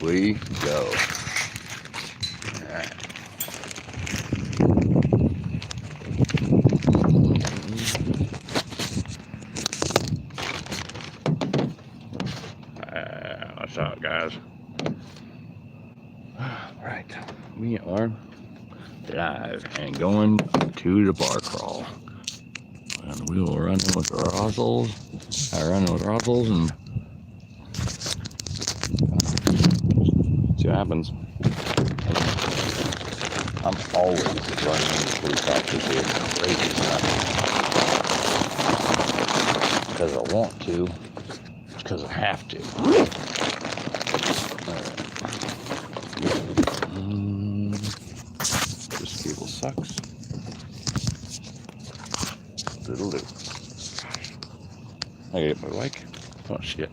we go. Alright. What's up, guys? Right, we are live and going to the bar crawl. And we will run in with Rozzles. I run with Rozzles and see what happens. I'm always running into police officers here. Crazy enough. Because I want to. It's because I have to. This cable sucks. Little. I gotta get my mic. Oh shit.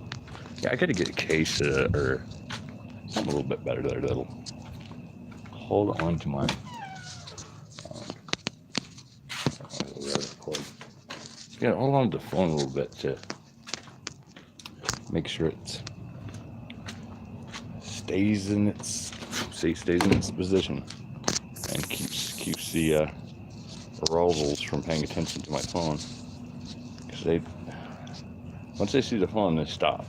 Yeah, I gotta get a case or something a little bit better there that'll hold on to my yeah, hold on to the phone a little bit to make sure it stays in its position and keeps the arousals from paying attention to my phone, because once they see the phone they stop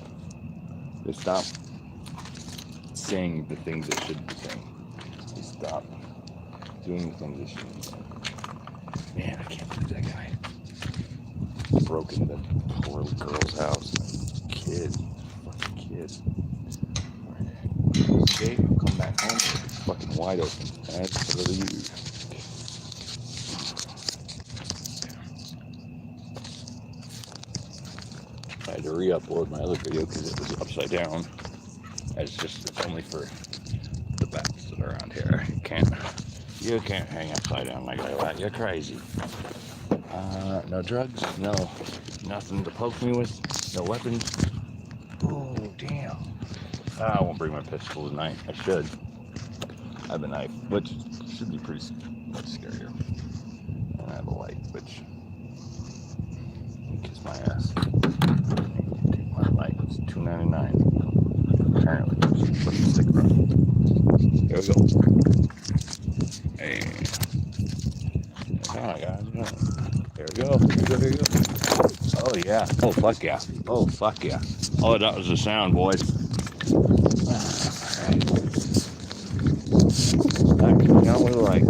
saying the things they should be saying. They stop doing the things they shouldn't be doing. Man, I can't believe that guy broke into that poor little girl's house. Fucking kid. Escape, come back home, it's fucking wide open. As for the you. I had to re-upload my other video because it was upside down. It's only for the bats that are around here. You can't hang upside down like that. You're crazy. No drugs, no nothing to poke me with, no weapons. Oh, damn. I won't bring my pistol tonight. I should. I have a knife, which should be pretty much scarier. And I have a light, which kiss my ass. Take my light. It's $2.99. Apparently, it's a stick run. There we go. Hey. Come on, guys. There we go. Here we go. Oh, yeah. Oh, fuck yeah. Oh, fuck yeah. Oh, that was the sound, boys. Alright. Back down with the light.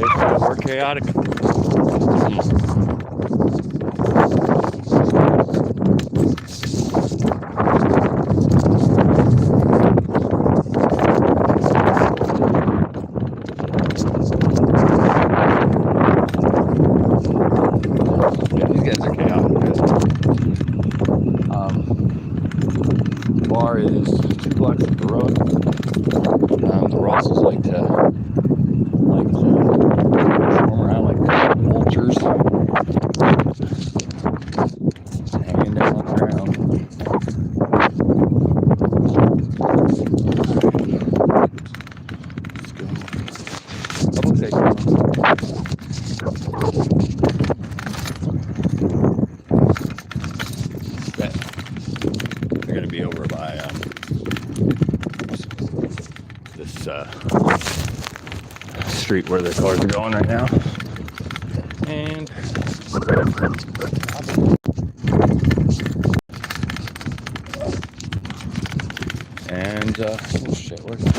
It's more chaotic. Bar is 2 blocks up the road. The Rosses like to swarm around like vultures, hanging down on the ground. Let's go. Double take. They're going to be over by this street where the cars are going right now. And oh shit, where's that?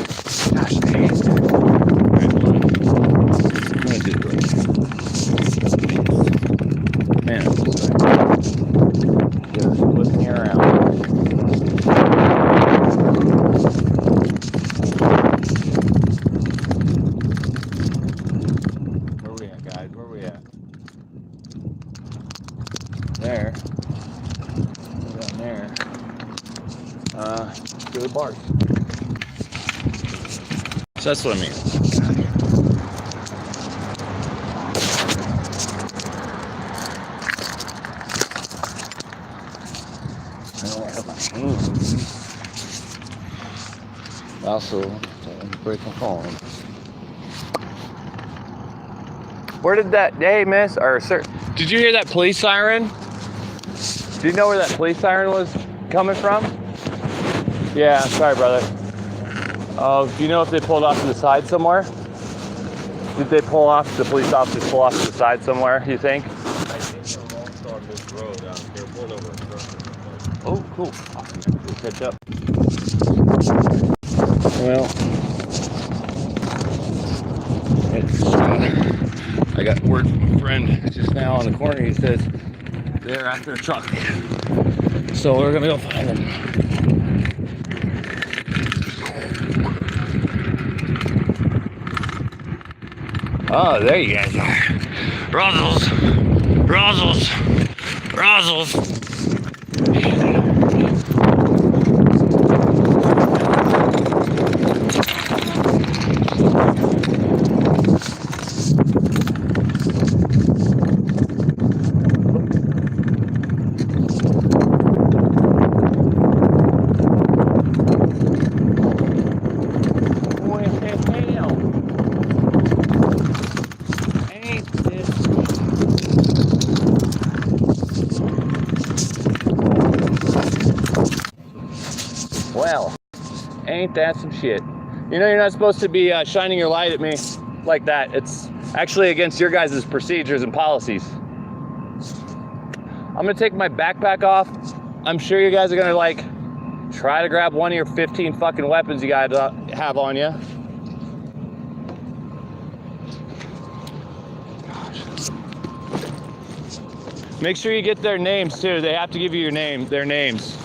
Gosh dang it. Alright, I'm gonna do this. Man, I'm just flipping me around. Where we at, guys? Where we at? There. Down there. To the bars. So that's what I mean. I don't have my hands. Also, don't break my phone. Where did that, hey miss, or sir, did you hear that police siren? Do you know where that police siren was coming from? Yeah, sorry, brother. Do you know if they pulled off to the side somewhere? Did they pull off, the police officers pull off to the side somewhere, you think? I think they're also on this road out here. Pulled over a truck. Oh, cool. Awesome. We'll catch up. Well, it's, I got word from a friend just now on the corner. He says they're after a truck. So we're going to go find them. Oh, there you guys are. Rozzles. Rozzles. Rozzles. Well, ain't that some shit? You know, you're not supposed to be shining your light at me like that. It's actually against your guys' procedures and policies. I'm gonna take my backpack off. I'm sure you guys are gonna like try to grab one of your 15 fucking weapons you guys have on you. Make sure you get their names too. They have to give you their names.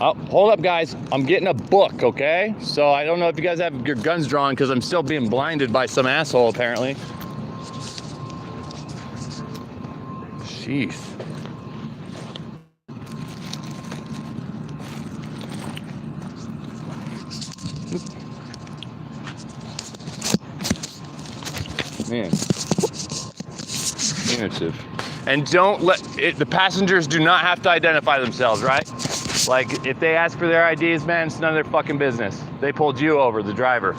Oh, hold up, guys. I'm getting a book, okay? So I don't know if you guys have your guns drawn because I'm still being blinded by some asshole, apparently. Jeez. Man. Punitive. And don't let it, the passengers do not have to identify themselves, right? Like, if they ask for their IDs, man, it's none of their fucking business. They pulled you over, the driver.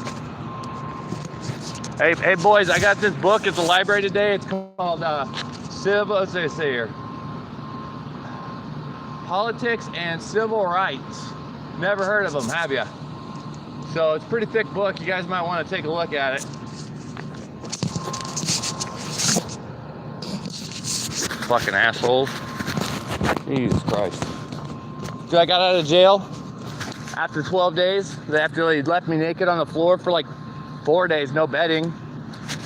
Hey, boys, I got this book at the library today. It's called what's they say here? Politics and Civil Rights. Never heard of them, have you? So it's a pretty thick book. You guys might want to take a look at it. Fucking assholes. Jesus Christ. Dude, I got out of jail after 12 days. After they left me naked on the floor for like 4 days, no bedding.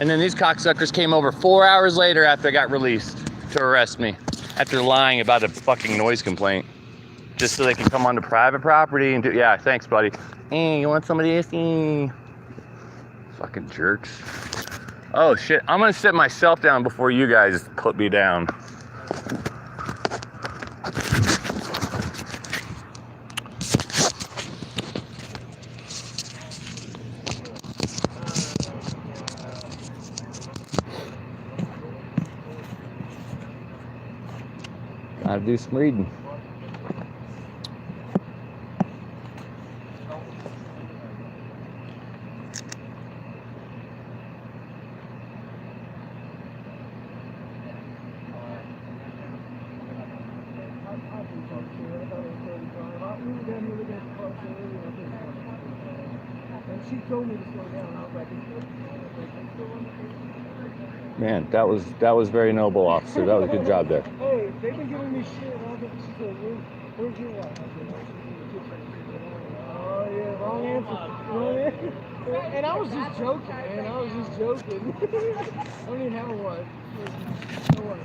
And then these cocksuckers came over 4 hours later after I got released to arrest me after lying about a fucking noise complaint. Just so they could come onto private property and do, yeah, thanks, buddy. Hey, you want some of this? Fucking jerks. Oh shit, I'm gonna sit myself down before you guys put me down. Gotta do some reading. Man, that was very noble, officer. That was a good job there. Hey, they've been giving me shit. She said, where's your wife? Oh yeah, wrong answer. And I was just joking, man. I was just joking. I don't even have a wife. No wife.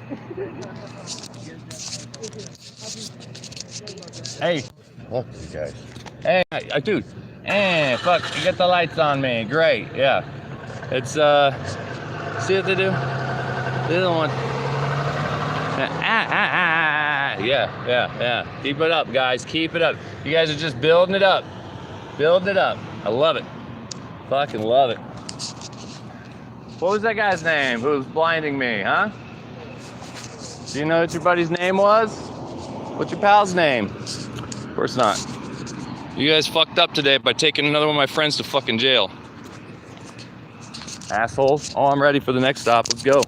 Hey, fuck you guys. Hey, dude. Hey, fuck, you get the lights on me. Great, yeah. It's, see what they do? They don't want... Yeah. Keep it up, guys. Keep it up. You guys are just building it up. Building it up. I love it. Fucking love it. What was that guy's name who was blinding me, huh? Do you know what your buddy's name was? What's your pal's name? Of course not. You guys fucked up today by taking another one of my friends to fucking jail. Assholes. Oh, I'm ready for the next stop. Let's go.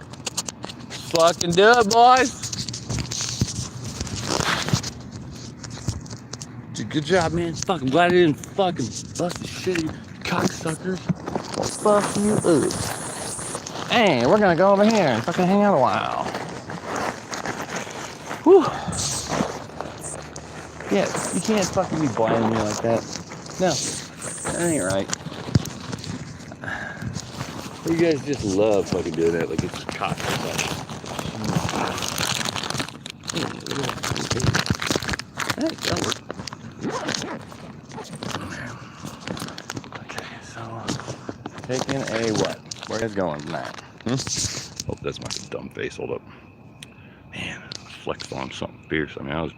Fucking do it, boys. Good job, man. Fuck, I'm glad I didn't fucking bust the shit, you cocksuckers. Fuck you up. Hey, we're gonna go over here and fucking hang out a while. Whew. Yeah, you can't fucking be blinding me like that. No, that ain't right. You guys just love fucking doing that like it's cock or something. Hey, that worked. Okay, so taking a what? Where is going tonight? Oh, that's my dumb face. Hold up. Man, I flexed on something fierce. I mean,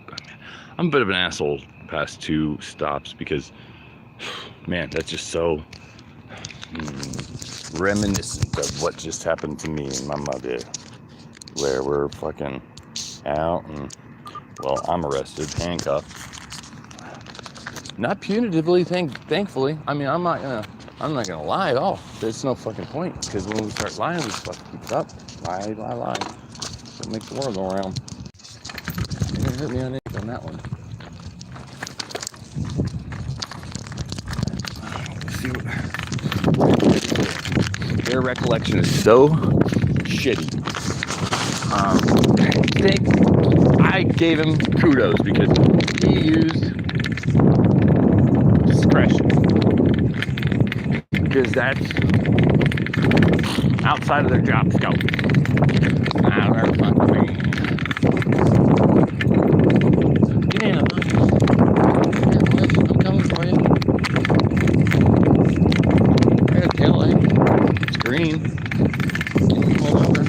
I'm a bit of an asshole past 2 stops because, man, that's just so reminiscent of what just happened to me and my mother, where we're fucking out and, well, I'm arrested, handcuffed. Not punitively, thankfully. I mean, I'm not gonna lie at all. There's no fucking point because when we start lying, we fucking keep it up. Lie. Don't make the world go around. You didn't hurt me on that one. See what? Their recollection is so shitty. I think I gave him kudos because he used discretion. Because that's outside of their job scope. Out of their fucking range. Yeah, I'm coming for you. I got a tail light. It's green. Pull over.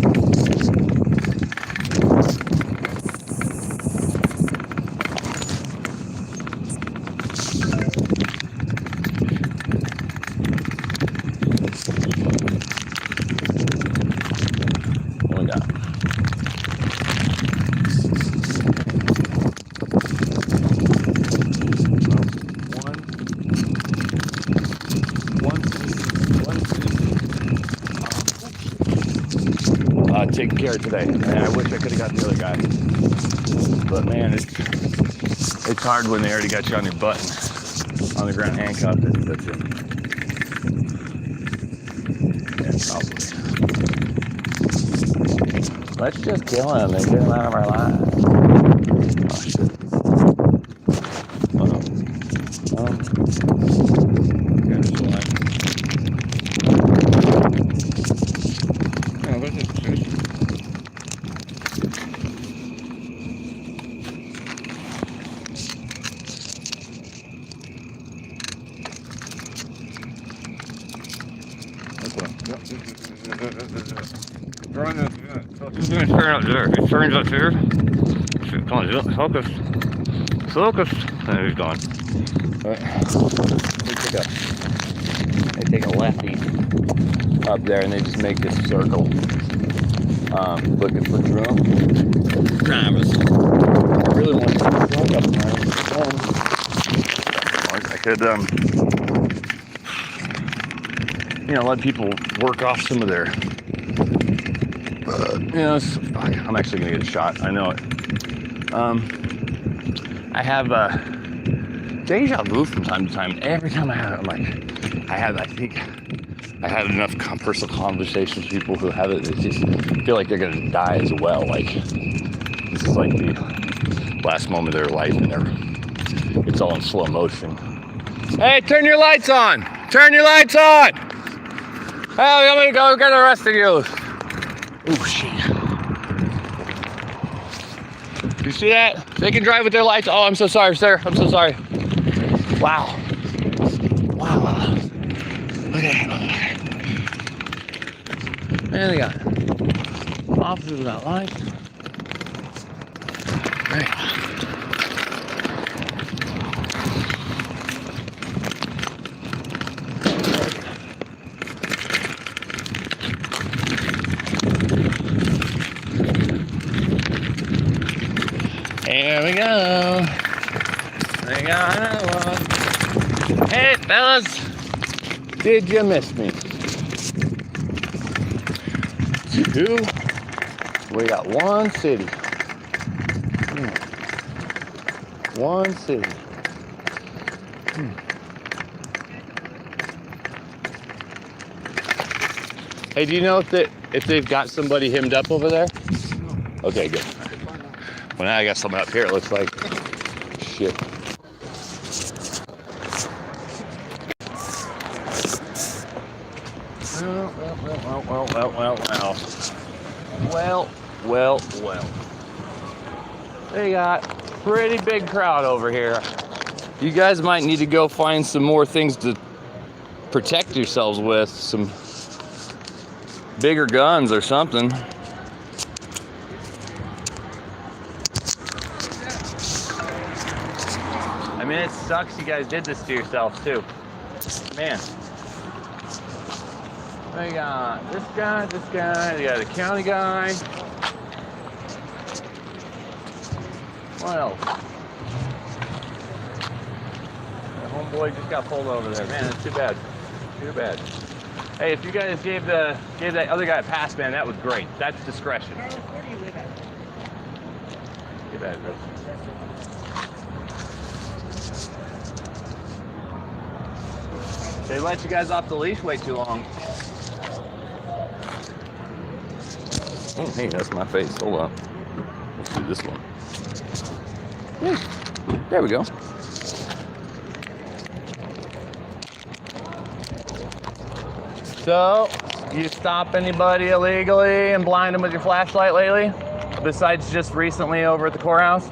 What we got? Taking care of today. Man, I wish I could have got the other guy. But man, it's hard when they already got you on your butt and on the ground handcuffed. That's it. Yeah, probably. Let's just kill him and get him out of our lives. Oh shit. Yeah, there's a line. Yeah, let's just He's going to turn up there. He turns up here. Come on, focus. Focus. And he's gone. Alright. They take a lefty up there and they just make this circle. Looking for drum. Drivers. I really want to take a truck up there. I could, let people work off some of their, I'm actually going to get a shot. I know it. I have deja vu from time to time. Every time I have it, I'm like, I think I had enough personal conversations with people who have it. They just feel like they're going to die as well. Like, this is like the last moment of their life and it's all in slow motion. Hey, turn your lights on! Turn your lights on! Hey, let me go get the rest of you. Oh, shit. You see that? They can drive with their lights. Oh, I'm so sorry, sir. I'm so sorry. Wow. Wow. Look at that. Man, they got officers without lights. Right. Here we go. They got another one. Hey, fellas. Did you miss me? 2. We got 1 city. 1 city. Hey, do you know if they've got somebody hemmed up over there? Okay, good. Well, now I got someone up here, it looks like. Shit. Well. They got a pretty big crowd over here. You guys might need to go find some more things to protect yourselves with. Some bigger guns or something. I mean, it sucks you guys did this to yourselves too. Man. We got this guy, we got a county guy. What else? The homeboy just got pulled over there. Man, that's too bad. Too bad. Hey, if you guys gave that other guy a pass, man, that was great. That's discretion. Carlos, where do you live at? Too bad, bro. They let you guys off the leash way too long. Oh, hey, that's my face. Hold on. Let's do this one. Yeah. There we go. So, you stop anybody illegally and blind them with your flashlight lately? Besides just recently over at the courthouse?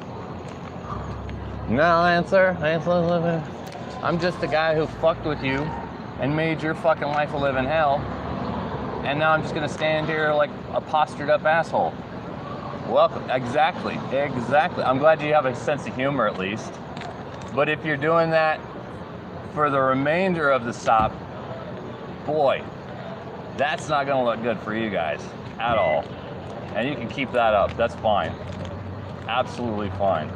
No answer. I'm just a guy who fucked with you and made your fucking life a living hell. And now I'm just gonna stand here like a postured up asshole. Welcome. Exactly. I'm glad you have a sense of humor at least. But if you're doing that for the remainder of the stop, boy, that's not gonna look good for you guys at all. And you can keep that up. That's fine. Absolutely fine.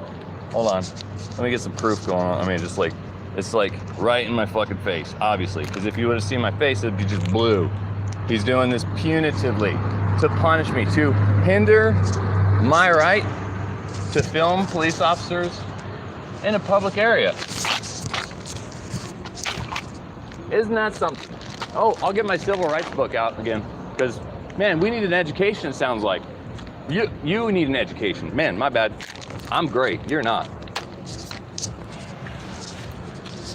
Hold on. Let me get some proof going on. I mean, just like, it's like right in my fucking face, obviously. Because if you would have seen my face, it'd be just blue. He's doing this punitively to punish me, to hinder my right to film police officers in a public area. Isn't that something? Oh, I'll get my civil rights book out again. Because, man, we need an education, it sounds like. You need an education. Man, my bad. I'm great. You're not.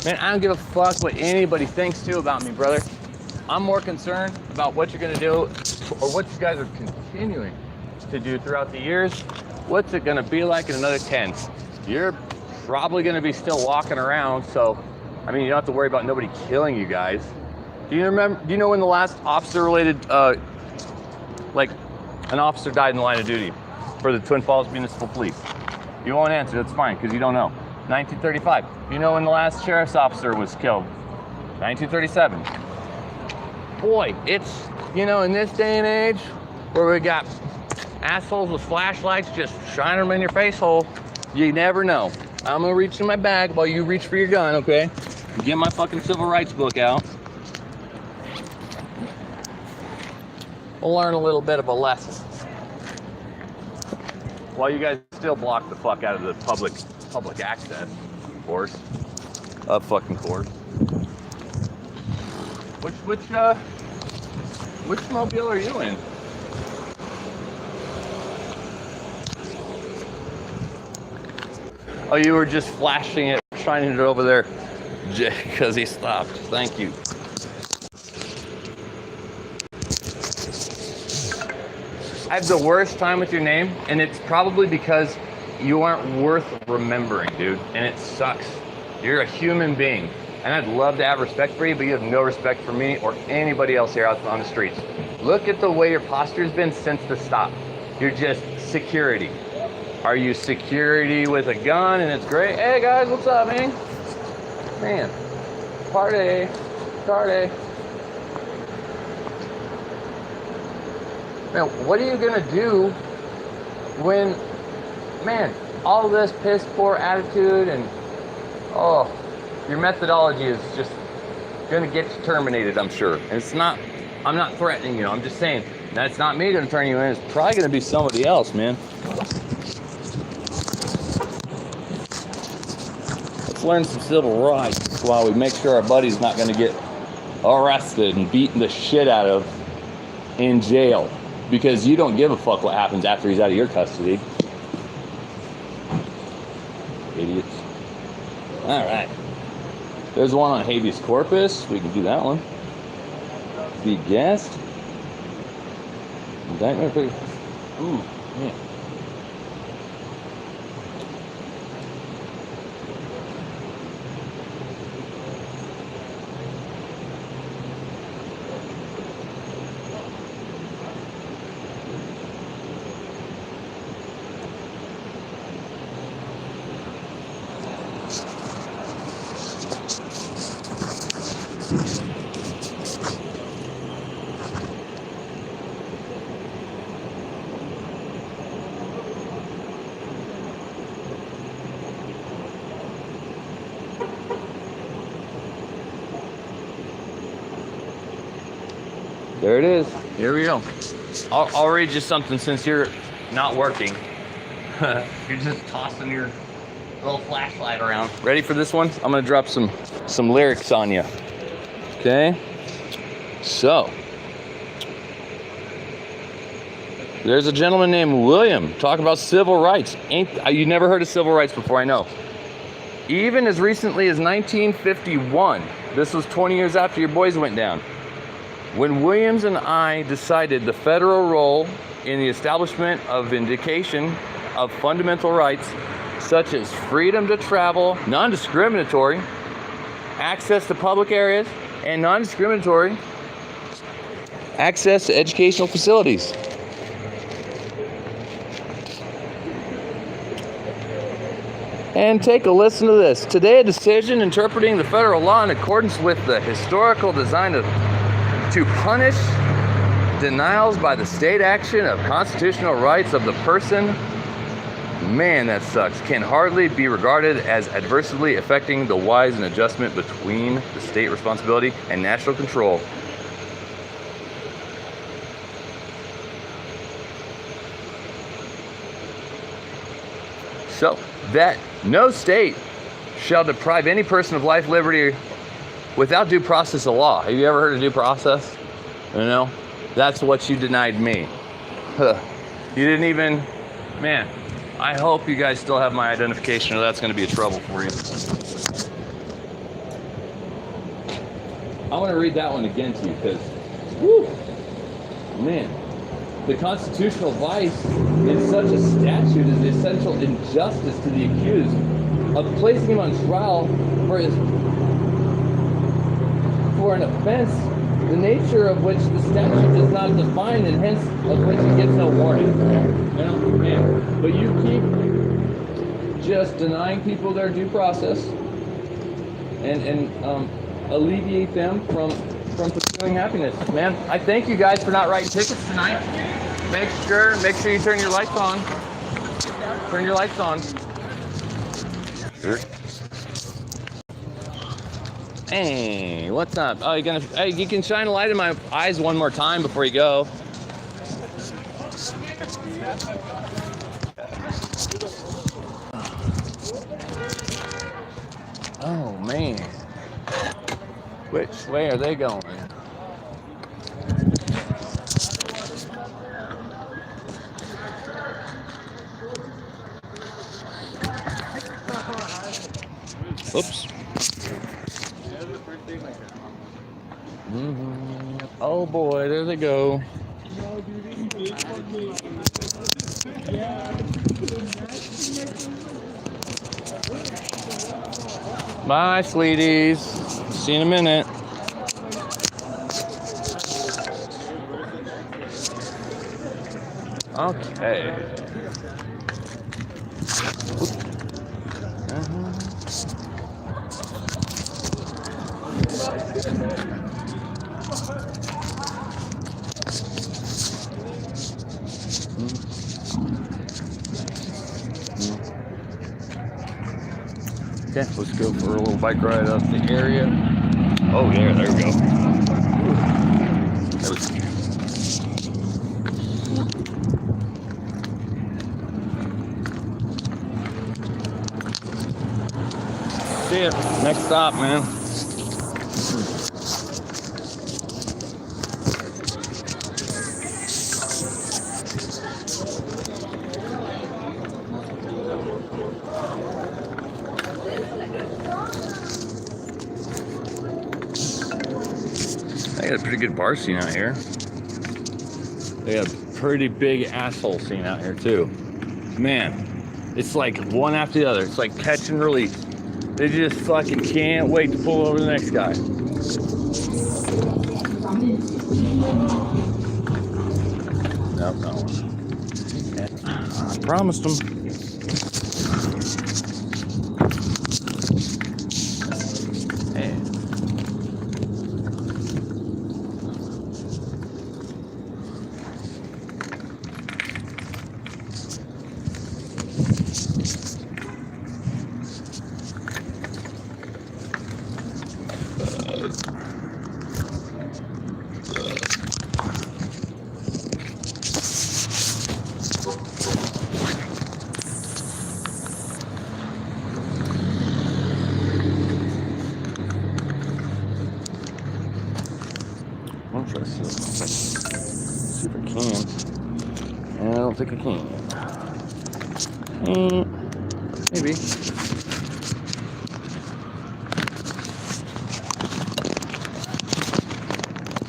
Man, I don't give a fuck what anybody thinks too about me, brother. I'm more concerned about what you're gonna do, or what you guys are continuing to do throughout the years. What's it gonna be like in another 10? You're probably gonna be still walking around, so I mean, you don't have to worry about nobody killing you guys. Do you know when the last officer-related, like an officer died in the line of duty for the Twin Falls Municipal Police? You won't answer, that's fine, because you don't know. 1935. You know when the last sheriff's officer was killed? 1937. Boy, it's, you know, in this day and age where we got assholes with flashlights just shining them in your face hole, you never know. I'm gonna reach in my bag while you reach for your gun, okay? Get my fucking civil rights book out. We'll learn a little bit of a lesson. While you guys still block the fuck out of the public access, of course. Of fucking course. Which mobile are you in? Oh, you were just flashing it, shining it over there because he stopped. Thank you. I have the worst time with your name, and it's probably because you aren't worth remembering, dude, and it sucks. You're a human being, and I'd love to have respect for you, but you have no respect for me or anybody else here out on the streets. Look at the way your posture's been since the stop. You're just security. Are you security with a gun and it's great? Hey guys, what's up, man? Man, party. Man, what are you gonna do when, man, all this piss poor attitude and, oh, your methodology is just gonna get you terminated, I'm sure. And it's not, I'm not threatening you, I'm just saying, that's not me gonna turn you in, it's probably gonna be somebody else, man. That's learn some civil rights while we make sure our buddy's not going to get arrested and beaten the shit out of in jail. Because you don't give a fuck what happens after he's out of your custody. Idiots. Alright. There's one on habeas corpus. We can do that one. Be guessed. Indictment. Ooh, man. There it is. Here we go. I'll read you something since you're not working. You're just tossing your little flashlight around. Ready for this one? I'm gonna drop some lyrics on you. Okay? So, there's a gentleman named William talking about civil rights. You never heard of civil rights before, I know. Even as recently as 1951, this was 20 years after your boys went down, when Williams and I decided the federal role in the establishment of vindication of fundamental rights such as freedom to travel, non-discriminatory, access to public areas, and non-discriminatory access to educational facilities. And take a listen to this. Today, a decision interpreting the federal law in accordance with the historical design to punish denials by the state action of constitutional rights of the person, man, that sucks, can hardly be regarded as adversely affecting the wise and adjustment between the state responsibility and national control. So, that no state shall deprive any person of life, liberty, without due process of law. Have you ever heard of due process? You know, that's what you denied me. Huh. You didn't even, man, I hope you guys still have my identification or that's going to be a trouble for you. I want to read that one again to you because, whew, man, the constitutional vice in such a statute is the essential injustice to the accused of placing him on trial for an offense, the nature of which the statute does not define, and hence of which he gets no warning. You know, man. But you keep just denying people their due process and alleviate them from pursuing happiness. Man, I thank you guys for not writing tickets tonight. Make sure you turn your lights on. Turn your lights on. Sure. Hey, what's up? Oh, you can shine a light in my eyes one more time before you go. Oh man. Which way are they going? Oops. Oh boy, there they go. Bye, sweeties. See you in a minute. Okay. Okay, let's go for a little bike ride up the area. Oh yeah, there we go. That was See ya. Next stop, man. They got a pretty good bar scene out here. They got a pretty big asshole scene out here too. Man, it's like one after the other. It's like catch and release. They just fucking can't wait to pull over the next guy. Nope, no one. I promised them. Hey. I'm trying to see if I can. And I don't think I can. Maybe.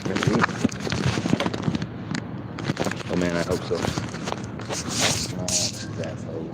Maybe. Oh man, I hope so. Not that close.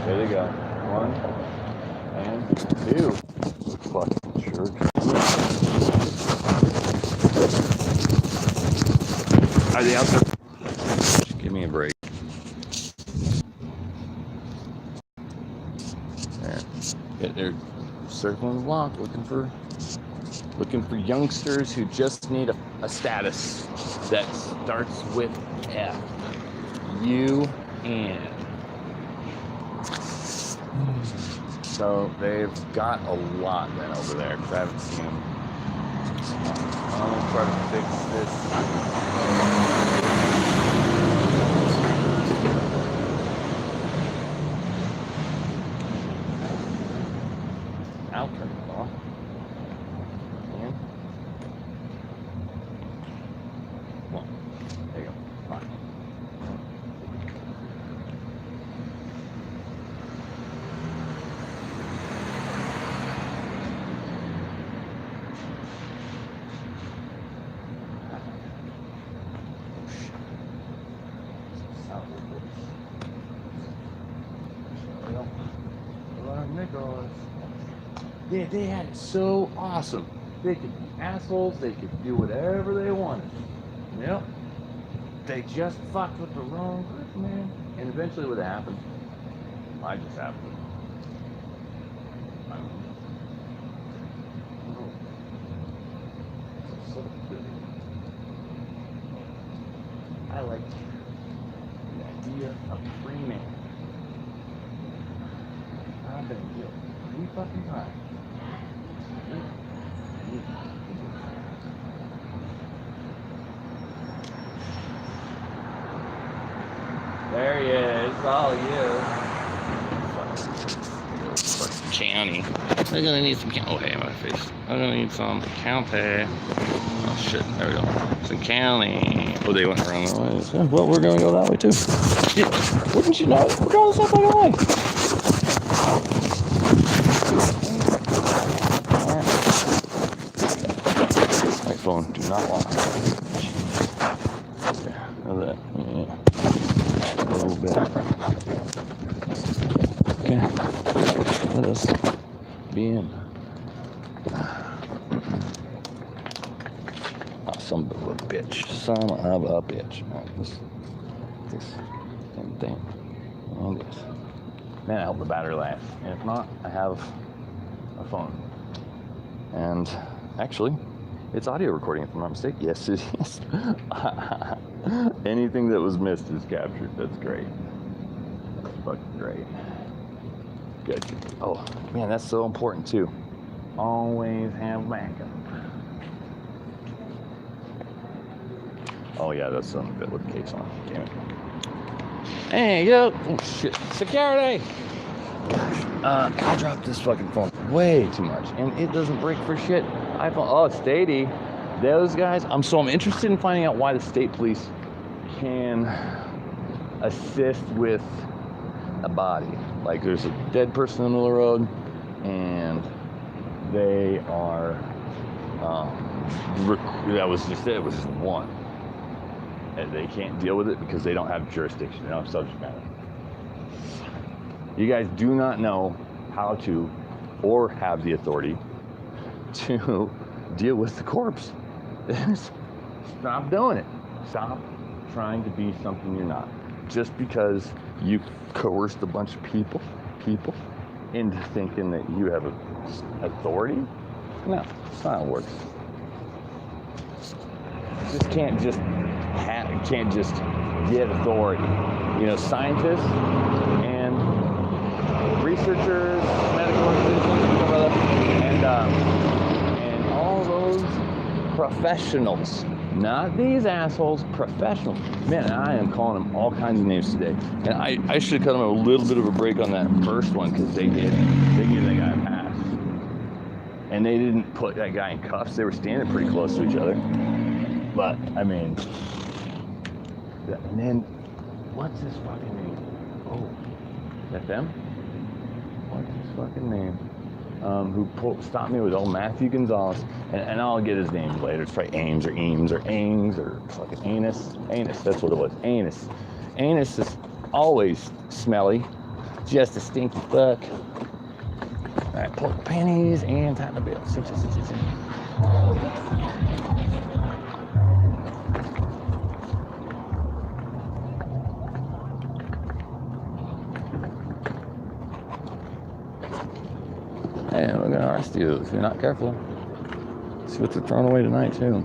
There you go. One and two. Fucking jerk. Are they out there? Just give me a break. There. Yeah, they're circling the block looking for youngsters who just need a status that starts with F. UN. So they've got a lot then over there because I haven't seen them. I'm gonna try to fix this. I'll turn it off. And well, there you go. Fine. Nicholas. They had it so awesome. They could be assholes, they could do whatever they wanted. Yep. They just fucked with the wrong person, man. And eventually what happened, I just happened. I don't know. So good. I like the idea of free man. I've been in jail 3 fucking times. There he is, it's all you. Fucking county. I'm gonna need some county. Oh, hey, my face. I'm gonna need some county. Oh shit, there we go. Some county. Oh, they went around the way. So, well, we're gonna go that way too. Shit, wouldn't you know it? We're going the same fucking way. My phone, do not lock. Know that. Yeah. A little bit. Okay. Let us be in. Oh, son of a bitch. Son of a bitch. Right, this damn thing. Oh, this. Man, I hope the battery lasts. And if not, I have a phone. And actually, it's audio recording, if I'm not mistaken. Yes, it is. Anything that was missed is captured. That's great. That's fucking great. Good. Oh, man, that's so important, too. Always have backup. Oh, yeah, that's some bit with the case on. Damn it. Hey, yo. Oh, shit. Security! I dropped this fucking phone way too much, and it doesn't break for shit. iPhone. Oh, Statey. Those guys. I'm interested in finding out why the state police can assist with a body. Like there's a dead person in the middle of the road, and they are. That was just it. It was just one. And they can't deal with it because they don't have jurisdiction. They don't have subject matter. You guys do not know how to, or have the authority to deal with the corpse. Stop doing it. Stop trying to be something you're not. Just because you coerced a bunch of people into thinking that you have authority. No, that's not how it works. You just can't just get authority. You know, scientists and researchers, medical organizations, and all those professionals, not these assholes, professionals. Man, I am calling them all kinds of names today. And I should have cut them a little bit of a break on that first one because they gave that guy a pass. And they didn't put that guy in cuffs. They were standing pretty close to each other. But, I mean, and then, what's his fucking name? Oh, is that them? What's his fucking name? Who stopped me with old Matthew Gonzalez, and I'll get his name later. It's probably Ames or Eames or Ames or fucking Anus. Anus, that's what it was. Anus. Anus is always smelly. Just a stinky fuck. Alright, pull the panties and tighten the belt. Cinch it. Hey, we're gonna arrest you if you're not careful. See what they're throwing away tonight too.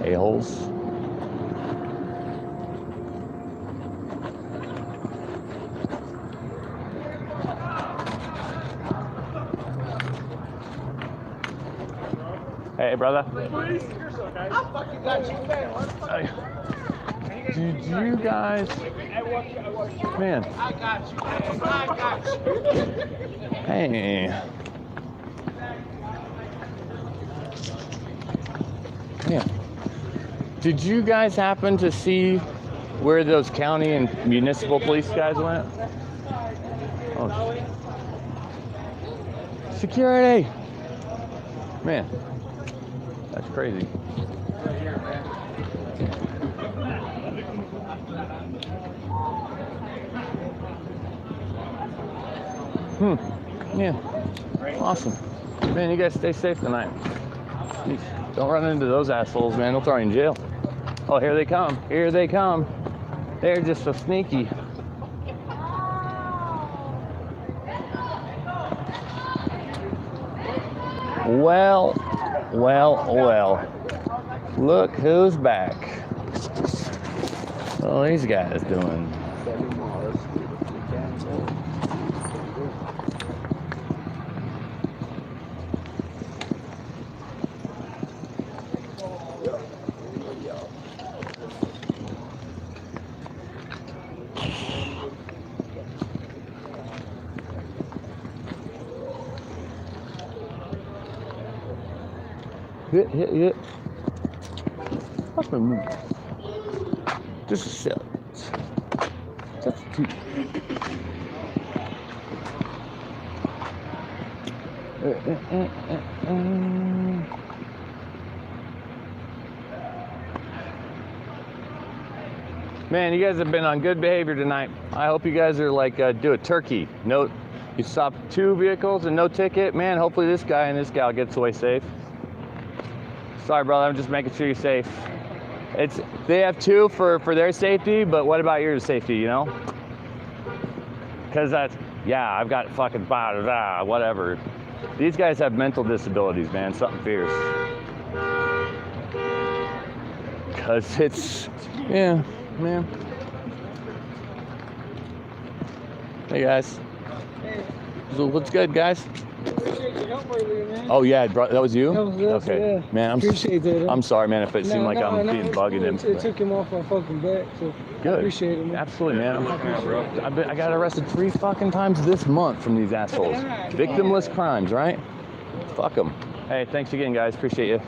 A-holes. Hey, brother. I fucking got you, man. Did you guys? Man. I got you, man. I got you. Hey. Yeah. Did you guys happen to see where those county and municipal police guys went? Oh. Security. Man. That's crazy. Yeah. Awesome. Man, you guys stay safe tonight. Jeez. Don't run into those assholes, man. They'll throw you in jail. Oh, here they come. Here they come. They're just so sneaky. Well. Look who's back. What are these guys doing? Hit. What's my move? Just a cell. That's two. Man, you guys have been on good behavior tonight. I hope you guys are like do a turkey. No, you stop 2 vehicles and no ticket. Man, hopefully this guy and this gal gets away safe. Sorry, brother, I'm just making sure you're safe. They have 2 for their safety, but what about your safety, you know? Because yeah, I've got fucking whatever. These guys have mental disabilities, man, something fierce. Because it's, yeah, man. Hey, guys. So what's good, guys? Oh yeah, that was you? That was us, okay, yeah. man. Appreciate that. I'm sorry, man, if it seemed like I'm being bugging him. It took him off my fucking back, so good. Appreciate it, man. Absolutely, man. I got arrested 3 fucking times this month from these assholes. Victimless crimes, right? Fuck them. Hey, thanks again, guys. Appreciate you.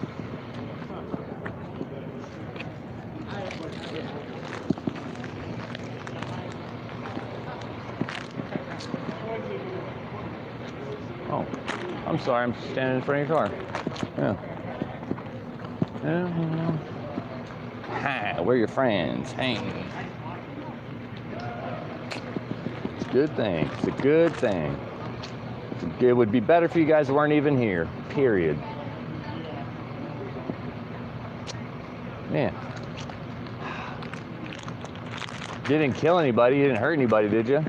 Oh, I'm sorry, I'm standing in front of your car. Yeah. Hi, we're your friends. Hey. It's a good thing. It's a good thing. It would be better if you guys weren't even here. Period. Man. You didn't kill anybody. You didn't hurt anybody, did you?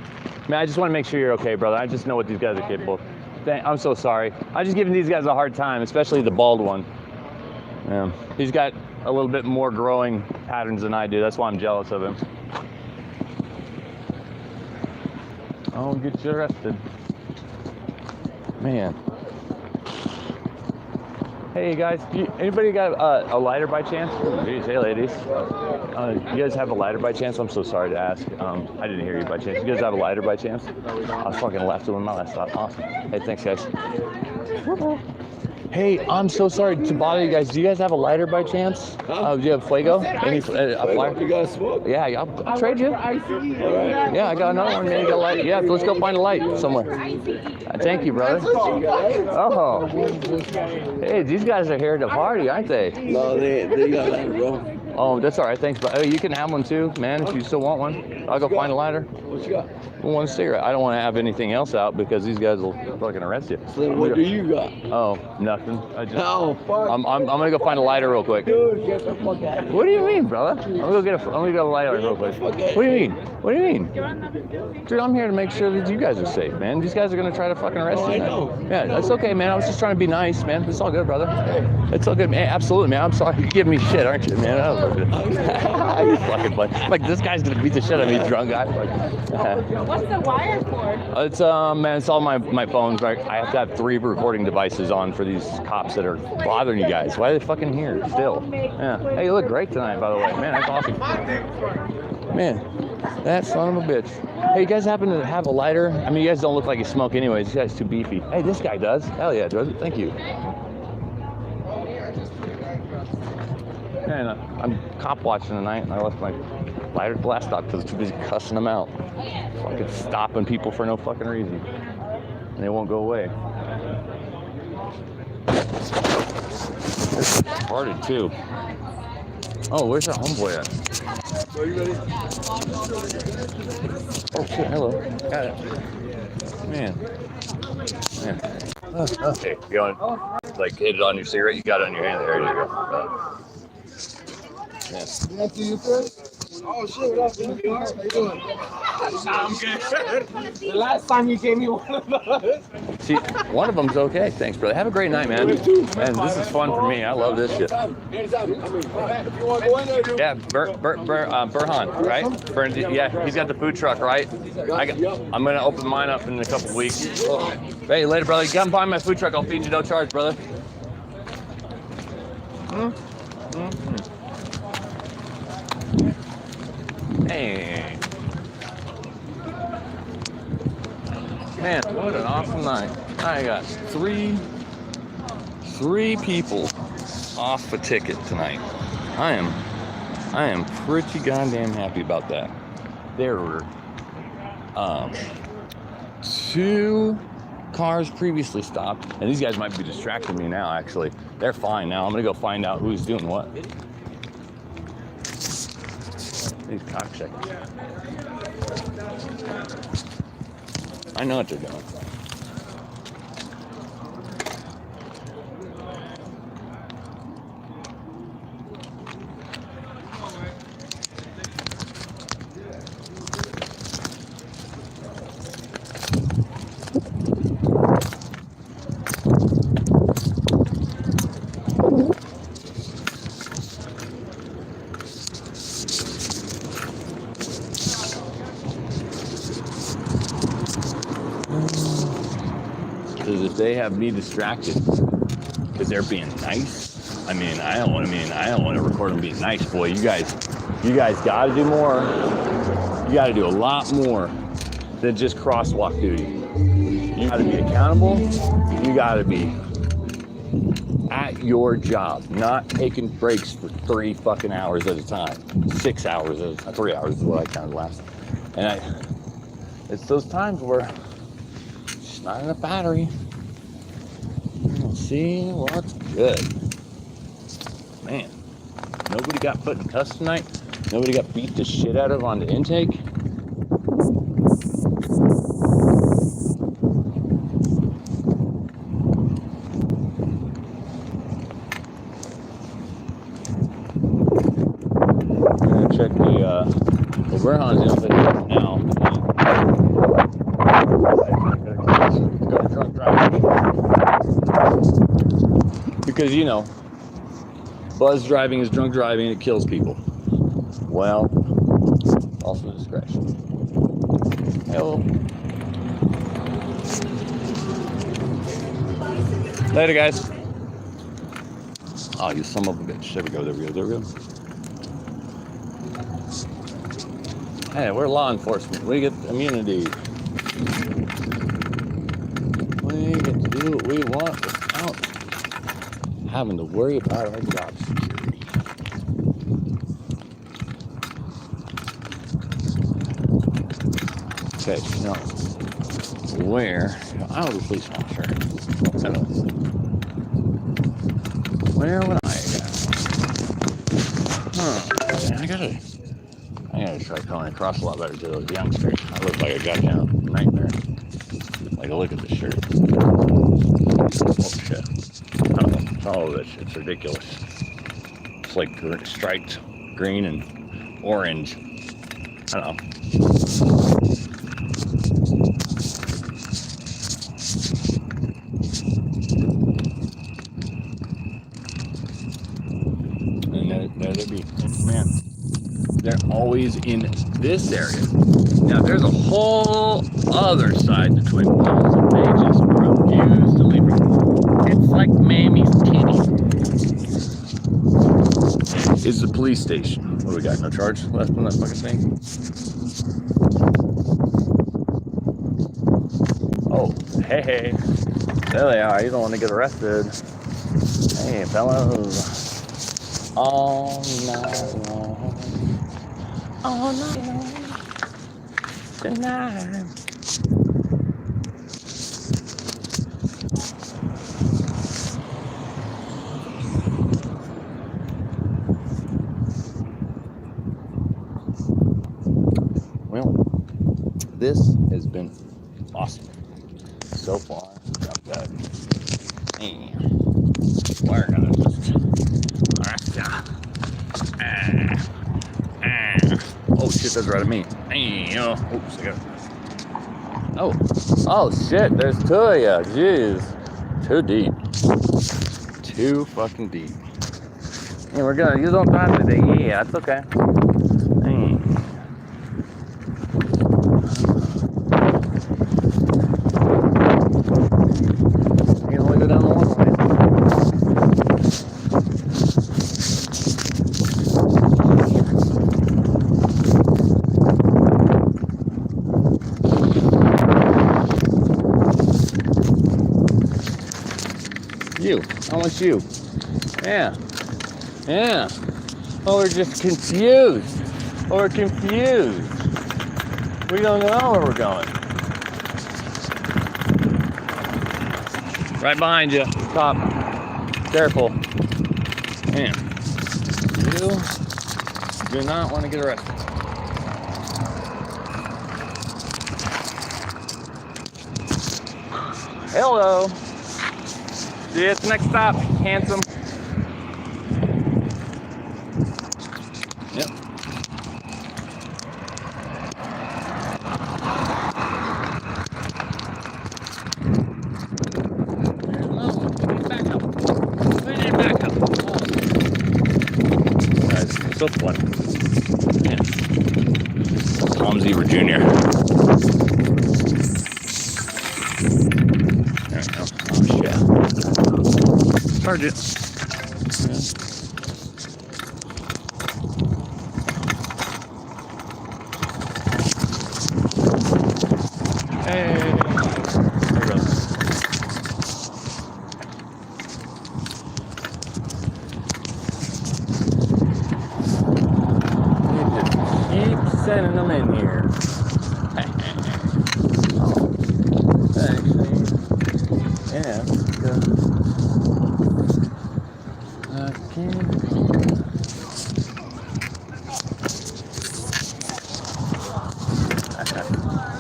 Man, I just want to make sure you're okay, brother. I just know what these guys are capable of. I'm so sorry. I'm just giving these guys a hard time, especially the bald one. Yeah. He's got a little bit more growing patterns than I do. That's why I'm jealous of him. Oh, get you arrested. Man. Hey guys, anybody got a lighter by chance? Jeez, hey ladies. You guys have a lighter by chance? I'm so sorry to ask. I didn't hear you by chance. You guys have a lighter by chance? I was fucking left with my last thought. Awesome. Hey, thanks guys. Hey, I'm so sorry to bother you guys. Do you guys have a lighter by chance? Do you have Fuego? Any a flyer? You got a smoke? Yeah, I'll trade you. Yeah, I got another one, man. You got a light? Yeah, let's go find a light somewhere. Thank you, brother. Oh. Hey, these guys are here to party, aren't they? No, they got a lighter, bro. Oh, that's all right. Thanks, but you can have one too, man, if you still want one. I'll go find a lighter. What you got? One cigarette. I don't want to have anything else out because these guys will fucking arrest you. So what do you got? Oh, nothing. Oh, fuck. I'm gonna go find a lighter real quick. Dude, get the fuck out of here. What do you mean, brother? I'm gonna get a lighter real quick. What do you mean? What do you mean? Dude, I'm here to make sure that you guys are safe, man. These guys are gonna try to fucking arrest you. I know. Yeah, that's okay, man. I was just trying to be nice, man. It's all good, brother. It's all good, man. Absolutely, man. I'm sorry. You're giving me shit, aren't you, man? You fucking buddy. Like, this guy's gonna beat the shit out of me, drunk guy. What's the wire for? It's man, it's all my phones. Right? I have to have 3 recording devices on for these cops that are bothering you guys. Why are they fucking here still? Yeah. Hey, you look great tonight, by the way. Man, that's awesome. Man, that son of a bitch. Hey, you guys happen to have a lighter? I mean, you guys don't look like you smoke anyways. This guy's too beefy. Hey, this guy does. Hell yeah, dude. Thank you. Man, I'm cop watching tonight, and I left my lighter at the last stop because I was too busy cussing them out. Fucking stopping people for no fucking reason. And they won't go away. It's retarded too. Oh, where's that homeboy at? Are you ready? Oh shit, hello. Got it. Man. Okay, you want like hit it on your cigarette? You got it on your hand. There you go. Yes. After you first? Oh shit, what up, man? How you doing? I'm good. The last time you gave me one of those. See, one of them's okay. Thanks, brother. Have a great night, man. Man, this is fun for me. I love this shit. Yeah, Burhan, right? Yeah, he's got the food truck, right? I'm gonna open mine up in a couple weeks. Hey, later, brother. Come by my food truck. I'll feed you no charge, brother. Hey. Man, what an awesome night. I got three people off a ticket tonight. I am pretty goddamn happy about that. There were 2 cars previously stopped, and these guys might be distracting me now, actually. They're fine now. I'm gonna go find out who's doing what. These cocksuckers. I know what they're doing. Because if they have me distracted because they're being nice, I don't want to record them being nice, boy. You guys got to do more. You got to do a lot more than just crosswalk duty. You got to be accountable. You got to be at your job, not taking breaks for 3 fucking hours at a time, 6 hours at a time. 3 hours is what I counted last. And it's those times where it's not enough battery. See what's good. Man, nobody got put in cuffs tonight. Nobody got beat the shit out of on the intake. I'm gonna check the Burhan's outfit now. Go drunk driving. Because, you know, buzz driving is drunk driving, it kills people. Well, also discretion. Hello. Later, guys. Oh, you son of a bitch. There we go, there we go, there we go. Hey, we're law enforcement. We get immunity. We get to do what we want without having to worry about our job security. Okay, now, where? I was a police officer. I don't know. Where would I go? I gotta try coming across a lot better to those youngsters. I look like a goddamn nightmare. Like, look at this shirt. Oh shit. I don't know. It's all of this. It's ridiculous. It's like striped green and orange. I don't know. And there they be. And man, they're always in this area. Now there's a whole other side to Twin Falls that they just refuse to leave. It's like Mammy's kitty. Is the police station. What do we got? No charge left on that fucking thing? Oh, hey. There they are. You don't want to get arrested. Hey, fellas. All night long. All night long. Tonight. Well, this has been awesome. So far, not bad. Hey, we're gonna just. Oh shit, that's right at me. Hey, oops, I got it. Oh shit, there's two of ya. Jeez. Too deep. Too fucking deep. Yeah, we're gonna use on time today. Yeah, that's okay. Hey. You can only go down the one way. You. How much you? Yeah. Yeah. Oh, we're just confused. Oh, we're confused. We don't know where we're going. Right behind you. Cop. Careful. Man. You do not want to get arrested. Hello. See you at the next stop, handsome. Yep. There's another one. We need backup. We need backup. Oh. Guys, so funny. Yeah. Tom Zebra Jr. There we go. Oh shit. Charge it. Yeah. Hey, there we go. You just keep sending them in here. Actually, yeah.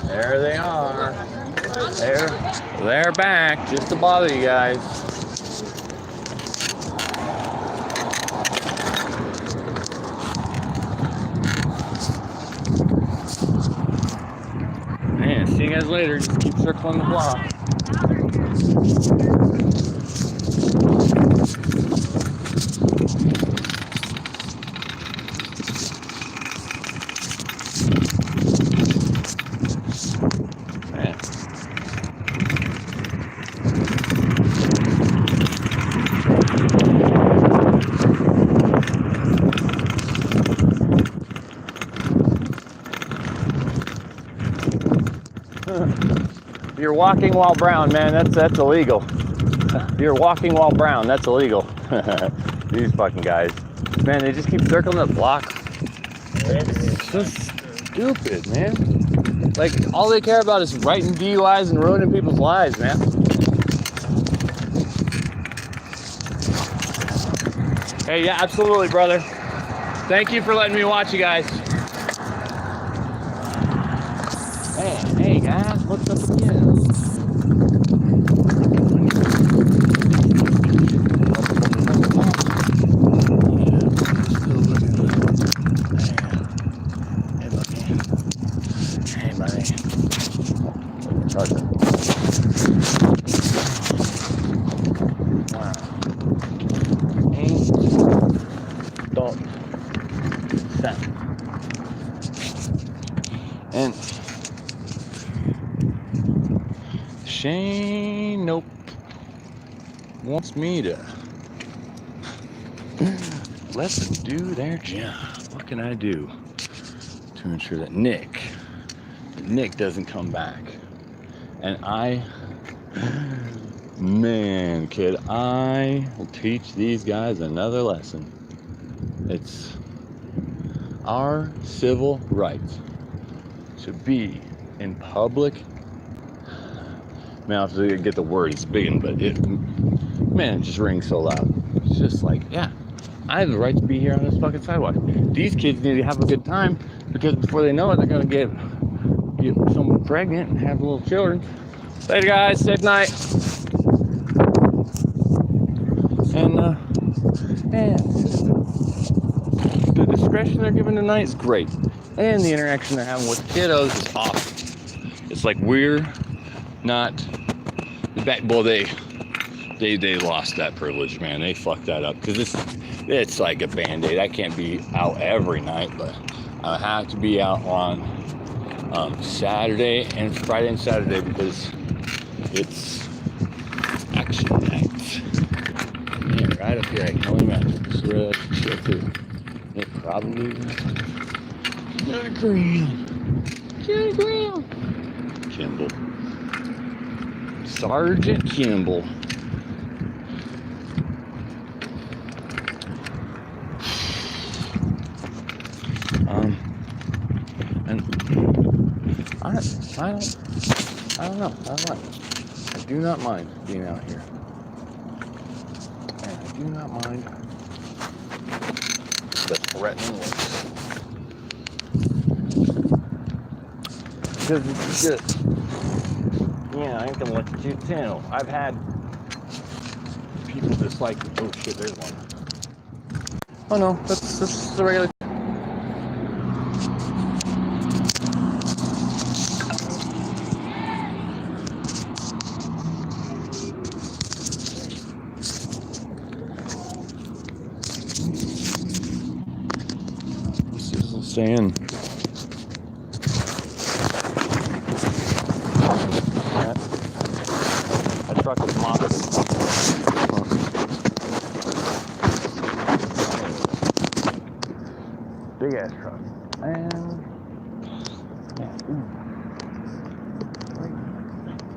There they are. They're back just to bother you guys. Man, see you guys later. Just keep circling the block. You're walking while brown, man. That's illegal. You're walking while brown. That's illegal. These fucking guys, man. They just keep circling the block. It's so stupid, man. Like all they care about is writing DUIs and ruining people's lives, man. Hey, yeah, absolutely, brother. Thank you for letting me watch you guys. Hey guys, what's up with you? Hey buddy. Charger. Wow. Don't. And Shane, nope, wants me to let them do their job. What can I do to ensure that Nick doesn't come back? And man, kid, I will teach these guys another lesson. It's our civil rights to be in public. Man, I have to get the word, it's big, but it just rings so loud. It's just like, yeah, I have the right to be here on this fucking sidewalk. These kids need to have a good time because before they know it, they're gonna get someone pregnant and have little children. Later, guys. Safe night. And the discretion they're given tonight is great, and the interaction they're having with kiddos is awesome. It's like we're not the back. Well, they lost that privilege, man. They fucked that up because it's like a band-aid. I can't be out every night, but I have to be out on Saturday and Friday and Saturday because it's action night. Yeah, right up here. I can only imagine. This is where that's chill too. It probably Johnny Graham. Kimball. Sergeant Kimball. And I don't know. I do not mind being out here. And I do not mind the threatening looks. Because it's just, yeah, I ain't gonna look at you too. I've had people dislike me. Oh shit, there's one. Oh no, that's the regular. Saying that truck is modest. Big ass truck. And yeah,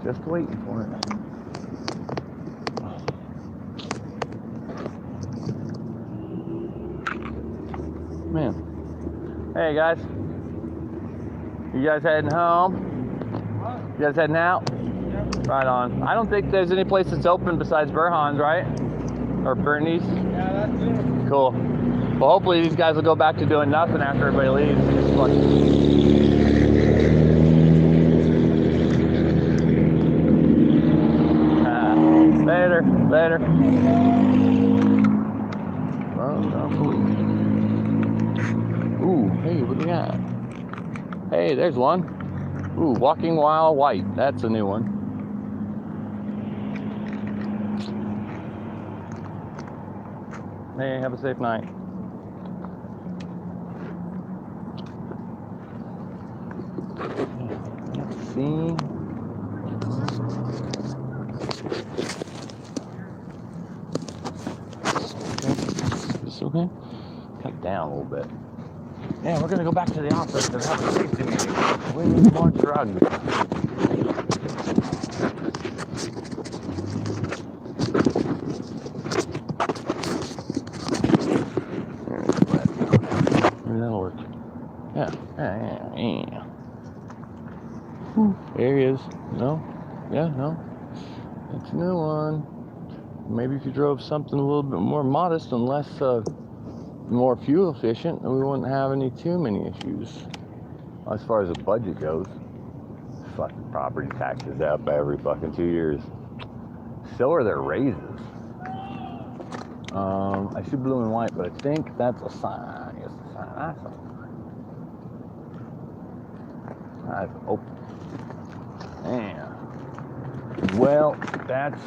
just waiting for it. Man. Hey guys, you guys heading home? You guys heading out? Yep. Right on. I don't think there's any place that's open besides Burhan's, right? Or Bernie's? Yeah, that's it. Cool. Well, hopefully these guys will go back to doing nothing after everybody leaves. Later. Ooh, hey, what do we got? Hey, there's one. Ooh, Walking Wild White. That's a new one. Hey, have a safe night. Let's see. This okay? Cut down a little bit. Yeah, we're gonna go back to the office and have a safety meeting. We need more drugs. Maybe that'll work. Yeah. There he is. No? Yeah, no. That's a new one. Maybe if you drove something a little bit more modest and less more fuel efficient, we wouldn't have too many issues. As far as the budget goes, fucking property taxes up every fucking 2 years. So are their raises. I see blue and white, but I think that's a sign. Yes, a sign. That's a sign. That's open. Yeah. Well, that's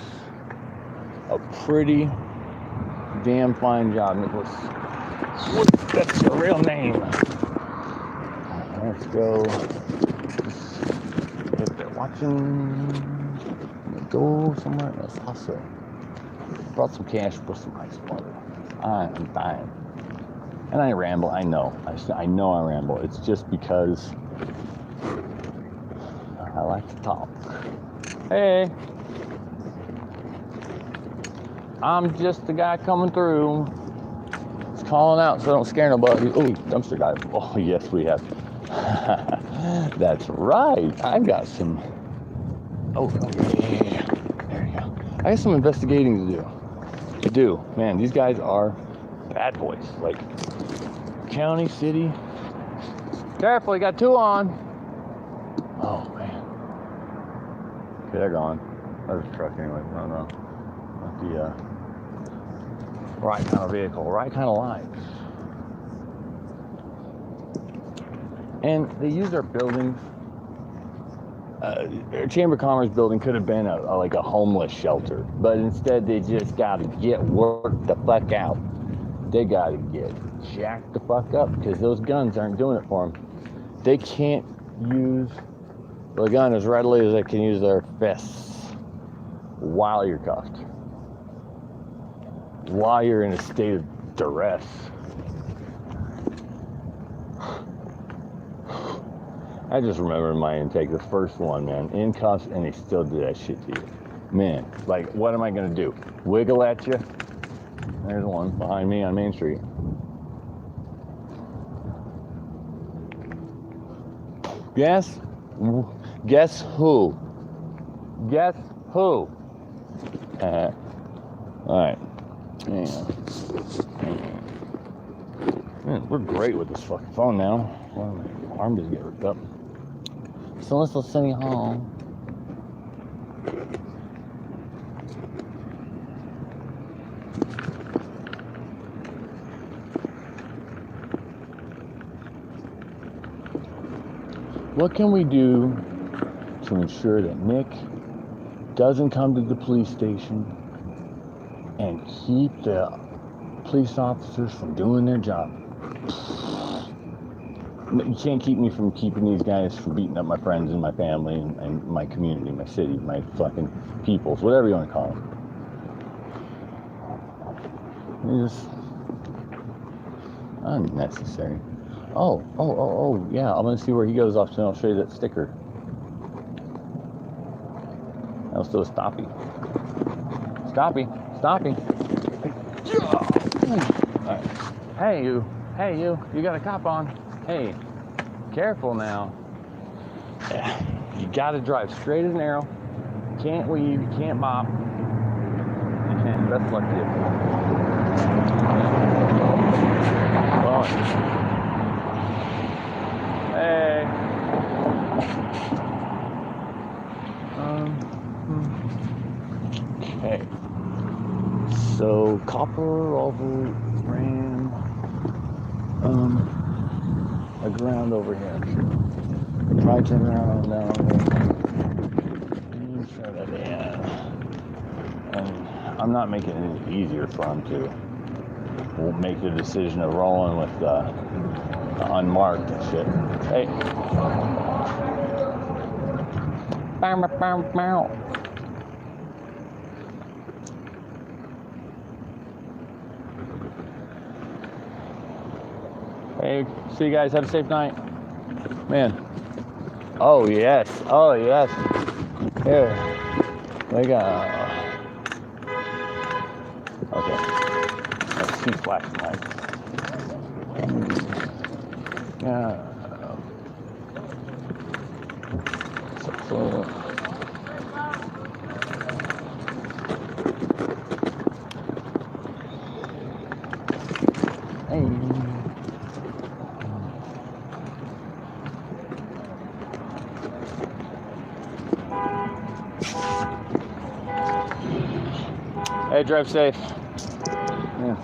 a pretty damn fine job, Nicholas. That's your real name. Let's go. If they're watching, go somewhere. Let's hustle. Brought some cash for some ice water. I'm dying. And I ramble. I know. I know I ramble. It's just because I like to talk. Hey. I'm just the guy coming through. It's calling out so don't scare nobody. Oh, dumpster guy. Oh, yes, we have. That's right. I got some. Oh, yeah. There you go. I got some investigating to do. Man, these guys are bad boys. Like, county, city. Careful, you got two on. Oh, man. Okay, they're gone. There's a truck anyway. No, no. Not the right kind of vehicle, right kind of life. And they use our buildings. Chamber of Commerce building could have been like a homeless shelter, but instead they just got to get worked the fuck out. They got to get jacked the fuck up because those guns aren't doing it for them. They can't use the gun as readily as they can use their fists while you're cuffed, while you're in a state of duress. I just remember in my intake, the first one, man, in cuffs, and they still do that shit to you. Man, like, what am I gonna do? Wiggle at you? There's one behind me on Main Street. Guess who? Guess who? Alright. Man, we're great with this fucking phone now. Well, my arm doesn't get ripped up. So let's send you home. What can we do to ensure that Nick doesn't come to the police station and keep the police officers from doing their job? You can't keep me from keeping these guys from beating up my friends and my family and my community, my city, my fucking peoples, whatever you want to call them. It's just unnecessary. Oh, yeah, I'm gonna see where he goes off, so I'll show you that sticker. That'll still stoppy. Alright. Hey you, you got a cop on. Hey, careful now. You gotta drive straight as an arrow. You can't weave, you can't bop. And best of luck to you. Well, hey. Okay. So copper overran aground over here. Try turn around down there. And I'm not making it any easier for them to make the decision of rolling with the unmarked and shit. Hey. Hey, see you guys. Have a safe night. Man. Oh, yes. Here. We got... Okay. Let's see flashing lights. Yeah. So. Hey. Hey, drive safe. Yeah.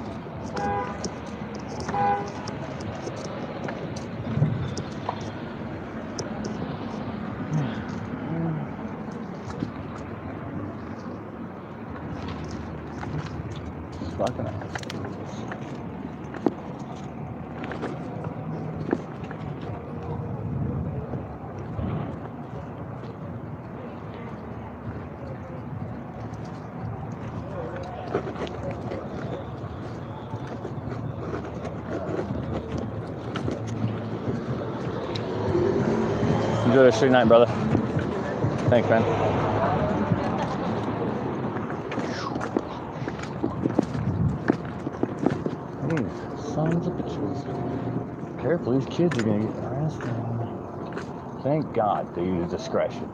Fucking assholes. Enjoy the street night, brother. Thanks, man. These sons of bitches. Careful, these kids are gonna get arrested. Thank God they use discretion.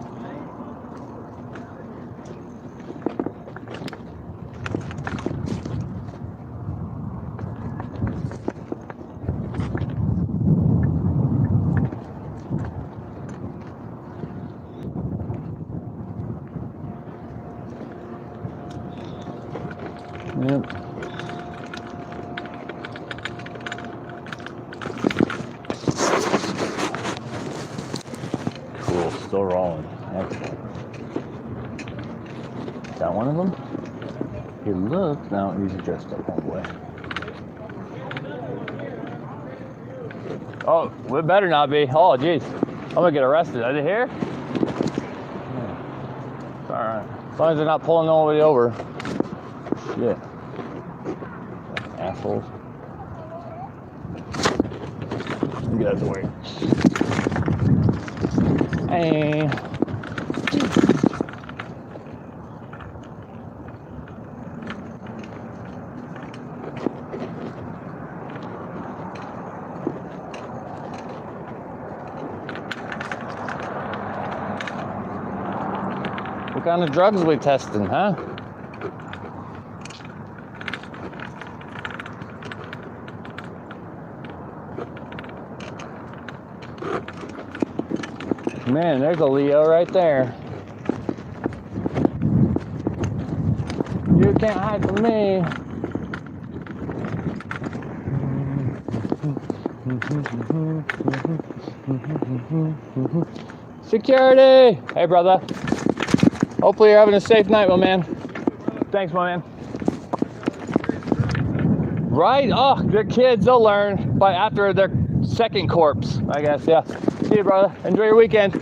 Yep. Cool, still rolling. Excellent. Is that one of them? He looks, no, he's dressed up homeboy. Oh, it better not be. Oh, jeez. I'm gonna get arrested. Is it here? Yeah. It's alright. As long as they're not pulling all the way over. Shit. Assholes. Get out of the way. Hey. What kind of drugs are we testing, huh? Man, there's a Leo right there. You can't hide from me. Security! Hey, brother. Hopefully you're having a safe night, my man. Thanks, my man. Right? Oh, they're kids. They'll learn by after their second corpse, I guess. Yeah. See you, brother. Enjoy your weekend.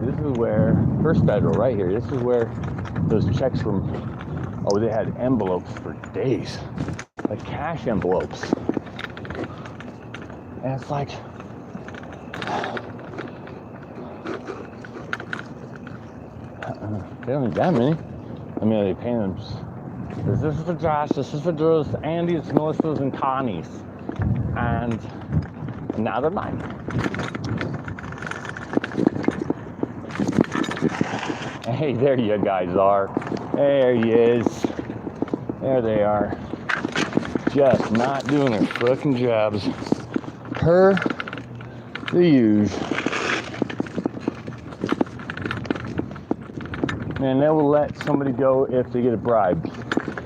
This is where, First Federal right here, this is where those checks from, oh, they had envelopes for days. Like cash envelopes. And it's like, they don't need that many. I mean, they paying them. This is for Josh, this is for Drew's, Andy's, Melissa's, and Connie's. And now they're mine. Hey, there you guys are. There he is. There they are. Just not doing their fucking jobs. Per the usual. And they will let somebody go if they get a bribe.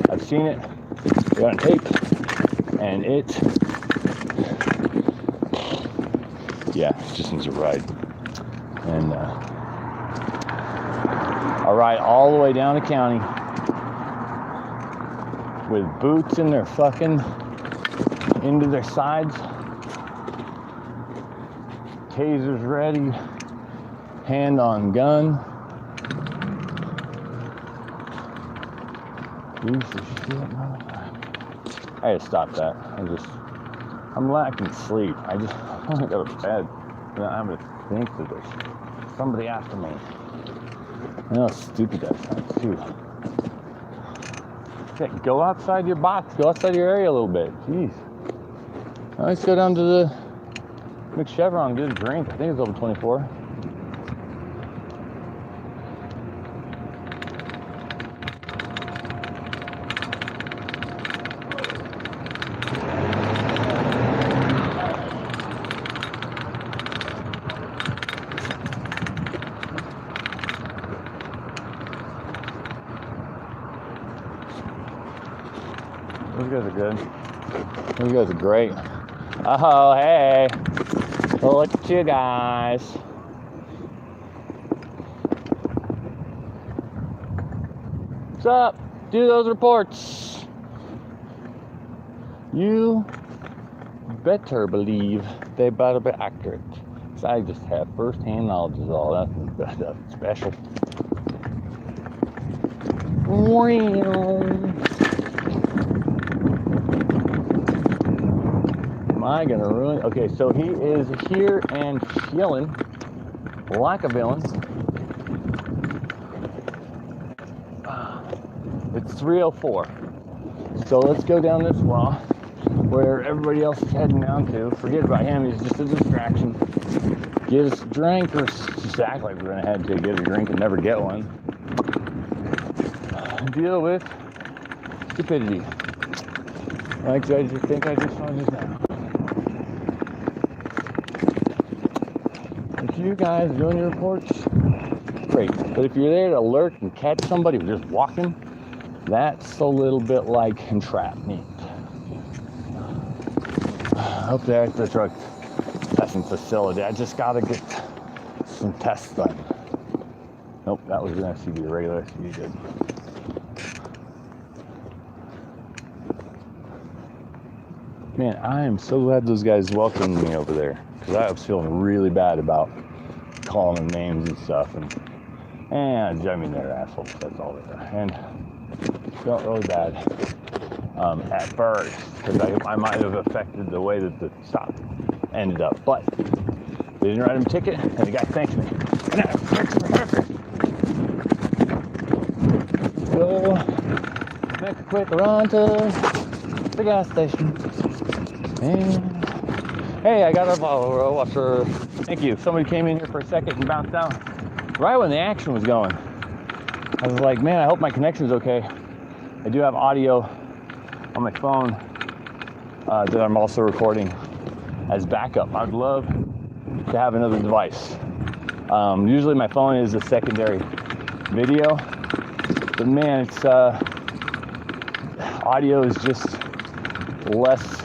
I've seen it. They got on tape. And it, yeah, it just needs a ride. And a ride all the way down the county with boots in their fucking, into their sides, tasers ready, hand on gun. Piece of shit, motherfucker. I had to stop that. I'm lacking sleep. I want to go to bed. And I'm going to think that there's somebody after me. I know how stupid that sounds too. Shit, go outside your box. Go outside your area a little bit. Jeez. Let's go down to the McChevron and get a drink. I think it's over 24. Those guys are good. Those guys are great. Oh, hey. Look at you guys. What's up? Do those reports. You better believe they better be accurate. Because I just have first-hand knowledge is all. That's nothing special. Am I gonna ruin? Okay, so he is here and chilling like a villain. It's 3:04. So let's go down this wall where everybody else is heading down to. Forget about him, he's just a distraction. Get us a drink, or just act like we're gonna head to get a drink and never get one. Deal with stupidity. Like I just think I just saw just now. you guys doing your reports, great. But if you're there to alert and catch somebody who's just walking, that's a little bit like entrapment. Up there at the drug testing facility. I just gotta get some tests done. Nope, that was an SUV, a regular SUV. Good. Man, I am so glad those guys welcomed me over there, because I was feeling really bad about calling them names and stuff, and I mean they're assholes. That's all they are, and felt really bad at first, because I might have affected the way that the stop ended up, but they didn't write him a ticket, and the guy thanked me. And I so make a quick run to the gas station. And hey, I got a bottle washer. Thank you. Somebody came in here for a second and bounced out right when the action was going. I was like, man, I hope my connection's okay. I do have audio on my phone that I'm also recording as backup. I'd love to have another device. Usually my phone is a secondary video, but man, it's audio is just less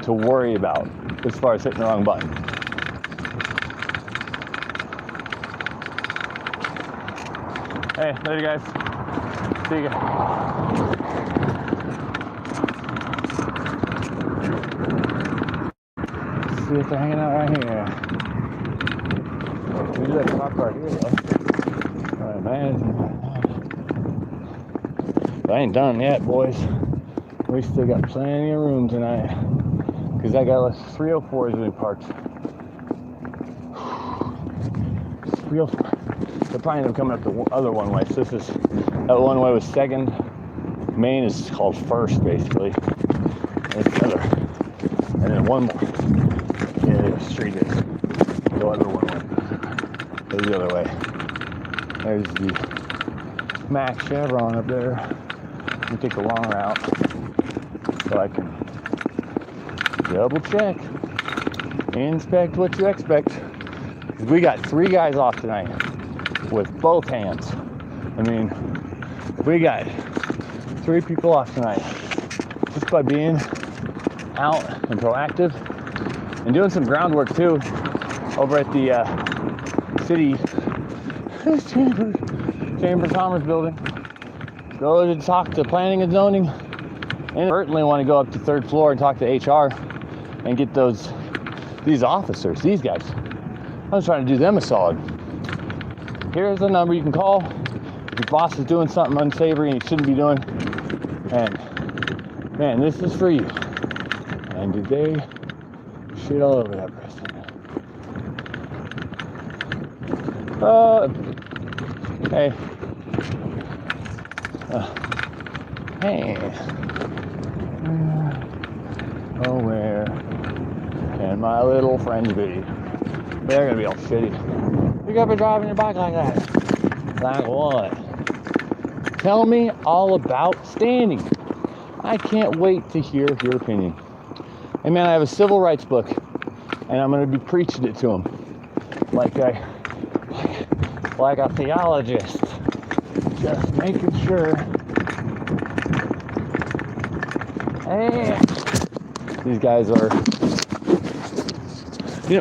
to worry about as far as hitting the wrong button. Hey, later guys. See you guys. See if they're hanging out right here. We do have a car park here though. Alright, man. I ain't done yet, boys. We still got plenty of room tonight. Because I got 304 is really parked. 304. They're probably end up coming up the other one way. So this is, that one way was second. Main is called first, basically. And it's the other. And then one more. Yeah, the street is. The other one way. Goes the other way. There's the Max Chevron up there. We take the long route so I can double check, inspect what you expect. We got 3 guys off tonight with both hands. I mean, we got 3 people off tonight just by being out and proactive and doing some groundwork too over at the city Chamber of Commerce building. Go to talk to planning and zoning, and certainly want to go up to 3rd floor and talk to HR and get these officers, these guys. I was trying to do them a solid. Here's a number you can call if your boss is doing something unsavory and he shouldn't be doing. And man, this is for you. And did they shit all over that person? Hey. Hey. Oh, where can my little friends be? They're gonna be all shitty. You gotta be driving your bike like that. Like what? Tell me all about standing. I can't wait to hear your opinion. Hey man, I have a civil rights book, and I'm gonna be preaching it to them, like a theologist, just making sure. Hey, these guys are,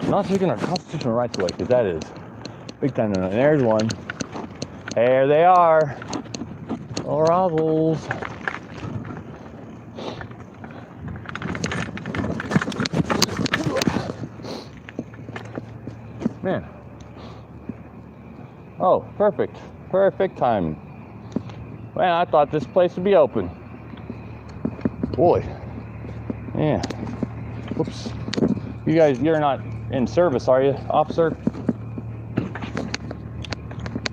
not taking our constitutional rights away, because that is big time. And there's one. There they are. Oh, rivals. Man. Oh, perfect. Perfect time. Man, I thought this place would be open. Boy. Yeah. Whoops. You guys, you're not in service, are you, officer?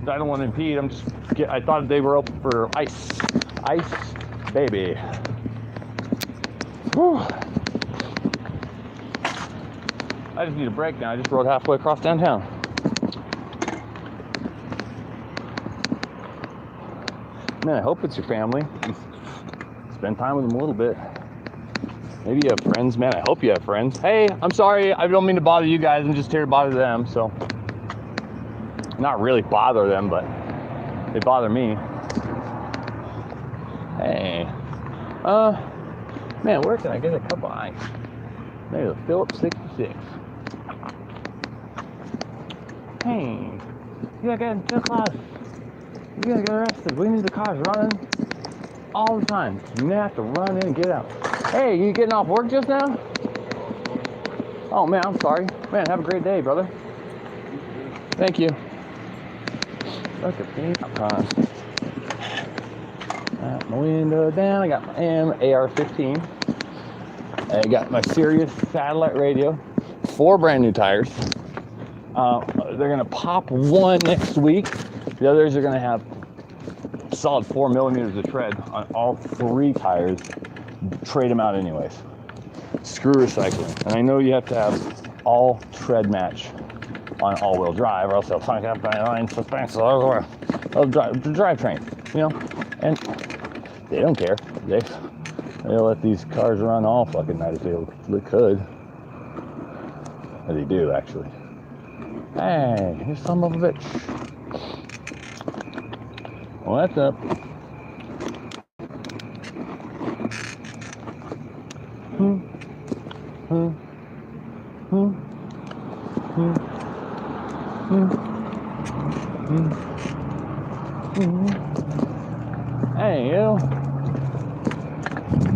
I don't want to impede. I thought they were open for ice. Ice, baby. Whew. I just need a break now. I just rode halfway across downtown. Man, I hope it's your family. Spend time with them a little bit. Maybe you have friends. Man, I hope you have friends. Hey, I'm sorry. I don't mean to bother you guys. I'm just here to bother them. So, not really bother them, but they bother me. Hey, man, where can I get a cup of ice? Maybe a Phillips 66. Hey, you gotta get in the class. You gotta get arrested. We need the cars running all the time. You have to run in and get out. Hey, you getting off work just now? Oh man, I'm sorry. Man, have a great day, brother. Thank you. Look at me. Got my window down. I got my AR-15. I got my Sirius satellite radio. 4 brand new tires. They're gonna pop one next week. The others are gonna have solid 4 millimeters of tread on all 3 tires. Trade them out anyways. Screw recycling. And I know you have to have all tread match on all-wheel drive, or else they'll fuck up my line suspension or the drivetrain, you know. And they don't care. They'll let these cars run all fucking night if they could. Or they do actually. Hey, you son of a bitch. What's up? Hey, you.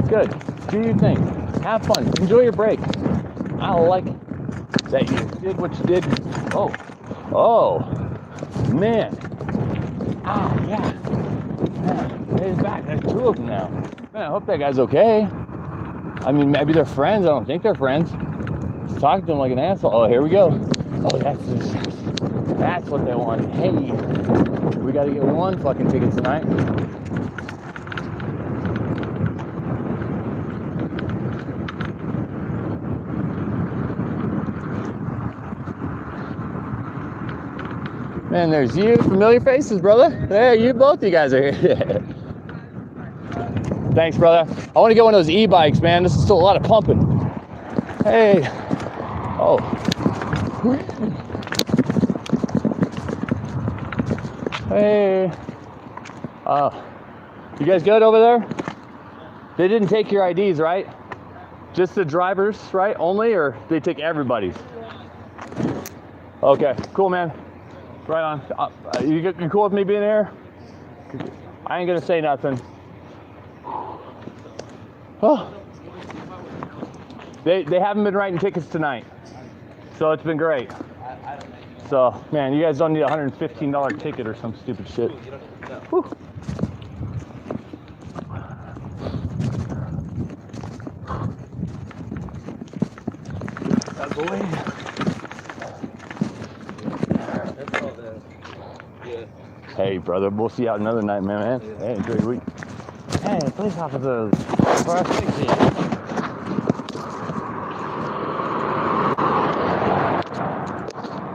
Good. Do your thing. Have fun. Enjoy your break. I like that you did what you did. Oh, man. Ah, yeah. He's back. There's 2 of them now. Man, I hope that guy's okay. I mean, maybe they're friends. I don't think they're friends. He's talking to him like an asshole. Oh, here we go. Oh, that's what they want. Hey, we got to get 1 fucking ticket tonight. Man, there's you, familiar faces, brother. Hey, both you guys are here. Thanks, brother. I want to get one of those e-bikes, man. This is still a lot of pumping. Hey. Oh. Hey. You guys good over there? They didn't take your IDs, right? Just the drivers, right? Only, or they take everybody's? Okay, cool, man. Right on. You cool with me being here? I ain't gonna say nothing. Oh. They haven't been writing tickets tonight, so it's been great. So, man, you guys don't need a $115 ticket or some stupid shit. Whew. That's the way. Hey, brother, we'll see you out another night, man. Hey, enjoy your week. Hey, police officers.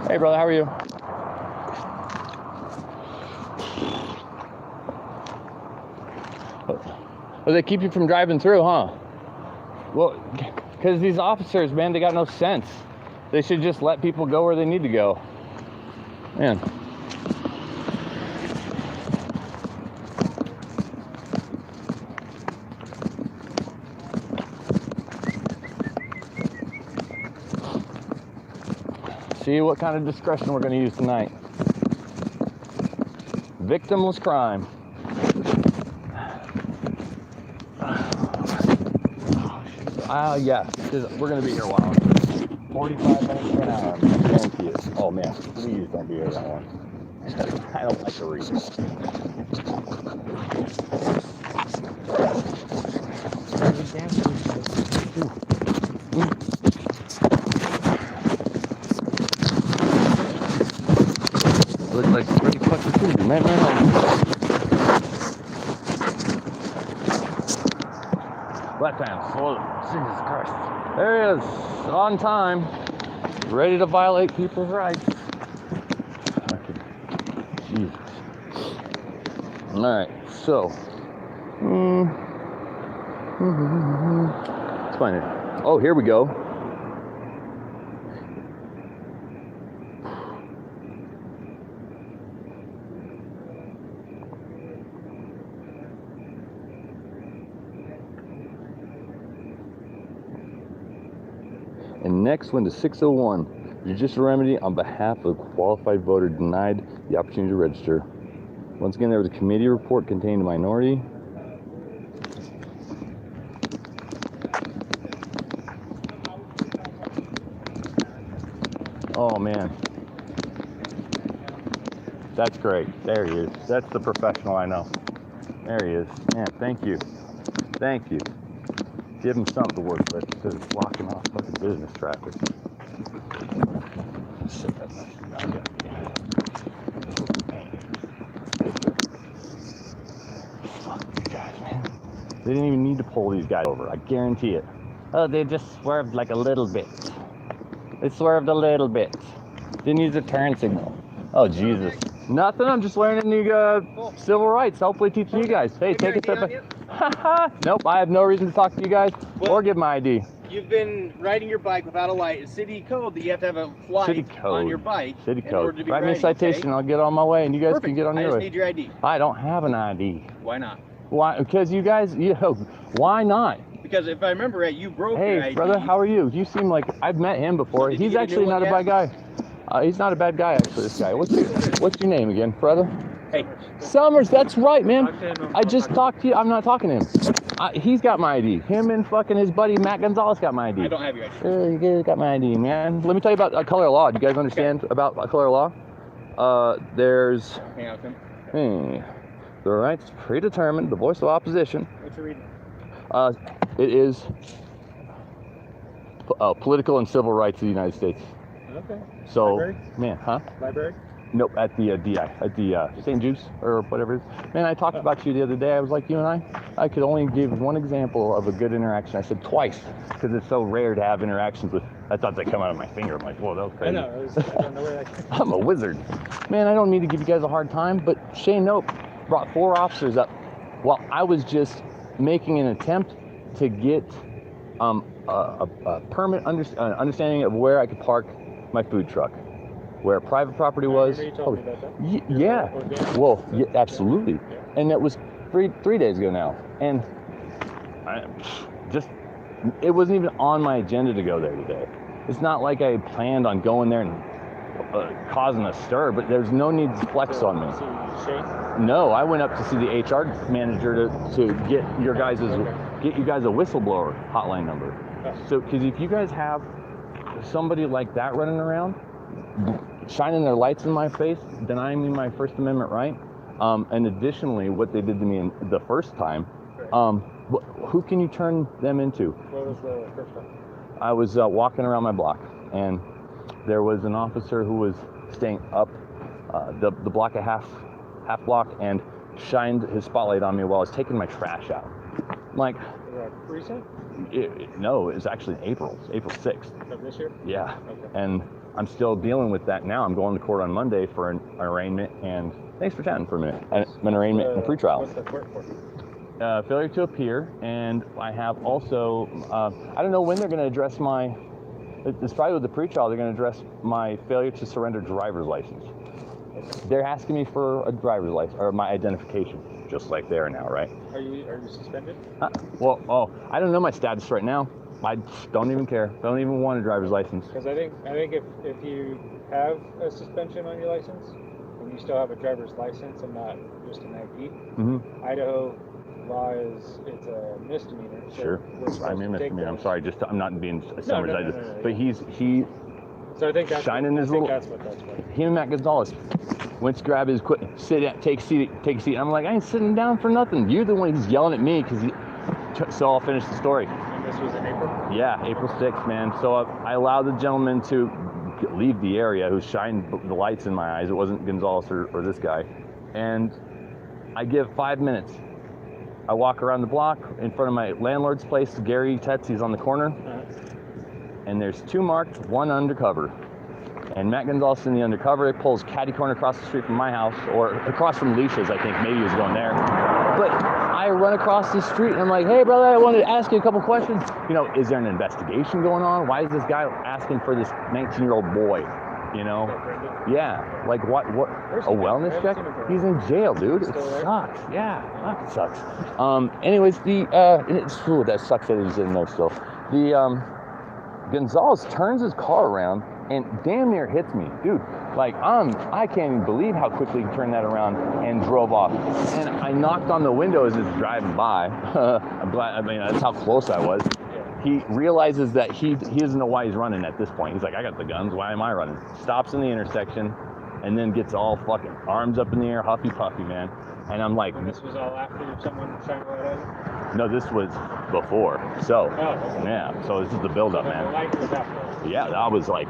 Hey, brother, how are you? Well, they keep you from driving through, huh? Well, because these officers, man, they got no sense. They should just let people go where they need to go. Man. See what kind of discretion we're going to use tonight. Victimless crime. Yeah, we're going to be here a while. 45 minutes to an hour, I guarantee it. Oh man, please don't be here that long. I don't like to read. Looks like pretty fucking food, man. Left hand, slow. Jesus Christ. There he is, on time, ready to violate people's rights. Jesus. All right, so. Let's find it. Oh, here we go. And next one to 601. Judicial remedy on behalf of a qualified voter denied the opportunity to register. Once again, there was a committee report contained a minority. Oh man. That's great. There he is. That's the professional I know. There he is. Man, thank you. Thank you. Give him something to work with because it's blocking off fucking business traffic. Shit, that's not good. Fuck these guys, man. They didn't even need to pull these guys over. I guarantee it. Oh, they just swerved like a little bit. They swerved a little bit. Didn't use a turn signal. Oh, Jesus. Nothing. I'm just learning new civil rights. Hopefully teaching you guys. Hey, take a step back. Nope, I have no reason to talk to you guys or give my ID. You've been riding your bike without a light. It's city code that you have to have a light on your bike. City in order code. to be Write me a riding, citation. okay? I'll get on my way, and you guys can get on I your just way. need your ID. I don't have an ID. Why not? Why? Because you guys, why not? Because if I remember right, you broke your Hey, ID. brother, how are you? You seem like I've met him before. So did you He's get a actually new not a one bad yet? guy. He's not a bad guy, actually, this guy. What's your name again, brother? Hey, Summers, that's right, man. I just talked to you. I'm not talking to him. He's got my ID. Him and fucking his buddy Matt Gonzalez got my ID. I don't have your ID. You guys got my ID, man. Let me tell you about color of law. Do you guys understand about color of law? There's Hang out with him. the rights predetermined, the voice of opposition. What's your reading? It is political and civil rights of the United States. Okay. So, Library? man, huh? Library? Nope, at the DI, at the St. Jude's or whatever it is. Man, I talked about you the other day. I was like, you and I could only give one example of a good interaction. I said twice because it's so rare to have interactions with. I thought they come out of my finger. I'm like, whoa, that was crazy. I don't know where that I'm a wizard. Man, I don't need to give you guys a hard time, but Shane Nope brought 4 officers up while I was just making an attempt to get a permanent understanding of where I could park my food truck, where private property was. You told me about that. Yeah. Well, yeah, absolutely. And that was three days ago now. And it wasn't even on my agenda to go there today. It's not like I planned on going there and causing a stir, but there's no need to flex on me. No, I went up to see the HR manager to get you guys a whistleblower hotline number. So, because if you guys have somebody like that running around, shining their lights in my face, denying me my First Amendment right, and additionally, what they did to me the first time, who can you turn them into? What was the first one? I was walking around my block, and there was an officer who was staying up the block a half block and shined his spotlight on me while I was taking my trash out. I'm like, recent? No, it was actually in April 6th. Of this year? Yeah. Okay. And I'm still dealing with that now. I'm going to court on Monday for an arraignment, and thanks for chatting for a minute. An arraignment and pretrial. What's the court for? Failure to appear, and I have also, I don't know when they're going to address it's probably with the pretrial, they're going to address my failure to surrender driver's license. They're asking me for a driver's license, or my identification, just like they are now, right? Are you suspended? Well, I don't know my status right now. I don't even care. Don't even want a driver's license. Because I think if you have a suspension on your license, and you still have a driver's license and not just an ID, Idaho law it's a misdemeanor. So Sure. I mean misdemeanor. I'm sorry. I'm not being summarized. No, but he. So I think that's shining his little. That's what. Him and Matt Gonzalez went to grab his equipment. Sit down. Take a seat. I'm like, I ain't sitting down for nothing. You're the one who's yelling at me because So I'll finish the story. And this was in April? Yeah, April 6th, man. So I allowed the gentleman to leave the area who shined the lights in my eyes. It wasn't Gonzalez or this guy. And I give 5 minutes. I walk around the block in front of my landlord's place, Gary Tetsy's on the corner. And there's 2 marked, 1 undercover. And Matt Gonzalez in the undercover, it pulls catty corner across the street from my house, or across from Leisha's, I think. Maybe he was going there. But I run across the street and I'm like, hey brother, I wanted to ask you a couple questions. You know, is there an investigation going on? Why is this guy asking for this 19-year-old boy? You know? Yeah. Like what a wellness check? He's in jail, dude. It sucks. Yeah, that sucks. Anyways, that sucks that he's in there still. Gonzalez turns his car around and damn near hits me, dude. Like I can't even believe how quickly he turned that around and drove off. And I knocked on the window as it's driving by. I'm glad. I mean, that's how close I was. He realizes that he doesn't know why he's running at this point. He's like, I got the guns. Why am I running? Stops in the intersection, and then gets all fucking arms up in the air, huffy puffy, man. And I'm like, And this was all after someone shined a light at you? no, this was before. So, Oh, okay. yeah. So this is the build-up, The man. light was after. Yeah, I was like,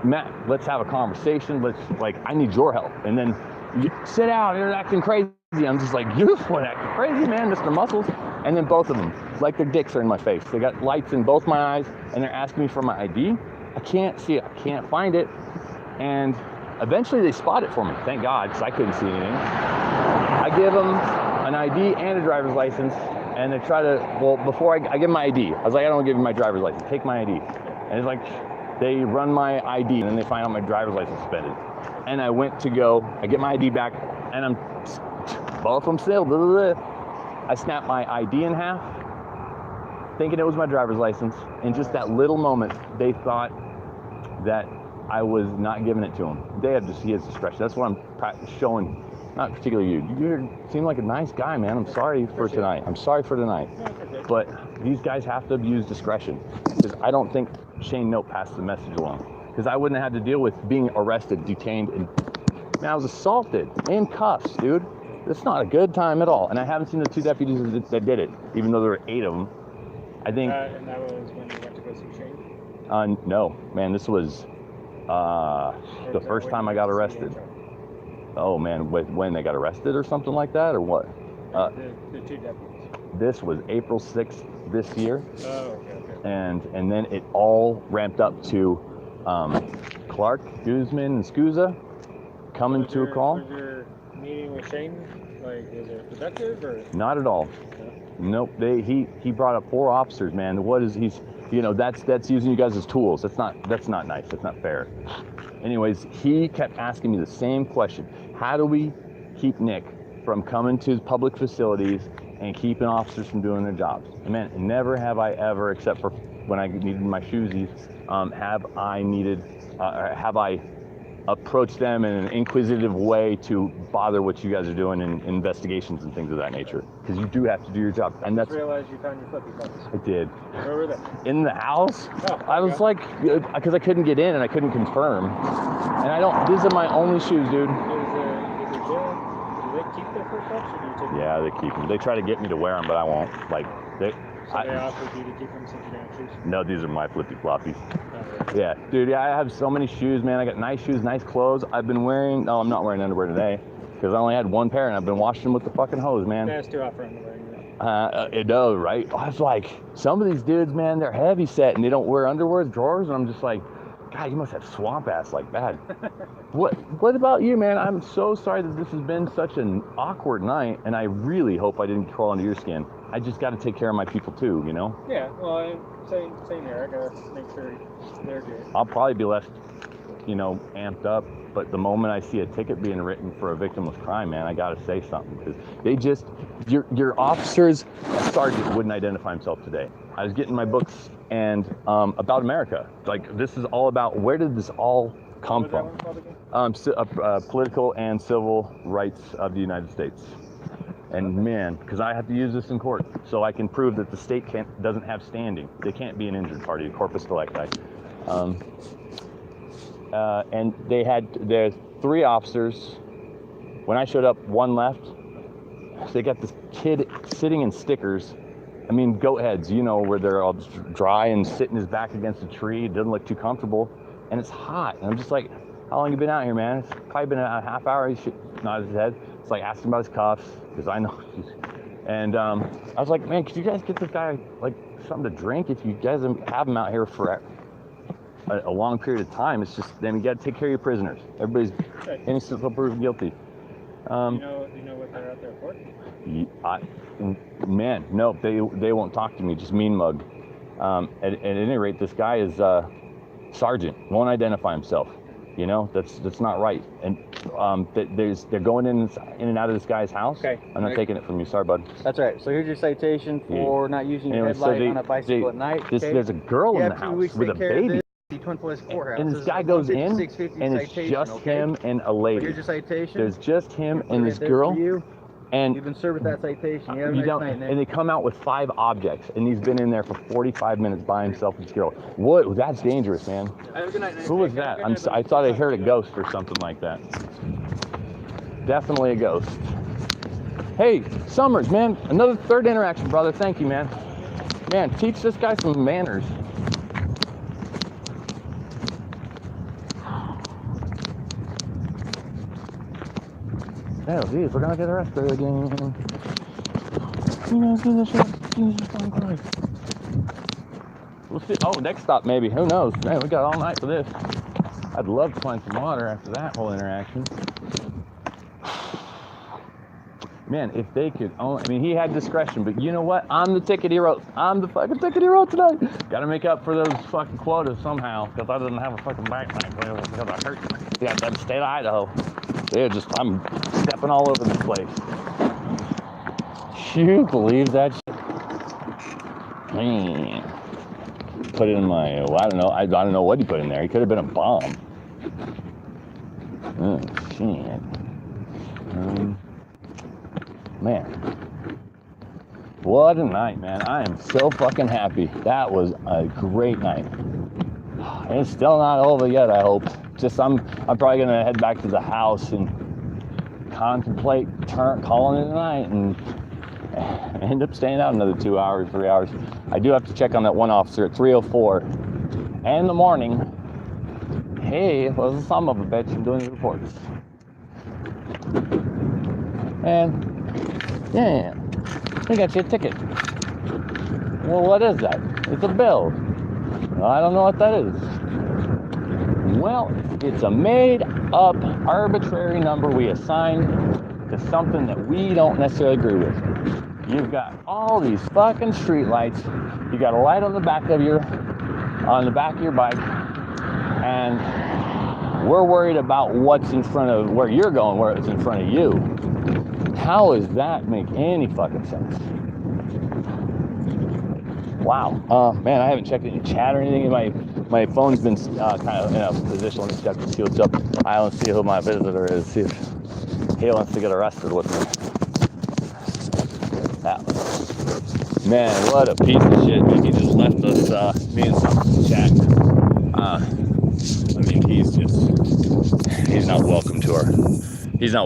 Matt, let's have a conversation. Let's, like, I need your help. And then you sit down, you're acting crazy. I'm just like, you're the one acting crazy, man, Mr. Muscles. And then both of them, like their dicks are in my face. They got lights in both my eyes, and they're asking me for my ID. I can't see it. I can't find it. And eventually they spot it for me. Thank God, because I couldn't see anything. I give them an ID and a driver's license, and they try to, well, before I give them my ID, I was like, I don't want to give you my driver's license. Take my ID. And it's like, they run my ID, and then they find out my driver's license suspended. And I went to go, I get my ID back, and I'm, both of them still, blah, blah, blah. I snapped my ID in half, thinking it was my driver's license. In just that little moment, they thought that I was not giving it to him. They have just, he has discretion. That's what I'm showing, not particularly you. You seem like a nice guy, man. I'm sorry for tonight. I'm sorry for tonight. But these guys have to abuse discretion, because I don't think Shane Note passed the message along. Because I wouldn't have had to deal with being arrested, detained, and man, I was assaulted in cuffs, dude. It's not a good time at all. And I haven't seen the two deputies that did it, even though there were 8 of them. I think. And that was when you went to go see Shane? No, man, this was the first time I got arrested. Oh man, when they got arrested or something like that, or what? The 2 deputies. This was April 6th this year. Oh, okay. And then it all ramped up to Clark, Guzman, and Scusa coming to a call. Was your meeting with Shane, like, was it productive or? Not at all. Nope. He brought up 4 officers, man. What is he's, you know, that's using you guys as tools. That's not nice. That's not fair. Anyways, he kept asking me the same question. How do we keep Nick from coming to public facilities and keeping officers from doing their jobs? And man, never have I ever, except for when I needed my shoesies, have I approached them in an inquisitive way to bother what you guys are doing in investigations and things of that nature. Because you do have to do your job. And that's. I realized you found your flippy floppies. I did. Where were they? In the house. Oh, I was like, because I couldn't get in and I couldn't confirm. And these are my only shoes, dude. Is it jail? Do they keep their flip flops or do you take them? Yeah, they keep them. They try to get me to wear them, but I won't. Like, So they offered you to keep them since you don't have shoes? no, these are my flippy floppies. Oh, really? Yeah, dude, I have so many shoes, man. I got nice shoes, nice clothes. I've been wearing, no, I'm not wearing underwear today because I only had 1 pair and I've been washing them with the fucking hose, man. That's too hot for underwear. It does, right? I was like, some of these dudes, man, they're heavy set and they don't wear underwear, drawers, and I'm just like, God, you must have swamp ass like that. What about you, man? I'm so sorry that this has been such an awkward night, and I really hope I didn't crawl under your skin. I just got to take care of my people too, you know? Yeah, well, same here. I gotta make sure they're good. I'll probably be less, you know, amped up, but the moment I see a ticket being written for a victimless crime, man, I got to say something, because they just, your officers, sergeant wouldn't identify himself today. I was getting my books and about America. Like, this is all about, where did this all come from? Political and civil rights of the United States. And man, because I have to use this in court, so I can prove that the state doesn't have standing. They can't be an injured party, corpus delicti. And there's 3 officers. When I showed up, 1 left. So they got this kid sitting in stickers. I mean, goat heads, you know, where they're all dry and sitting his back against a tree. It doesn't look too comfortable. And it's hot. And I'm just like, how long you been out here, man? It's probably been a half hour. He nodded his head. It's like, asking about his cuffs, because I know. And I was like, man, could you guys get this guy, like, something to drink? If you guys have him out here for a long period of time, it's just, then you got to take care of your prisoners. Everybody's innocent until proven guilty. You know what they're out there for? Man, no, they won't talk to me, just mean mug. At any rate, this guy is sergeant, won't identify himself. You know, that's not right. And they're going in and out of this guy's house. Okay. I'm not taking it from you. Sorry, bud. That's all right. So here's your citation for not using your Anyway, so headlight on a bicycle at night. Okay? There's a girl in the 2 house weeks to with a take care of baby. this. Twin Forest Courthouse. And this guy goes in, and it's just him and a lady. Here's your citation. There's just him and this Right there girl. for you. And You've been served with that citation. You have a you nice don't, night, Nick. and they come out with 5 objects, and he's been in there for 45 minutes by himself with this girl. What? That's dangerous, man. Have a good night, Nick. Who was that? I thought I heard a ghost or something like that. Definitely a ghost. Hey, Summers, man, another 3rd interaction, brother. Thank you, man. Man, teach this guy some manners. Oh, geez, we're gonna get arrested again. You know, do this shit. Jesus Christ. We'll see. Oh, next stop maybe. Who knows? Man, we got all night for this. I'd love to find some water after that whole interaction. Man, if they could only, I mean, he had discretion, but you know what? I'm the ticket hero. I'm the fucking ticket hero tonight. Gotta make up for those fucking quotas somehow, because I didn't have a fucking backpack because I hurt. Yeah, that's the state of Idaho. I'm stepping all over the place. You believe that shit? Man. Put it in my, well, I don't know. I don't know what he put in there. He could have been a bomb. Oh, shit. Man. What a night, man. I am so fucking happy. That was a great night. And it's still not over yet, I hope. Just I'm probably gonna head back to the house and contemplate calling it a night and end up staying out another 2 hours, 3 hours. I do have to check on that one officer at 3:04 in the morning. Hey, was a son of a bitch, I'm doing the reports. And yeah, we got you a ticket. Well, what is that? It's a bill. Well, I don't know what that is. Well, it's a made-up, arbitrary number we assigned to something that we don't necessarily agree with. You've got all these fucking street lights. You got a light on the back of your bike, and we're worried about what's in front of where you're going, where it's in front of you. How does that make any fucking sense? Wow. Man, I haven't checked any chat or anything. My phone's been kind of in a position. Let me check the skills up. I don't see who my visitor is. See if he wants to get arrested with me. Man, what a piece of shit. He just left us me and some chat. I mean, he's not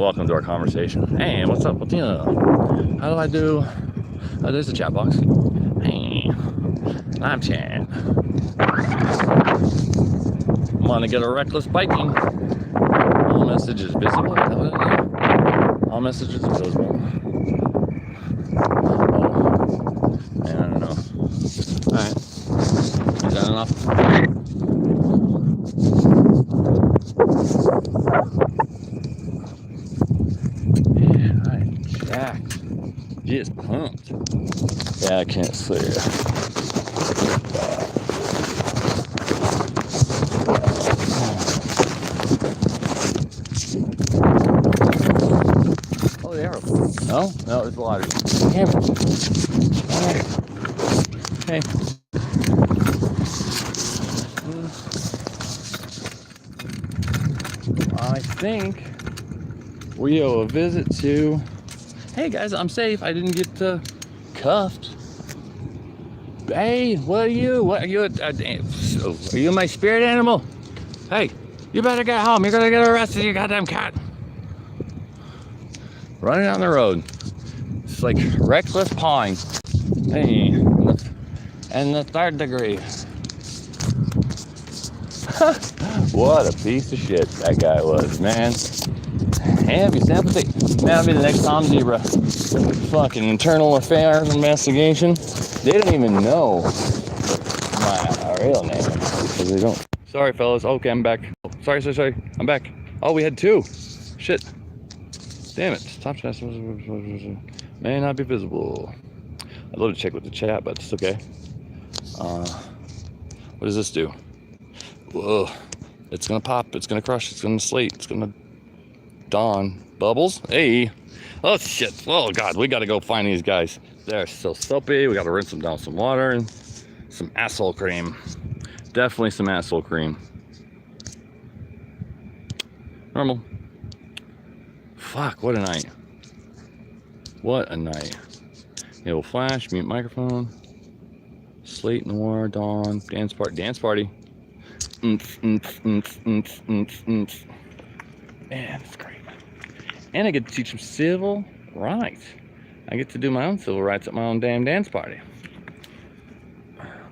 welcome to our conversation. Hey, what's up with you? How do I do? Oh, there's the chat box. Hey, live chat. Want to get a reckless biking? All messages visible. All messages visible. I don't know. Alright. Is that enough? Man, I'm jacked. Just pumped. Yeah, I can't see it. Oh, the arrow. No, it's a lottery. Damn it. Alright. Hey. I think we owe a visit to. Hey guys, I'm safe. I didn't get cuffed. Hey, what are you? What are you? Are you my spirit animal? Hey, you better get home. You're gonna get arrested, you goddamn cat. Running down the road. It's like reckless pawing. Hey, and the 3rd degree. What a piece of shit that guy was, man. Have your sympathy. Man, I'll be the next Tom Zebra. Fucking internal affairs investigation. They don't even know my real name. Because they don't. Sorry, fellas. Okay, I'm back. Oh, sorry. I'm back. Oh, we had 2. Shit. Damn it. Top chat may not be visible. I'd love to check with the chat, but it's okay. What does this do? Whoa. It's gonna pop. It's gonna crush. It's gonna slate. It's gonna dawn. Bubbles. Hey. Oh shit. Oh god. We gotta go find these guys. They're so soapy. We gotta rinse them down with some water and some asshole cream. Definitely some asshole cream. Normal. Fuck. What a night. What a night. It'll flash. Mute microphone. Slate noir. Dawn. Dance party. Dance party. Man, it's great. And I get to teach them civil rights. I get to do my own civil rights at my own damn dance party.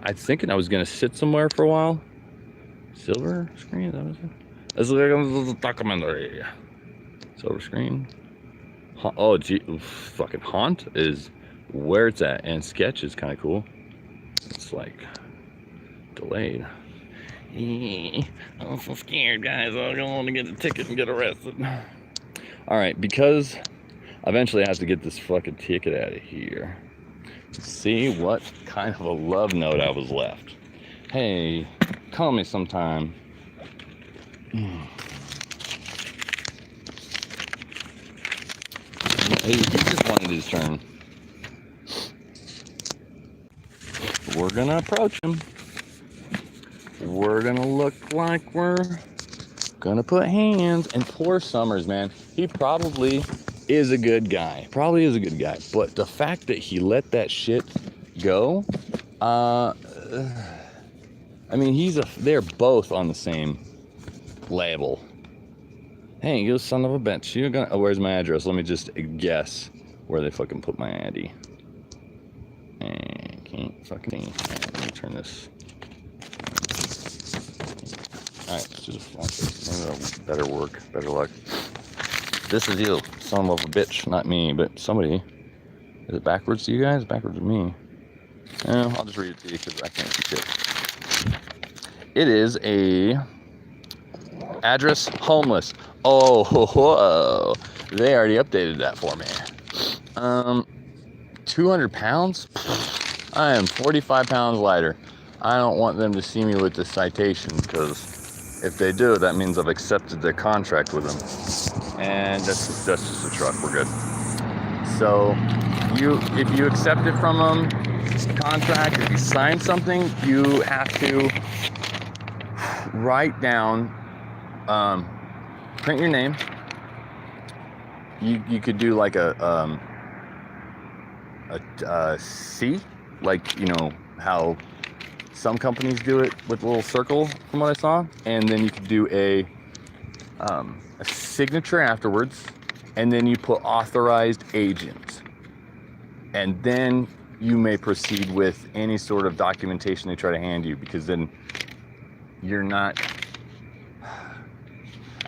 I was thinking I was gonna sit somewhere for a while. Silver screen, is that what it is? It's like a documentary. Silver screen. Oh gee, fucking Haunt is where it's at, and Sketch is kind of cool. It's like delayed. I'm so scared, guys. I don't want to get a ticket and get arrested. All right, because eventually I have to get this fucking ticket out of here. Let's see what kind of a love note I was left. Hey, call me sometime. Hey, he just wanted his turn. We're gonna approach him. We're gonna look like we're gonna put hands. And poor Summers, man, he probably is a good guy. Probably is a good guy. But the fact that he let that shit go, I mean, they're both on the same label. Hey, you son of a bitch. You're gonna, oh, where's my address? Let me just guess where they fucking put my ID. I can't fucking, let me turn this. Alright, let's do the font. Maybe better work, better luck. This is you, son of a bitch. Not me, but somebody. Is it backwards to you guys? Backwards to me. I'll just read it to you because I can't see shit. It is a address homeless. Oh, whoa. They already updated that for me. 200 pounds? I am 45 pounds lighter. I don't want them to see me with this citation because if they do, that means I've accepted their contract with them. And that's just a truck, we're good. So if you accept it from them, contract, if you sign something, you have to write down, print your name. You could do like a C, like, you know, how some companies do it with a little circle from what I saw. And then you could do a signature afterwards. And then you put authorized agent. And then you may proceed with any sort of documentation they try to hand you, because then you're not,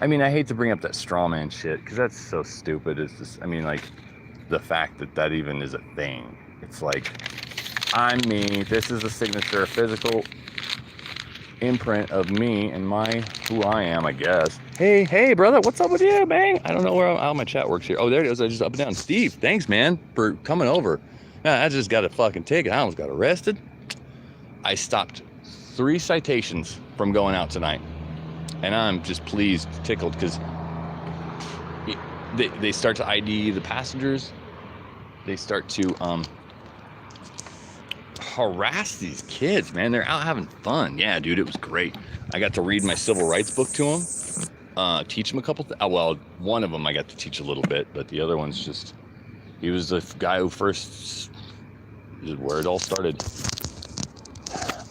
I mean, I hate to bring up that straw man shit because that's so stupid. It's just, I mean, like, the fact that even is a thing. It's like, I'm me, this is a signature, a physical imprint of me and who I am, I guess. Hey, brother, what's up with you, man? I don't know how my chat works here. Oh, there it is. I just up and down. Steve, thanks, man, for coming over. Man, I just got a fucking ticket. I almost got arrested. I stopped 3 citations from going out tonight. And I'm just pleased, tickled, because they start to ID the passengers. They start to harass these kids, man. They're out having fun. Yeah, dude, it was great. I got to read my civil rights book to them, teach them a couple well, one of them I got to teach a little bit, but the other one's just, he was the guy who first, where it all started.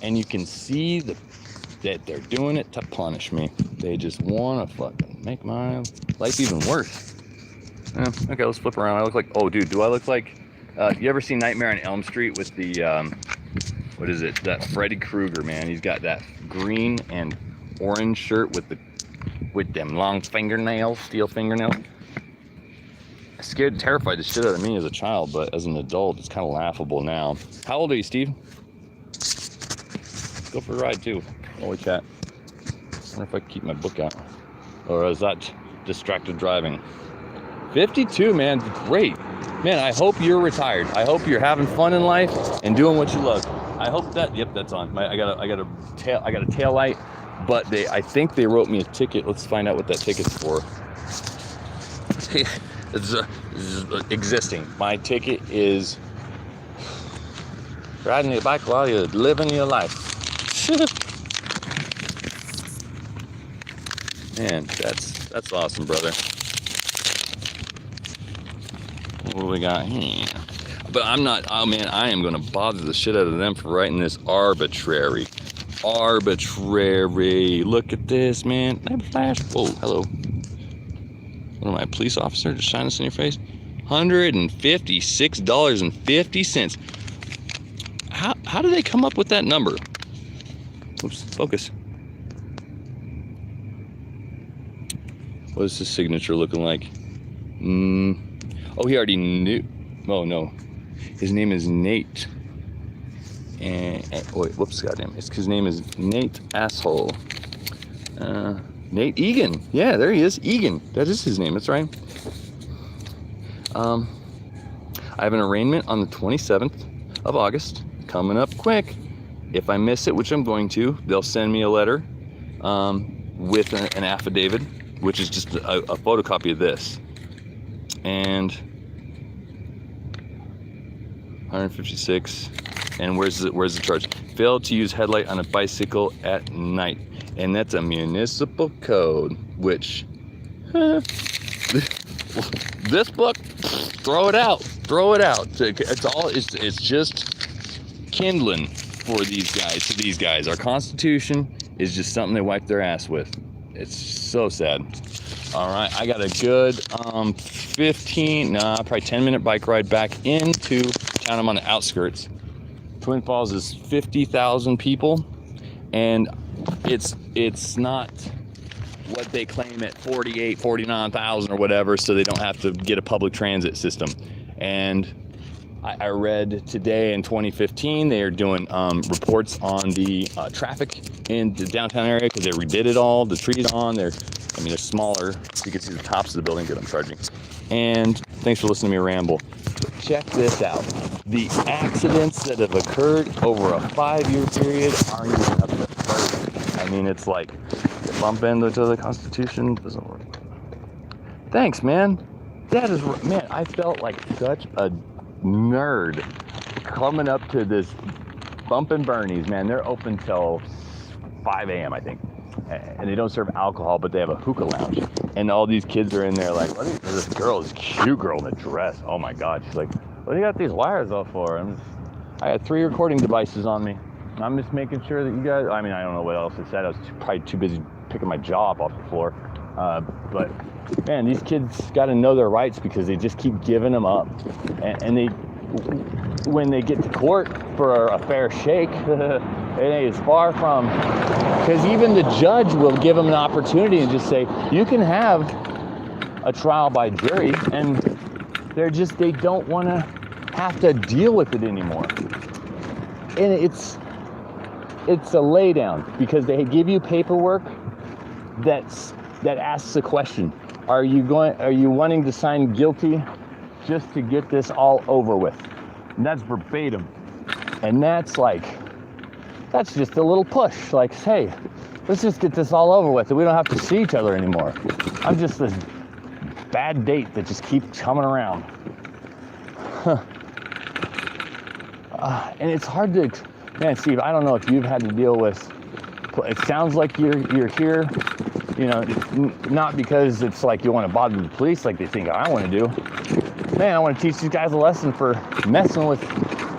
And you can see that they're doing it to punish me. They just want to fucking make my life even worse. Okay, let's flip around. I look like, oh, dude, do I look like, you ever seen Nightmare on Elm Street with the, what is it? That Freddy Krueger, man. He's got that green and orange shirt with them long fingernails, steel fingernails. Scared, terrified the shit out of me as a child, but as an adult, it's kind of laughable now. How old are you, Steve? Let's go for a ride, too. While we chat. I wonder if I can keep my book out. Or is that distracted driving? 52, man. Great. Man, I hope you're retired. I hope you're having fun in life and doing what you love. I hope that, yep, that's on. I got a tail light but I think they wrote me a ticket. Let's find out what that ticket's for. It's existing. My ticket is riding your bike while you're living your life. Man, that's awesome, brother. What do we got here? But I'm not, oh man, I am gonna bother the shit out of them for writing this arbitrary. Look at this, man. Let me flash. Whoa, hello. What am I, a police officer? Just shine this in your face? $156.50. How do they come up with that number? Oops, focus. What is his signature looking like? Oh, he already knew. Oh no, his name is Nate. And wait, whoops, goddamn! His name is Nate Asshole. Nate Eagan. Yeah, there he is. Eagan. That is his name. That's right. I have an arraignment on the 27th of August. Coming up quick. If I miss it, which I'm going to, they'll send me a letter with an affidavit, which is just a photocopy of this. And 156. And where's the charge? Failed to use headlight on a bicycle at night. And that's a municipal code, which this book, throw it out. It's just kindling for these guys. To these guys, our Constitution is just something they wipe their ass with. It's so sad. All right, I got a good probably 10-minute bike ride back into town. I'm on the outskirts. Twin Falls is 50,000 people, and it's not what they claim at 48, 49,000 or whatever, so they don't have to get a public transit system. And I read today in 2015 they are doing reports on the traffic in the downtown area because they redid it all. The trees on they're smaller, so you can see the tops of the building. Good, I'm charging. And thanks for listening to me ramble. Check this out. The accidents that have occurred over a 5-year period aren't even up to 30. I mean, it's like bump into the Constitution doesn't work. Thanks, man. That is, man, I felt like such a nerd coming up to this Bumpin' Bernie's, man. They're open till 5 a.m. I think, and they don't serve alcohol, but they have a hookah lounge, and all these kids are in there like, this cute girl in a dress, oh my god, she's like, what do you got these wires off for? I had 3 recording devices on me. I'm just making sure that you guys, I don't know what else I said. I was probably too busy picking my jaw up off the floor. But man, these kids got to know their rights because they just keep giving them up. And they, when they get to court for a fair shake, it ain't as far from, because even the judge will give them an opportunity and just say, you can have a trial by jury, and they don't want to have to deal with it anymore. And it's a lay down because they give you paperwork that asks a question. Are you wanting to sign guilty just to get this all over with? And that's verbatim. And that's just a little push. Like, hey, let's just get this all over with and we don't have to see each other anymore. I'm just this bad date that just keeps coming around. And it's hard to, man, Steve, I don't know if you've had to deal with, it sounds like you're here, not because it's like you want to bother the police like they think I want to do. Man, I want to teach these guys a lesson for messing with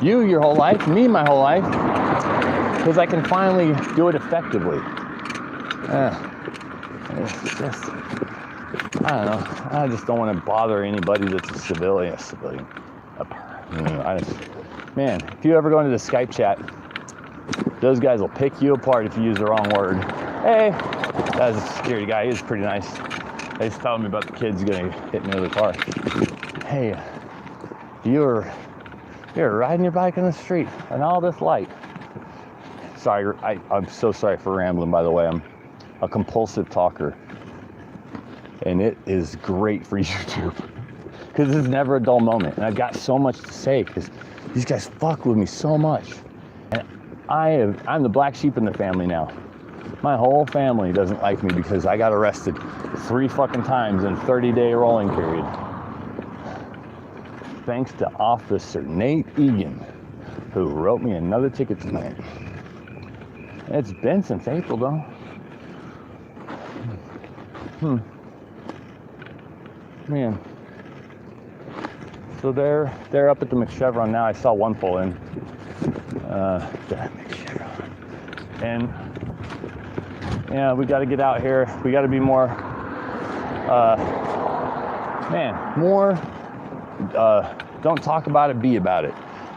you your whole life, me my whole life, because I can finally do it effectively. It's just, I don't know. I just don't want to bother anybody that's a civilian. Man, if you ever go into the Skype chat, those guys will pick you apart if you use the wrong word. Hey, that was a security guy. He was pretty nice. They just told me about the kids gonna hit me with a car. Hey, you're riding your bike on the street and all this light. Sorry, I'm so sorry for rambling, by the way. I'm a compulsive talker. And it is great for YouTube. Because this is never a dull moment. And I've got so much to say because these guys fuck with me so much. And I'm the black sheep in the family now. My whole family doesn't like me because I got arrested 3 fucking times in a 30-day rolling period. Thanks to Officer Nate Eagan, who wrote me another ticket tonight. It's been since April though. Man. So they're up at the McChevron now. I saw one pull in. That McChevron. And yeah, we got to get out here. We got to be more, don't talk about it, be about it.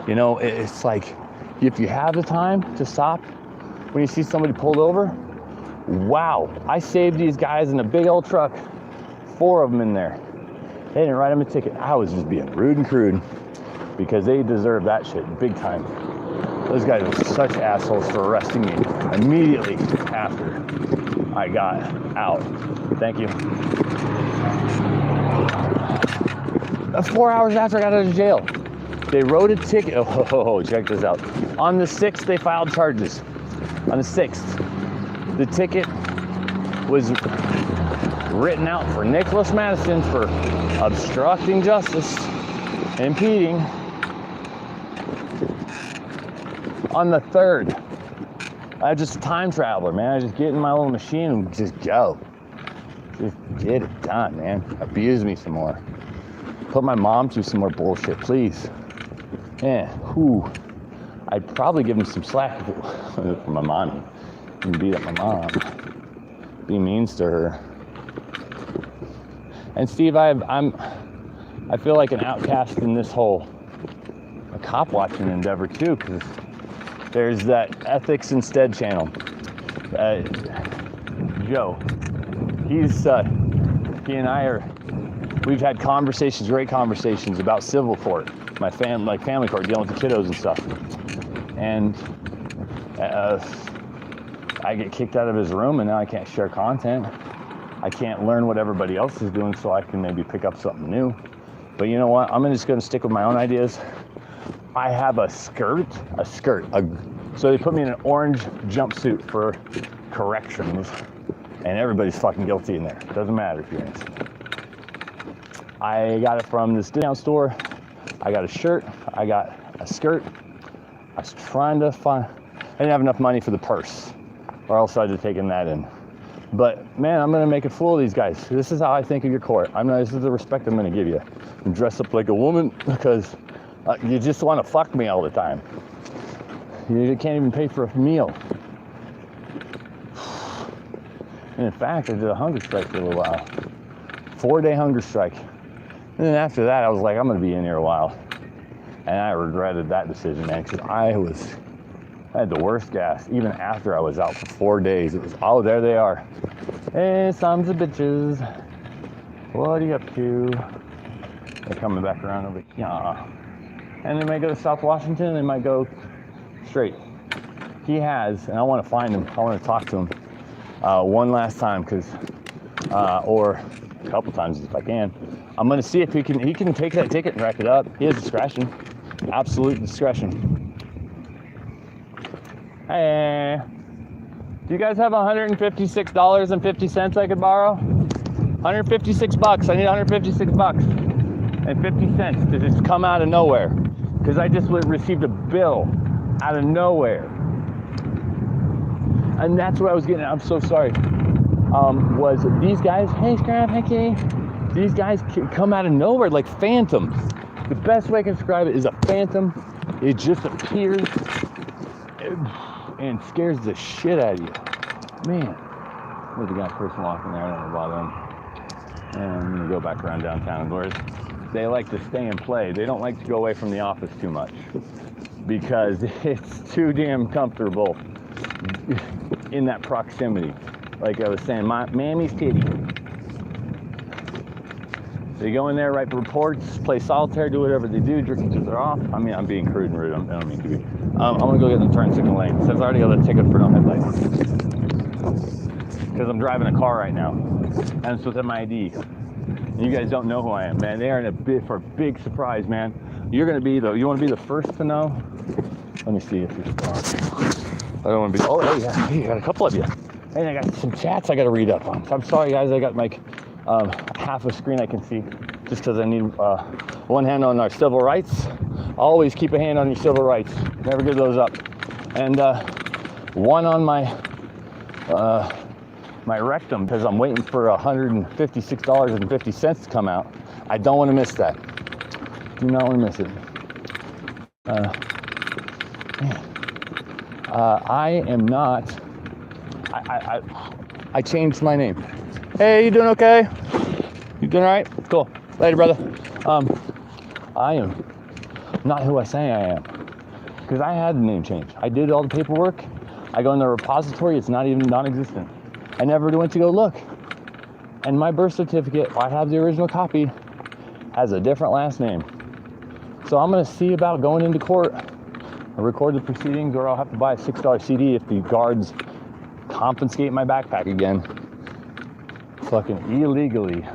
You know, it's like, if you have the time to stop when you see somebody pulled over, wow, I saved these guys in a big old truck, 4 of them in there. They didn't write them a ticket. I was just being rude and crude because they deserve that shit big time. Those guys were such assholes for arresting me immediately after I got out. Thank you. 4 hours after I got out of jail, they wrote a ticket. Oh, check this out. On the 6th, they filed charges. On the 6th, the ticket was written out for Nicholas Madison for obstructing justice, impeding. On the 3rd, I just a time traveler, man. I just get in my little machine and just go. Just get it done, man. Abuse me some more. Put my mom through some more bullshit, please. Yeah, I'd probably give him some slack if it was for my mom. And beat up my mom. Be means to her. And Steve, I feel like an outcast in this whole cop watching endeavor too, because there's that Ethics Instead channel. Joe, he and I we've had conversations, great conversations about civil court, family court, dealing with the kiddos and stuff. And I get kicked out of his room and now I can't share content. I can't learn what everybody else is doing so I can maybe pick up something new. But you know what? I'm just gonna stick with my own ideas. I have a skirt. So they put me in an orange jumpsuit for corrections, and everybody's fucking guilty in there. Doesn't matter if you're innocent. I got it from this discount store. I got a shirt. I got a skirt. I was trying to find. I didn't have enough money for the purse, or else I'd have taken that in. But man, I'm gonna make a fool of these guys. This is how I think of your court. This is the respect I'm gonna give you. And dress up like a woman because you just want to fuck me all the time. You can't even pay for a meal. And in fact, I did a hunger strike for a little while. 4-day hunger strike. And then after that, I was like, I'm gonna be in here a while. And I regretted that decision, man, because I had the worst gas. Even after I was out for 4 days, it was, oh, there they are. Hey, sons of bitches. What are you up to? They're coming back around over here. And they might go to South Washington, they might go straight. He has, and I want to find him, I want to talk to him one last time, or a couple times if I can. I'm going to see if he can take that ticket and rack it up. He has discretion, absolute discretion. Hey, do you guys have $156.50 I could borrow? 156 bucks, I need 156 bucks and 50 cents to just come out of nowhere. Because I just received a bill out of nowhere. And that's what I was getting at. I'm so sorry. Was these guys, hey Scrap, hey Kay, these guys come out of nowhere like phantoms. The best way I can describe it is a phantom. It just appears and scares the shit out of you. Man, there's a guy person walking there, I don't know about them. And I'm gonna go back around downtown. Whereas they like to stay and play. They don't like to go away from the office too much because it's too damn comfortable in that proximity. Like I was saying, my mammy's titty. They go in there, write reports, play solitaire, do whatever they do, drink until they're off. I mean, I'm being crude and rude. I don't mean to be. I'm gonna go get in the turn signal lane. It says I already got a ticket for no headlights. Because I'm driving a car right now, and it's within my ID. And you guys don't know who I am, man. They are in a big surprise, man. You're gonna be you wanna be the first to know? Let me see if you're I don't wanna be, oh, hey, yeah, you got a couple of you. And I got some chats I got to read up on. So I'm sorry, guys. I got like half a screen I can see just because I need one hand on our civil rights. Always keep a hand on your civil rights. Never give those up. And one on my my rectum because I'm waiting for $156.50 to come out. I don't want to miss that. Do not want to miss it. I am not. I changed my name. Hey, you doing okay? You doing all right? Cool. Later, brother. I am not who I say I am because I had the name change. I did all the paperwork. I go in the repository. It's not even non-existent. I never went to go look. And my birth certificate, I have the original copy, has a different last name. So I'm gonna see about going into court or record the proceedings, or I'll have to buy a $6 CD if the guards confiscate my backpack again. Fucking illegally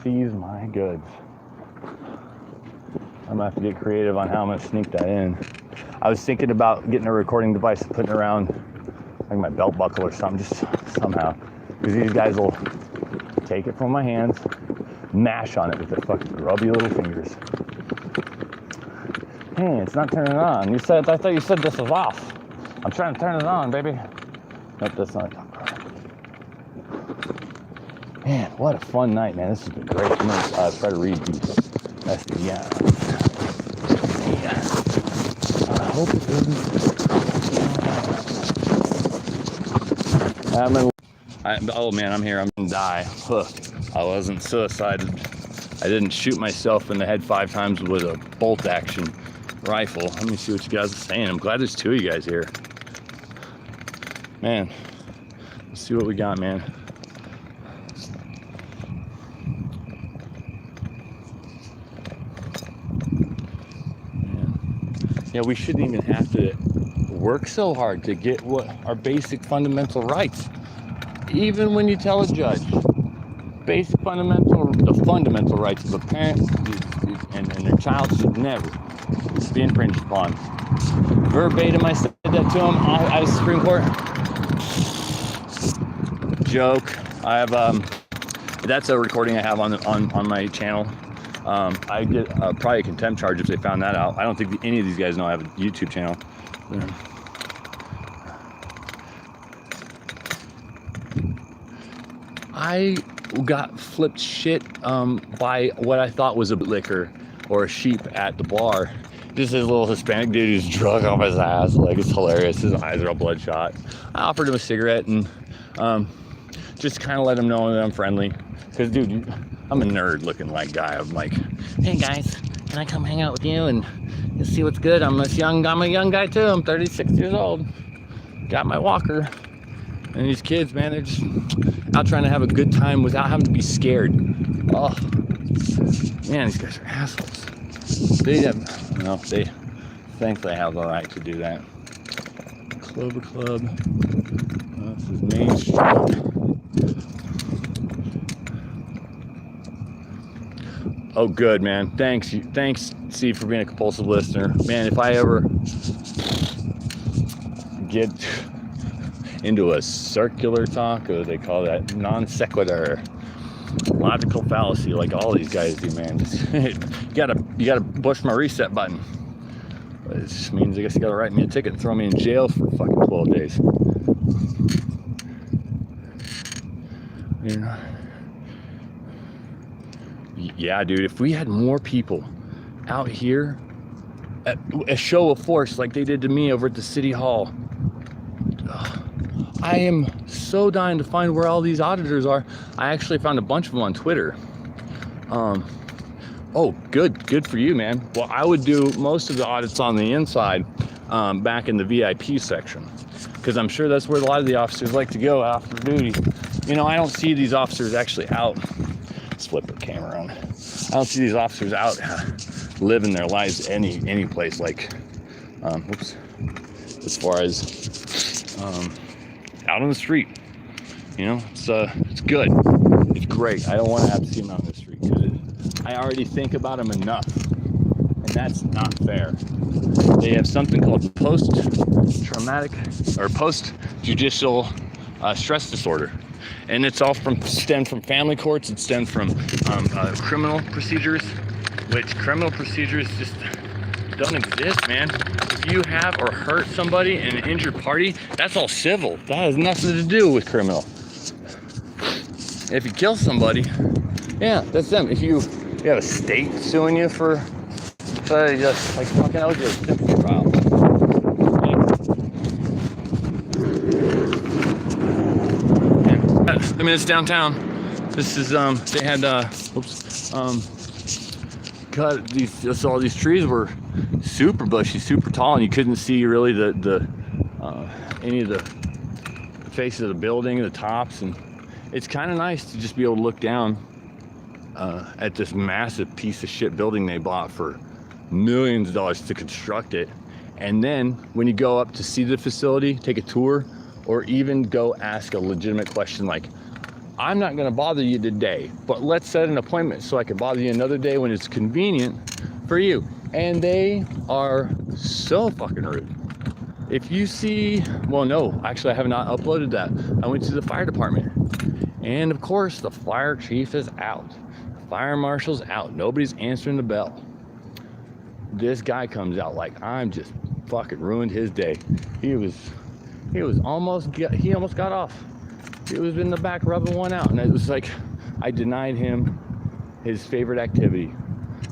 seize my goods. I'm gonna have to get creative on how I'm gonna sneak that in. I was thinking about getting a recording device and putting it around like my belt buckle or something, just somehow. Because these guys will take it from my hands, mash on it with their fucking grubby little fingers. Hey, it's not turning on. I thought you said this was off. I'm trying to turn it on, baby. Nope, that's not. Man, what a fun night, man. This has been great. I'm gonna try to read these. That's the, yeah. I hope it doesn't. Oh man, I'm here. I'm gonna die. I wasn't suicided. I didn't shoot myself in the head 5 times with a bolt action rifle. Let me see what you guys are saying. I'm glad there's 2 of you guys here. Man, let's see what we got, man. Yeah, we shouldn't even have to work so hard to get what our basic fundamental rights. Even when you tell a judge, the fundamental rights of a parent and their child should never be infringed upon. Verbatim, I said that to him at the Supreme Court. Joke. I have that's a recording I have on my channel. I get probably a contempt charge if they found that out. I don't think any of these guys know I have a YouTube channel. I got flipped shit by what I thought was a liquor or a sheep at the bar. Just this little Hispanic dude who's drunk off his ass. Like, it's hilarious. His eyes are all bloodshot. I offered him a cigarette and just kind of let him know that I'm friendly. Because, dude, I'm a nerd looking like guy. I'm like, hey guys, can I come hang out with you and see what's good? I'm a young guy too. I'm 36 years old. Got my walker. And these kids, man, they're just out trying to have a good time without having to be scared. Oh, man, these guys are assholes. They think they have the right to do that. Club. This is Main Street. Oh, good, man. Thanks, Steve, for being a compulsive listener. Man, if I ever get into a circular talk, or they call that non sequitur, logical fallacy, like all these guys do, man, you gotta push my reset button. But it just means I guess you gotta write me a ticket and throw me in jail for fucking 12 days. You know? Yeah, dude, if we had more people out here at a show of force like they did to me over at the city hall, I am so dying to find where all these auditors are. I actually found a bunch of them on Twitter. Oh, good for you, man. Well, I would do most of the audits on the inside, back in the VIP section, because I'm sure that's where a lot of the officers like to go after duty. You know, I don't see these officers actually out. Let's flip the camera on. I don't see these officers out living their lives any place like, as far as out on the street. You know, it's good. It's great. I don't want to have to see them out on the street because I already think about them enough. And that's not fair. They have something called post-traumatic or post-judicial stress disorder. And it's all stemmed from family courts. It stemmed from criminal procedures, which criminal procedures just don't exist, man. If you have or hurt somebody in an injured party, that's all civil. That has nothing to do with criminal. If you kill somebody, yeah, that's them. If you have a state suing you for just like fucking OJ Simpson trial. I mean, it's downtown. This is they had cut these. Just all these trees were super bushy, super tall, and you couldn't see really the any of the faces of the building, the tops, and it's kind of nice to just be able to look down at this massive piece of shit building they bought for millions of dollars to construct it. And then when you go up to see the facility, take a tour, or even go ask a legitimate question like, I'm not gonna bother you today, but let's set an appointment so I can bother you another day when it's convenient for you. And they are so fucking rude. If you see, well, no, actually I have not uploaded that. I went to the fire department, and of course the fire chief is out. Fire marshal's out. Nobody's answering the bell. This guy comes out like I'm just fucking ruined his day. He almost got off. He was in the back rubbing one out, and it was like I denied him his favorite activity,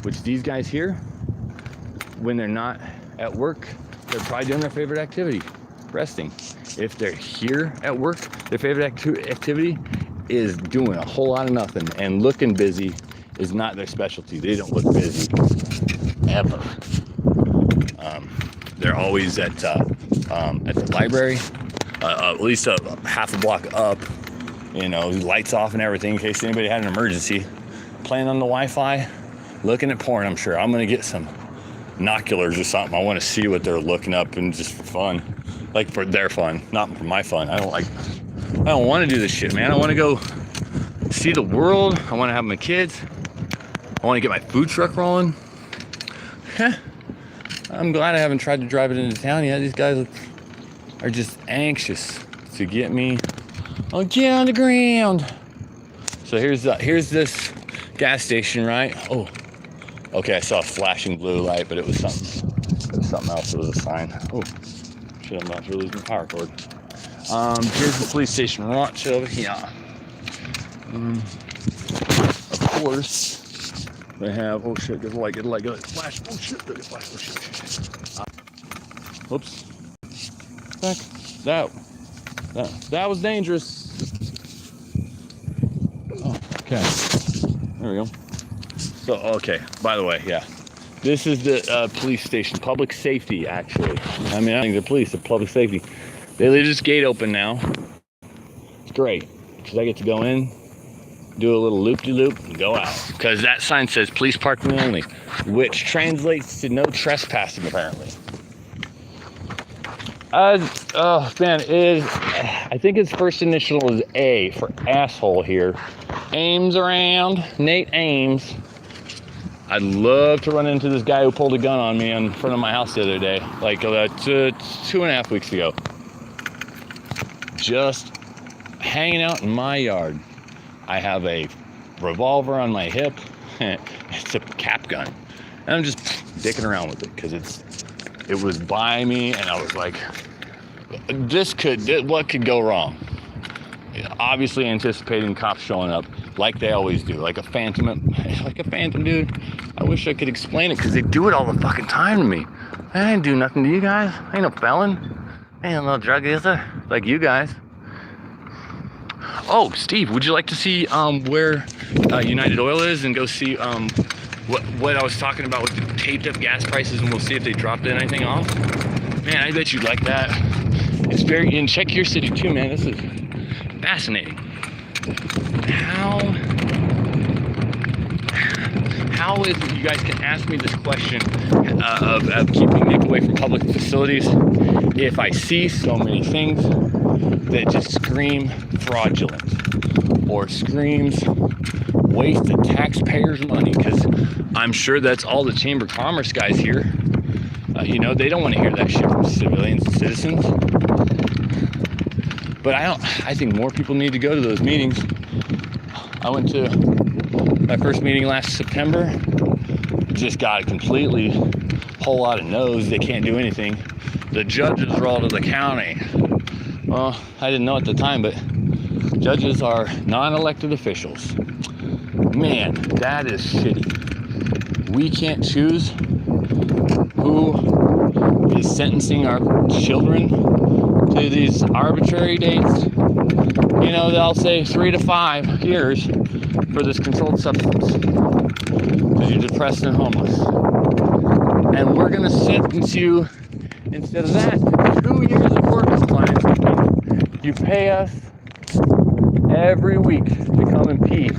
which these guys here, when they're not at work, they're probably doing their favorite activity, resting. If they're here at work, their favorite activity is doing a whole lot of nothing, and looking busy is not their specialty. They don't look busy ever. They're always at the library, at least a half a block up, you know, lights off and everything in case anybody had an emergency, playing on the Wi-Fi, looking at porn. I'm sure I'm gonna get some binoculars or something. I want to see what they're looking up, and just for fun, like for their fun, not for my fun. I don't want to do this shit, man. I want to go see the world. I want to have my kids. I want to get my food truck rolling. I'm glad I haven't tried to drive it into town yet. These guys are just anxious to get me get on the ground. So here's this gas station, right? Oh, okay. I saw a flashing blue light, but it was something. It was something else. It was a sign. Oh, shit! I'm about to lose my power cord. Here's the police station right over here. Of course. They have, oh shit, get a light, flash, oh shit, flash, oh shit. Whoops. Heck, that was dangerous. Oh, okay, there we go. So, okay, by the way, yeah. This is the police station, public safety, actually. I mean, I think the police, the public safety. They leave this gate open now. It's great, because I get to go in, do a little loop-de-loop, and go out. Because that sign says police parking only, which translates to no trespassing, apparently. Oh man, I think his first initial is A for asshole here. Ames around, Nate Ames. I'd love to run into this guy who pulled a gun on me in front of my house the other day, like 2.5 weeks ago. Just hanging out in my yard. I have a revolver on my hip. It's a cap gun. And I'm just dicking around with it because it was by me, and I was like, what could go wrong? Obviously anticipating cops showing up like they always do, like a phantom, dude. I wish I could explain it because they do it all the fucking time to me. I didn't do nothing to you guys. I ain't no felon. I ain't no drug user like you guys. Oh, Steve, would you like to see where United Oil is, and go see what I was talking about with the taped up gas prices, and we'll see if they dropped anything off? Man, I bet you'd like that. It's very, and check your city too, man. This is fascinating. How is it you guys can ask me this question of keeping Nick away from public facilities if I see so many things that just scream fraudulent or screams waste of taxpayers' money, because I'm sure that's all the Chamber of Commerce guys hear. You know, they don't want to hear that shit from civilians and citizens. But I think more people need to go to those meetings. I went to my first meeting last September. Just got a completely whole lot of no's. They can't do anything. The judges are all to the county. Well, I didn't know at the time, but judges are non-elected officials. Man, that is shitty. We can't choose who is sentencing our children to these arbitrary dates. You know, they'll say 3 to 5 years for this controlled substance because you're depressed and homeless. And we're gonna sentence you, instead of that, 2 years of work compliance. You pay us every week to come and pee.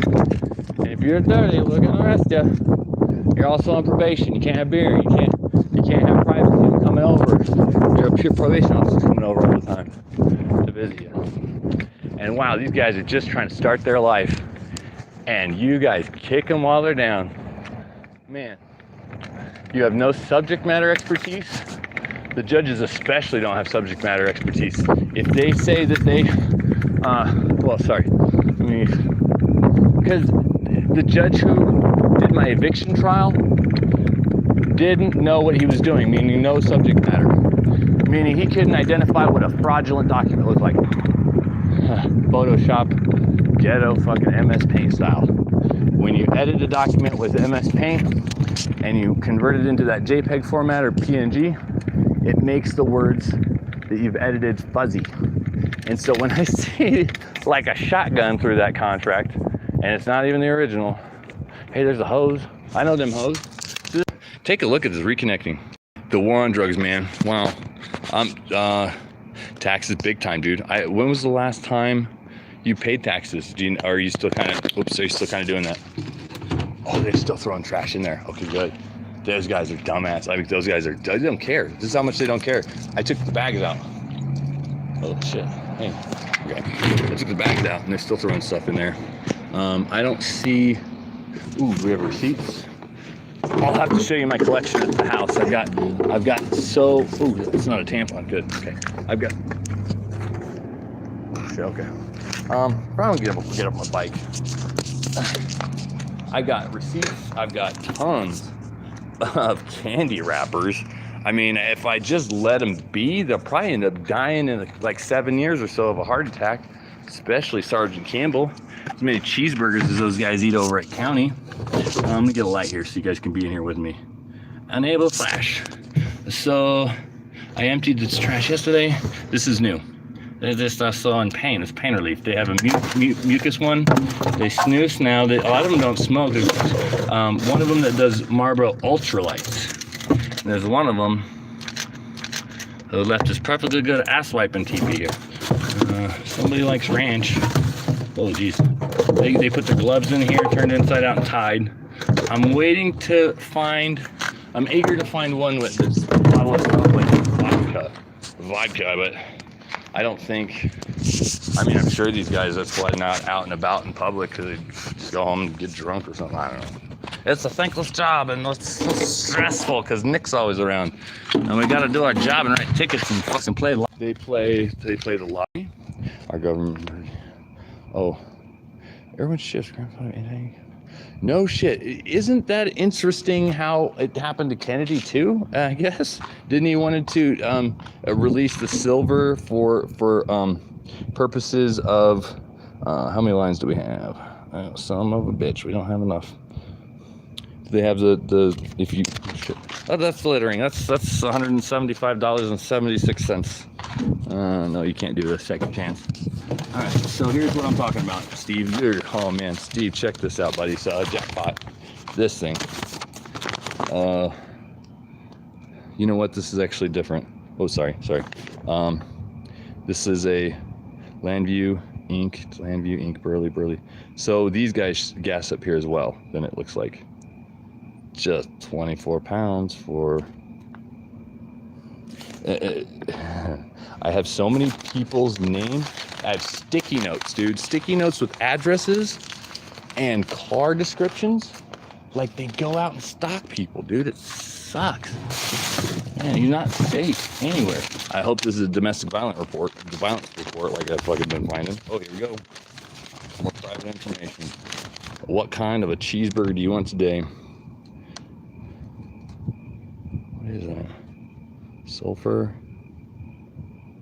And if you're dirty, we're gonna arrest you. You're also on probation. You can't have beer. You can't have privacy coming over. Your probation officer's coming over all the time to visit you. And wow, these guys are just trying to start their life, and you guys kick them while they're down. Man, you have no subject matter expertise. The judges especially don't have subject matter expertise. If they say that they, because the judge who did my eviction trial didn't know what he was doing, meaning no subject matter. Meaning he couldn't identify what a fraudulent document looked like. Photoshop, ghetto fucking MS Paint style. When you edit a document with MS Paint and you convert it into that JPEG format or PNG, it makes the words that you've edited fuzzy. And so when I see like a shotgun through that contract, and it's not even the original, hey, there's a hose. I know them hose. Take a look at this reconnecting. The war on drugs, man. Wow. Taxes big time, dude. When was the last time you paid taxes? Are you still kind of, are you still kind of doing that? Oh, they're still throwing trash in there. Okay, good. Those guys are dumbass. I mean, those guys they don't care. This is how much they don't care. I took the bags out. Oh, shit. Hey, okay. I took the bags out, and they're still throwing stuff in there. I don't see, ooh, we have receipts. I'll have to show you my collection at the house. I've got so, ooh, it's not a tampon, good, okay. I've got, okay. Probably get up my bike. I got receipts, I've got tons of candy wrappers. I mean, if I just let them be, they'll probably end up dying in like 7 years or so of a heart attack, especially Sergeant Campbell. As many cheeseburgers as those guys eat over at County. Let me get a light here so you guys can be in here with me. Unable to flash. So I emptied this trash yesterday. This is new. This stuff's on paint. It's paint relief. They have a mucus one. They snooze now. A lot of them don't smoke. There's one of them that does Marlboro Ultralights. And there's one of them that left us perfectly good ass wiping TP here. Somebody likes ranch. Oh geez. They put the gloves in here, turned inside out and tied. I'm eager to find one with this bottle of vodka, but I don't think, I mean, I'm sure these guys, that's why not out and about in public, because they just go home and get drunk or something, I don't know. It's a thankless job, and it's so stressful, because Nick's always around, and we got to do our job and write tickets and fucking play. They play the lottery. Our government, oh, everyone shifts. No shit. Isn't that interesting how it happened to Kennedy too? I guess. Didn't he wanted to release the silver for purposes of how many lines do we have? Son of a bitch. We don't have enough. They have the if you shit. Oh, that's littering. That's $175.76. No, you can't do a second chance. All right, so here's what I'm talking about, Steve. Oh man, Steve, check this out, buddy. So jackpot, this thing. You know what? This is actually different. Oh, sorry. This is a Landview Inc. Burley. So these guys gas up here as well. Then it looks like just 24 pounds for. I have so many people's names. I have sticky notes, dude. Sticky notes with addresses and car descriptions, like they go out and stalk people, dude. It sucks. Man, you're not safe anywhere. I hope this is a domestic violence report like I've fucking been finding. Oh, here we go. More private information. What kind of a cheeseburger do you want today? What is that? Sulfur.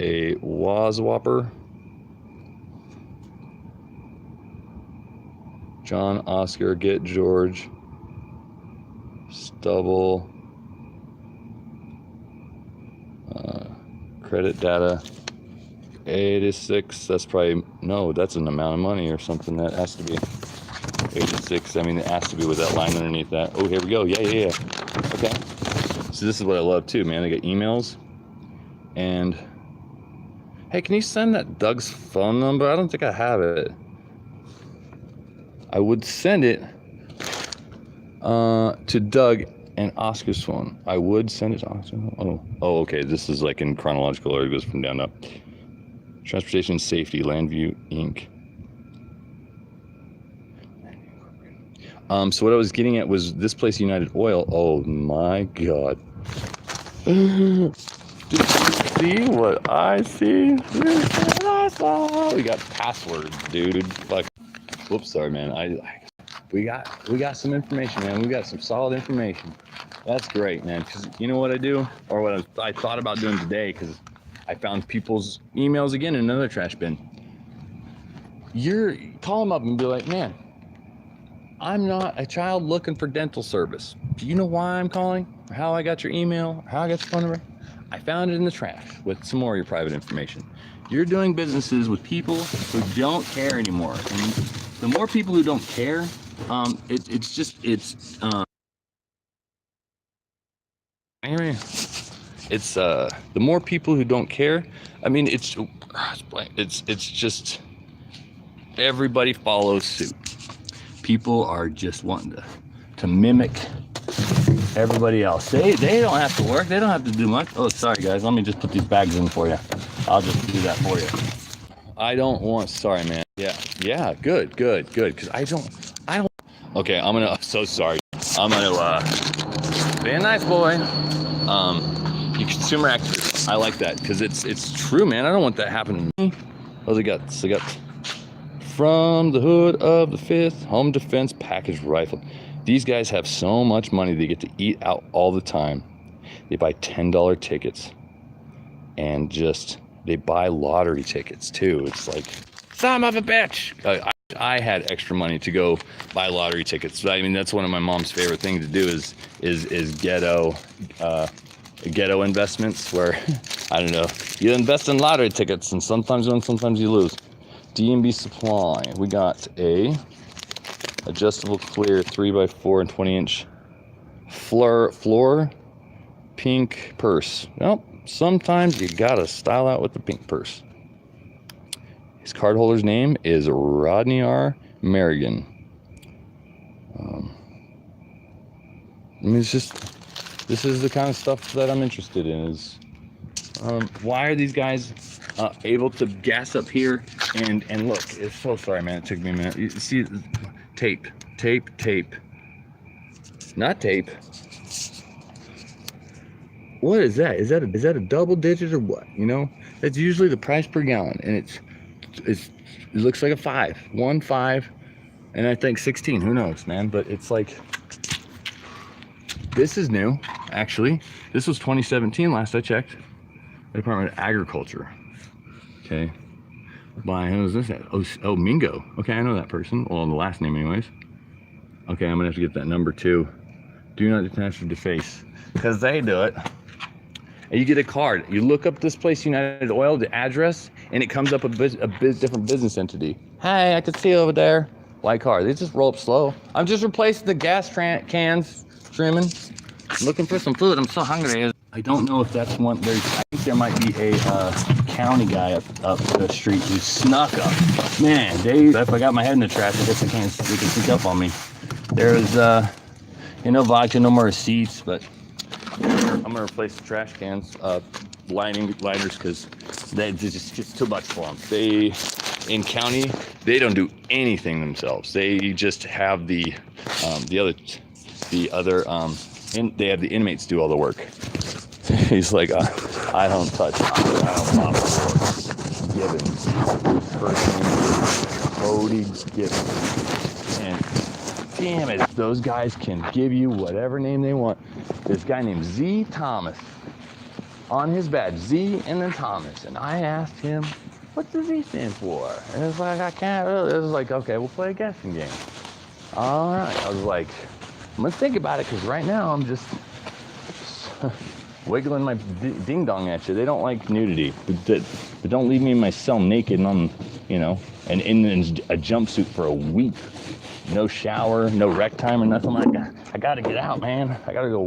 A Wazwhopper. John, Oscar, get George. Stubble. Credit data. 86. That's probably, no, that's an amount of money or something. That has to be 86. I mean, it has to be with that line underneath that. Oh, here we go. Yeah. Okay. So this is what I love too, man. I get emails and, hey, can you send that Doug's phone number? I don't think I have it. I would send it to Doug and Oscar's phone. I would send it to Oscar. Oh, okay. This is like in chronological order. It goes from down to up. Transportation Safety, Landview, Inc. So what I was getting at was this place, United Oil. Oh my God. Did you see what I see? We got passwords, dude. Fuck. Whoops, sorry, man. We got some information, man. We got some solid information. That's great, man. Because you know what I do, or what I thought about doing today, because I found people's emails again in another trash bin. Call them up and be like, man, I'm not a child looking for dental service. Do you know why I'm calling? Or how I got your email? Or how I got your phone number? I found it in the trash with some more of your private information. You're doing businesses with people who don't care anymore. And the more people who don't care, the more people who don't care. I mean, it's just everybody follows suit. People are just wanting to mimic everybody else. They don't have to work. They don't have to do much. Oh, sorry guys. Let me just put these bags in for you. I'll just do that for you. Sorry, man. Yeah. Good. Because I don't. Okay, I'm so sorry. I'm gonna be a nice boy. You consumer activist. I like that because it's true, man. I don't want that happening to me. What do they got? So they got from the hood of the 5th Home Defense Package Rifle. These guys have so much money they get to eat out all the time. They buy $10 tickets and they buy lottery tickets too. It's like, son of a bitch. I had extra money to go buy lottery tickets. I mean, that's one of my mom's favorite things to do is ghetto investments where, I don't know, you invest in lottery tickets and sometimes you win, sometimes you lose. D&B Supply. We got a adjustable clear 3x4 and 20-inch floor pink purse. Well, sometimes you gotta style out with the pink purse. His cardholder's name is Rodney R. Merrigan. I mean, this is the kind of stuff that I'm interested in. Is why are these guys able to gas up here and look? It's so sorry, man. It took me a minute. You see, tape, not tape. What is that? Is that a double digit or what? You know, that's usually the price per gallon, and it looks like a 5, 1 5, and I think 16. Who knows, man? But it's like, this is new, actually. This was 2017 last I checked. Department of Agriculture. Okay. By who is this at? Oh, Mingo. Okay, I know that person. Well, the last name, anyways. Okay, I'm gonna have to get that number too. Do not detach or deface, because they do it. And you get a card. You look up this place, United Oil, the address, and it comes up a different business entity. Hey, I can see over there. White car. They just roll up slow. I'm just replacing the gas cans, trimming. Looking for some food. I'm so hungry. I don't know if that's one. I think there might be a county guy up the street who snuck up. Man, if I got my head in the trash, I guess they can sneak up on me. There's no vodka, no more receipts, but I'm gonna replace the trash cans, liners, because it's just too much for them. In county, They don't do anything themselves. They just have they have the inmates do all the work. He's like, I don't touch, I don't mop the floor. Gibbons. First name is Cody Gibbons. And damn it, those guys can give you whatever name they want. This guy named Z Thomas. On his badge, Z and then Thomas. And I asked him, what does Z stand for? And it's like, I can't really. It was like, okay, we'll play a guessing game. All right. I was like, I'm going to think about it, because right now I'm just wiggling my ding dong at you. They don't like nudity. But don't leave me in my cell naked and I'm, and in a jumpsuit for a week. No shower, no rec time or nothing like that. I got to get out, man. I got to go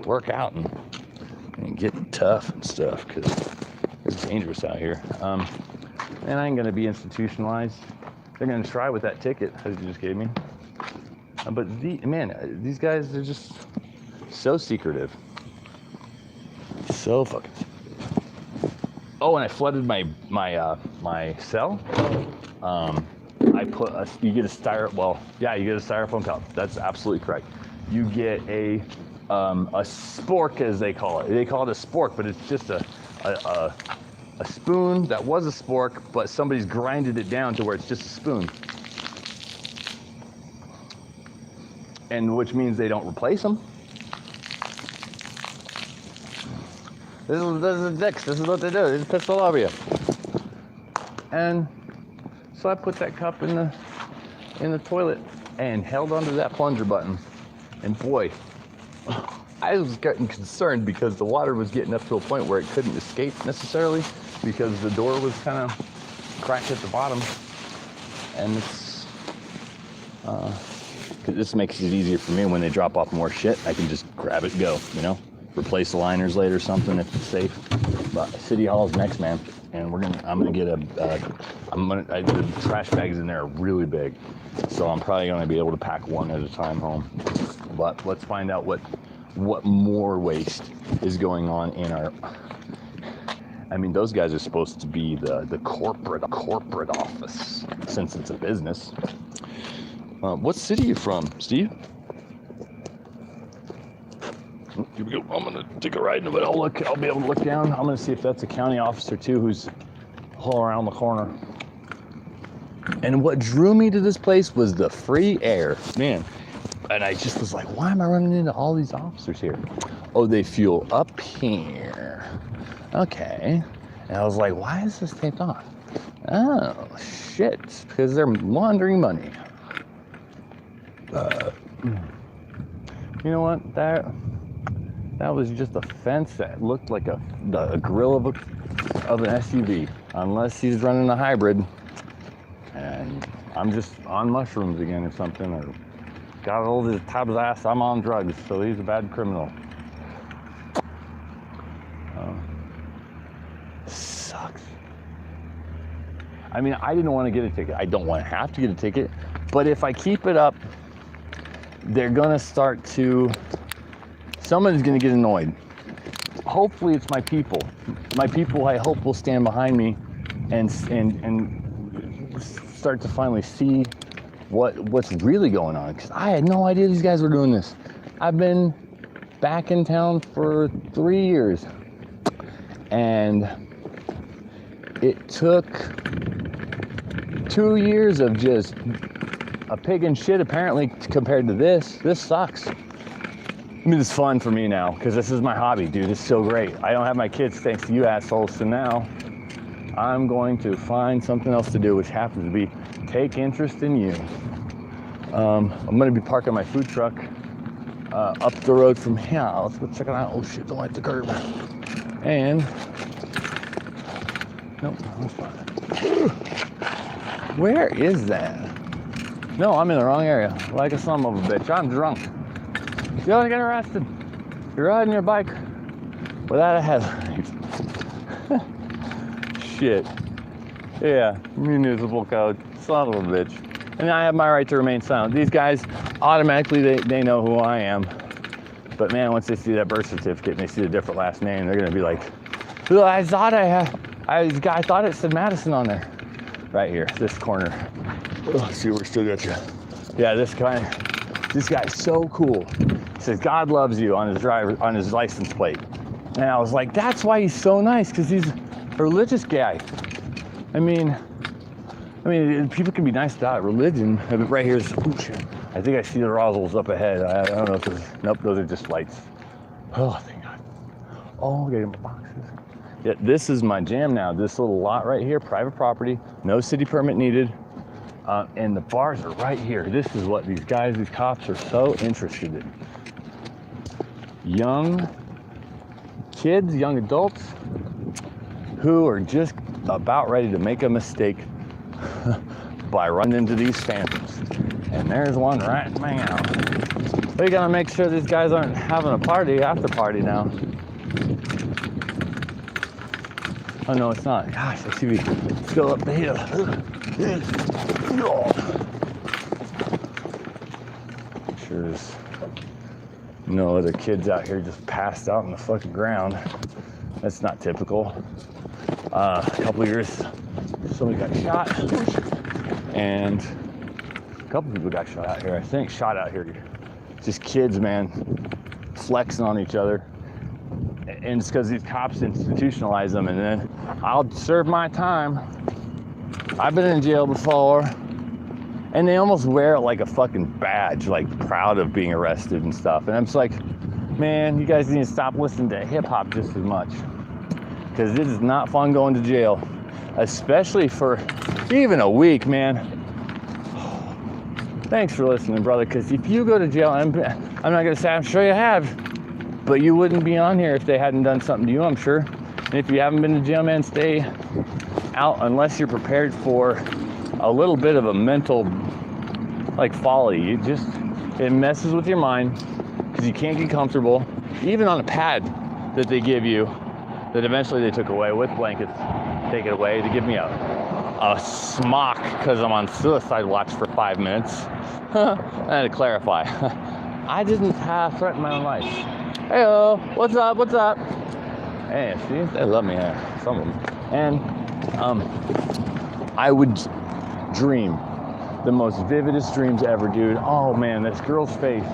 work out and get tough and stuff, because it's dangerous out here. And I ain't going to be institutionalized. They're going to try with that ticket that you just gave me. But these guys are just so secretive. So fucking. Oh, and I flooded my cell. I put you get a styrofoam cup. That's absolutely correct. You get a spork, as they call it. They call it a spork, but it's just a spoon that was a spork, but somebody's grinded it down to where it's just a spoon. And which means they don't replace them. This is dicks. This is what they do. They just piss all over you. And so I put that cup in the toilet and held onto that plunger button. And boy, I was getting concerned, because the water was getting up to a point where it couldn't escape necessarily, because the door was kind of cracked at the bottom. And it's this makes it easier for me when they drop off more shit. I can just grab it and go, replace the liners later or something if it's safe. But City Hall's next, man, and I'm gonna get the trash bags in there are really big, so I'm probably gonna be able to pack one at a time home. But let's find out what more waste is going on in our. I mean, those guys are supposed to be the corporate office, since it's a business. What city are you from, Steve? Here we go. I'm gonna take a ride, but I'll be able to look down. I'm gonna see if that's a county officer too, who's all around the corner. And what drew me to this place was the free air, man. And I just was like, why am I running into all these officers here? Oh, they fuel up here. Okay. And I was like, why is this taped off? Oh, shit. Because they're laundering money. You know what? That was just a fence that looked like a grill of an SUV. Unless he's running a hybrid. And I'm just on mushrooms again or something. Or got a hold of his top of his ass. I'm on drugs, so he's a bad criminal. Sucks. I mean, I didn't want to get a ticket. I don't want to have to get a ticket. But if I keep it up, they're gonna start to. Someone's gonna get annoyed. Hopefully, it's my people. My people, I hope, will stand behind me and start to finally see what's really going on. Because I had no idea these guys were doing this. I've been back in town for 3 years, and it took 2 years of just a pig and shit, apparently, compared to this. This sucks. I mean, it's fun for me now, because this is my hobby, dude. It's so great. I don't have my kids thanks to you assholes, so now I'm going to find something else to do, which happens to be take interest in you. I'm going to be parking my food truck up the road from here. Let's go check it out. Oh shit, don't like the curb. And nope, that's fine. Where is that? No, I'm in the wrong area. Like a son of a bitch. I'm drunk. You don't get arrested. You're riding your bike without a headlight. Shit. Yeah, municipal code. Son of a bitch. And I have my right to remain silent. These guys, automatically, they know who I am. But man, once they see that birth certificate and they see a different last name, they're gonna be like, I thought it said Madison on there. right here, this corner. Oh, see, we're still got you. Yeah, this guy's so cool. He says, God loves you on his license plate. And I was like, that's why he's so nice, because he's a religious guy. I mean, people can be nice about religion. Right here's, oh shit. I think I see the Roswells up ahead. I don't know if those, nope, those are just lights. Oh, thank God. Oh, getting my boxes. Yeah, this is my jam now. This little lot right here, private property, no city permit needed. And the bars are right here. This is what these cops are so interested in. Young kids, young adults who are just about ready to make a mistake by running into these phantoms. And there's one right now. We gotta make sure these guys aren't having a party, after party now. Oh no, it's not. Gosh, I see let's go up the hill. Sure there's no other kids out here just passed out on the fucking ground. That's not typical. A couple of years, somebody got shot, and a couple people got shot out here. I think shot out here. Just kids, man, flexing on each other. And it's because these cops institutionalize them, and then I'll serve my time. I've been in jail before, and they almost wear it like a fucking badge, like proud of being arrested and stuff. And I'm just like, man, you guys need to stop listening to hip hop just as much, because it is not fun going to jail, especially for even a week, man. Thanks for listening, brother, because if you go to jail, I'm not gonna say I'm sure you have, but you wouldn't be on here if they hadn't done something to you, I'm sure. And if you haven't been to jail, man, stay out unless you're prepared for a little bit of a mental, like, folly. It messes with your mind because you can't get comfortable. Even on a pad that they give you, that eventually they took away with blankets, take it away. They give me a smock because I'm on suicide watch for 5 minutes. I had to clarify. I didn't threaten my own life. Hey-oh, what's up, what's up? Hey, see, they love me, some of them. And I would dream the most vividest dreams ever, dude. Oh man, this girl's face.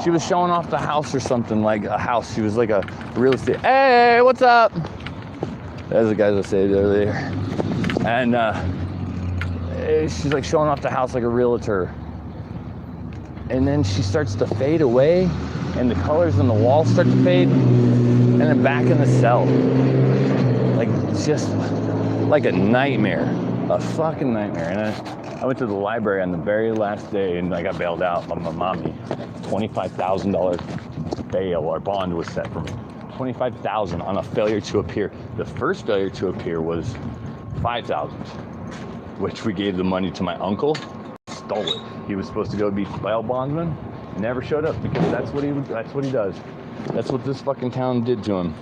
She was showing off the house or something, like a house. She was like a real estate. Hey, what's up? There's the guys I said earlier. And she's like showing off the house like a realtor. And then she starts to fade away, and the colors on the wall start to fade, and then back in the cell. Like, just like a nightmare, a fucking nightmare. And I went to the library on the very last day, and I got bailed out by my mommy. $25,000 bail or bond was set for me. $25,000 on a failure to appear. The first failure to appear was $5,000, which we gave the money to my uncle. Stole it. He was supposed to go be bail bondsman. Never showed up because that's what he does. That's what this fucking town did to him.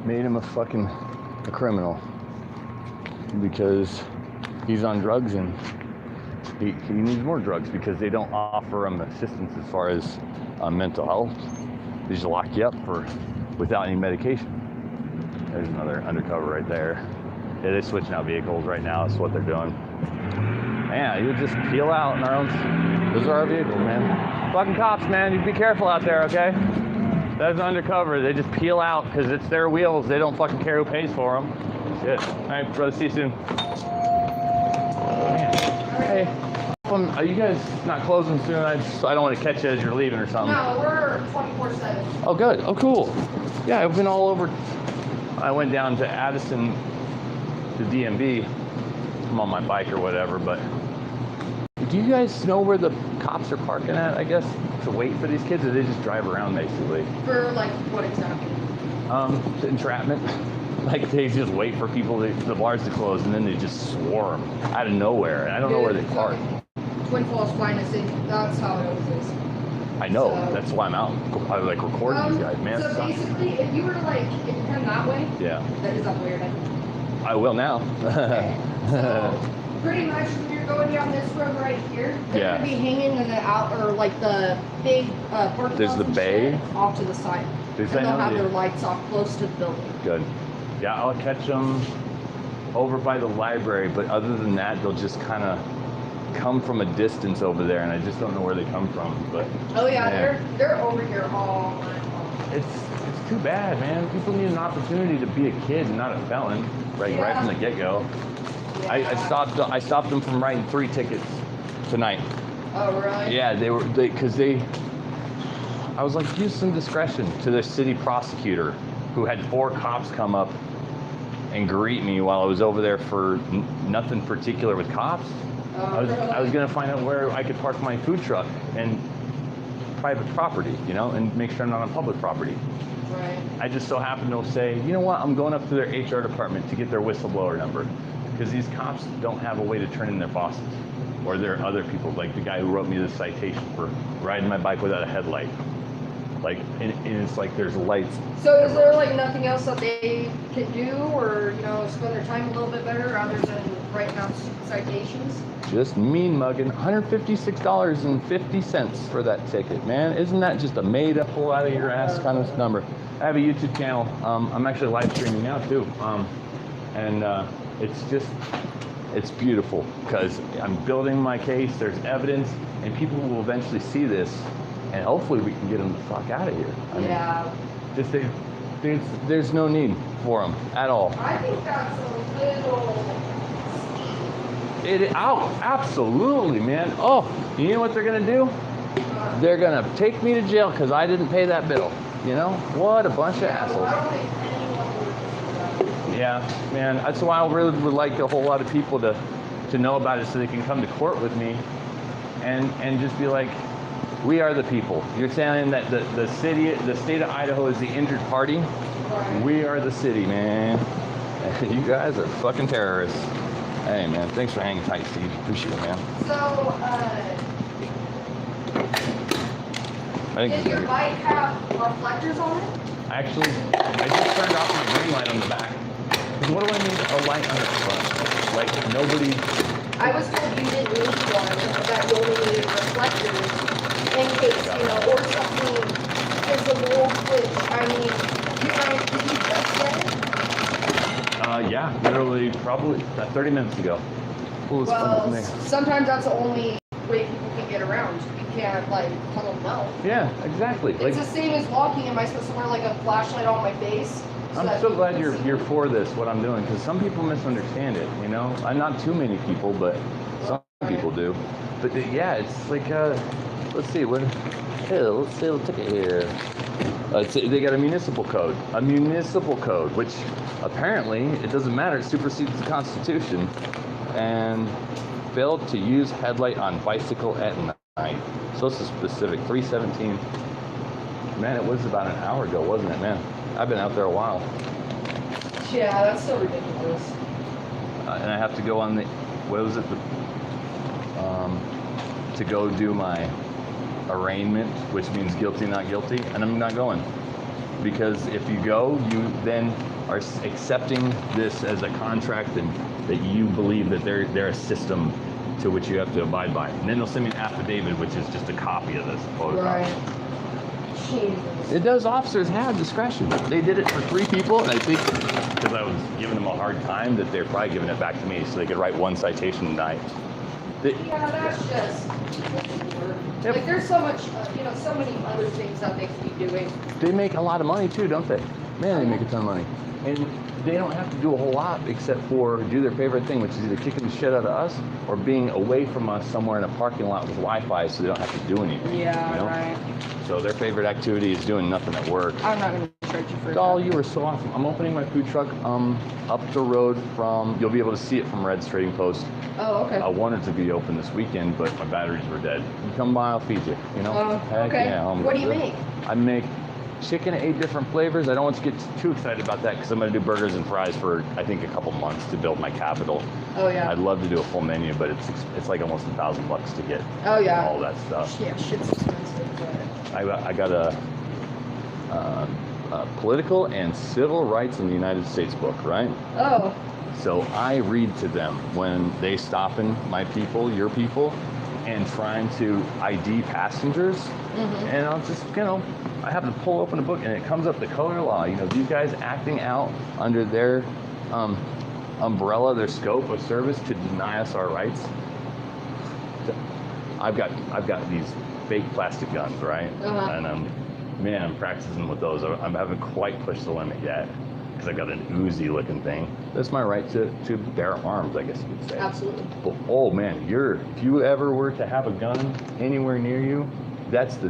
Made him a criminal. Because he's on drugs, and he needs more drugs because they don't offer him assistance as far as mental health. They just lock you up without any medication. There's another undercover right there. Yeah, they're switching out vehicles right now. That's what they're doing. Man, you just peel out in our own. Those are our vehicles, man. Fucking cops, man. You be careful out there, okay? That's undercover. They just peel out because it's their wheels. They don't fucking care who pays for them. Shit. All right, brother. See you soon. Man. Hey. Are you guys not closing soon? I don't want to catch you as you're leaving or something. No, we're 24/7. Oh, good. Oh, cool. Yeah, I've been all over. I went down to Addison, to DMV. I'm on my bike or whatever, but do you guys know where the cops are parking at, I guess, to wait for these kids, or they just drive around basically? For like what exactly? Entrapment. Like they just wait for people, the bars to close, and then they just swarm out of nowhere. And I don't know where they park. Twin Falls Finest, that's how it always is. I know, So, that's why I'm out. I like recording these guys, man. So basically, if you were to if you come that way, Yeah. that is up weird. I will now. Okay. So pretty much when you're going down this road right here, they're Yeah. gonna be hanging in the like the big parking There's lots the and bay? shit off to the side. There's And they'll that have on their the- lights off close to the building. Good. Yeah, I'll catch them over by the library, but other than that, they'll just kind of come from a distance over there, and I just don't know where they come from. But Oh yeah, man, they're over here all night long. it's too bad, man. People need an opportunity to be a kid and not a felon, right from the get-go. I stopped them from writing 3 tickets tonight. Oh really? Yeah, I was like, use some discretion to the city prosecutor, who had 4 cops come up and greet me while I was over there for nothing particular with cops. Oh, I was gonna find out where I could park my food truck and private property, you know, and make sure I'm not on public property. Right. I just so happened to say, you know what, I'm going up to their HR department to get their whistleblower number, because these cops don't have a way to turn in their bosses, or their other people, like the guy who wrote me this citation for riding my bike without a headlight. Like, and it's like there's lights. So is there like nothing else that they can do, or you know, spend their time a little bit better other than writing out citations? Just mean mugging, $156.50 for that ticket, man. Isn't that just a made up, pull out of your ass kind of number? I have a YouTube channel. I'm actually live streaming now too. It's beautiful because I'm building my case. There's evidence, and people will eventually see this, and hopefully we can get them the fuck out of here. I mean, just there's no need for them at all. I think that's a little. Absolutely, man. Oh, you know what they're gonna do? They're gonna take me to jail because I didn't pay that bill. You know, what a bunch of assholes. I don't think anyone would. Yeah, man. That's why I really would like a whole lot of people to know about it, so they can come to court with me and just be like, we are the people. You're saying that the state of Idaho is the injured party. We are the city, man. You guys are fucking terrorists. Hey, man, thanks for hanging tight, Steve. Appreciate it, man. So, does your bike have reflectors on it? Actually, I just turned off my green light on the back. Because what do I need a light on the front? Like, nobody... I was told you didn't need one, that you only needed reflectors in case, you know, or something visible, which, I mean, did you just get it? Yeah, literally, probably 30 minutes ago. Well, sometimes that's the only way people can get around. You can't, like, tell them no. Yeah, exactly. It's the same as walking. Am I supposed to wear, like, a flashlight on my face? I'm so glad you're for this, what I'm doing, because some people misunderstand it, you know? I'm not too many people, but some people do. But yeah, it's like, let's see, let's see a ticket here. They got a municipal code, which apparently, it doesn't matter, it supersedes the Constitution, and failed to use headlight on bicycle at night. So this is specific, 317. Man, it was about an hour ago, wasn't it, man? I've been out there a while. Yeah, that's so ridiculous. And I have to go on the, what was it, to go do my arraignment, which means guilty, not guilty, and I'm not going. Because if you go, you then are accepting this as a contract, and that you believe that they're a system to which you have to abide by. And then they'll send me an affidavit, which is just a copy of this photocopy. Right. Jesus. Those officers have discretion. They did it for 3 people, and I think because I was giving them a hard time, that they're probably giving it back to me so they could write 1 citation tonight. Yeah, that's just. Yep. Like, there's so much, you know, so many other things that they could be doing. They make a lot of money too, don't they? Man, they make a ton of money. And they don't have to do a whole lot except for do their favorite thing, which is either kicking the shit out of us or being away from us somewhere in a parking lot with Wi-Fi, so they don't have to do anything. Yeah, you know? right. So their favorite activity is doing nothing at work. I'm not going to charge you for Doll, that. you were so awesome. I'm opening my food truck up the road from, you'll be able to see it from Red's Trading Post. Oh, okay. I wanted to be open this weekend, but my batteries were dead. You come by, I'll feed you, you know? Heck okay. Yeah, What do you make? I make chicken 8 different flavors. I don't want to get too excited about that because I'm going to do burgers and fries for, I think, a couple months to build my capital. Oh, yeah. I'd love to do a full menu, but it's like almost $1,000 to get all that stuff. Yeah, shit's expensive, but... I got a political and civil rights in the United States book, right? Oh. So I read to them when they stopping my people, your people, and trying to ID passengers. Mm-hmm. And I'll just, you know, I have to pull open a book and it comes up the color law. You know, these guys acting out under their umbrella, their scope of service to deny us our rights. I've got these fake plastic guns, right? And I'm practicing with those. I haven't quite pushed the limit yet because I've got an Uzi looking thing. That's my right to bear arms, I guess you could say. Absolutely. But, oh man, if you ever were to have a gun anywhere near you, that's the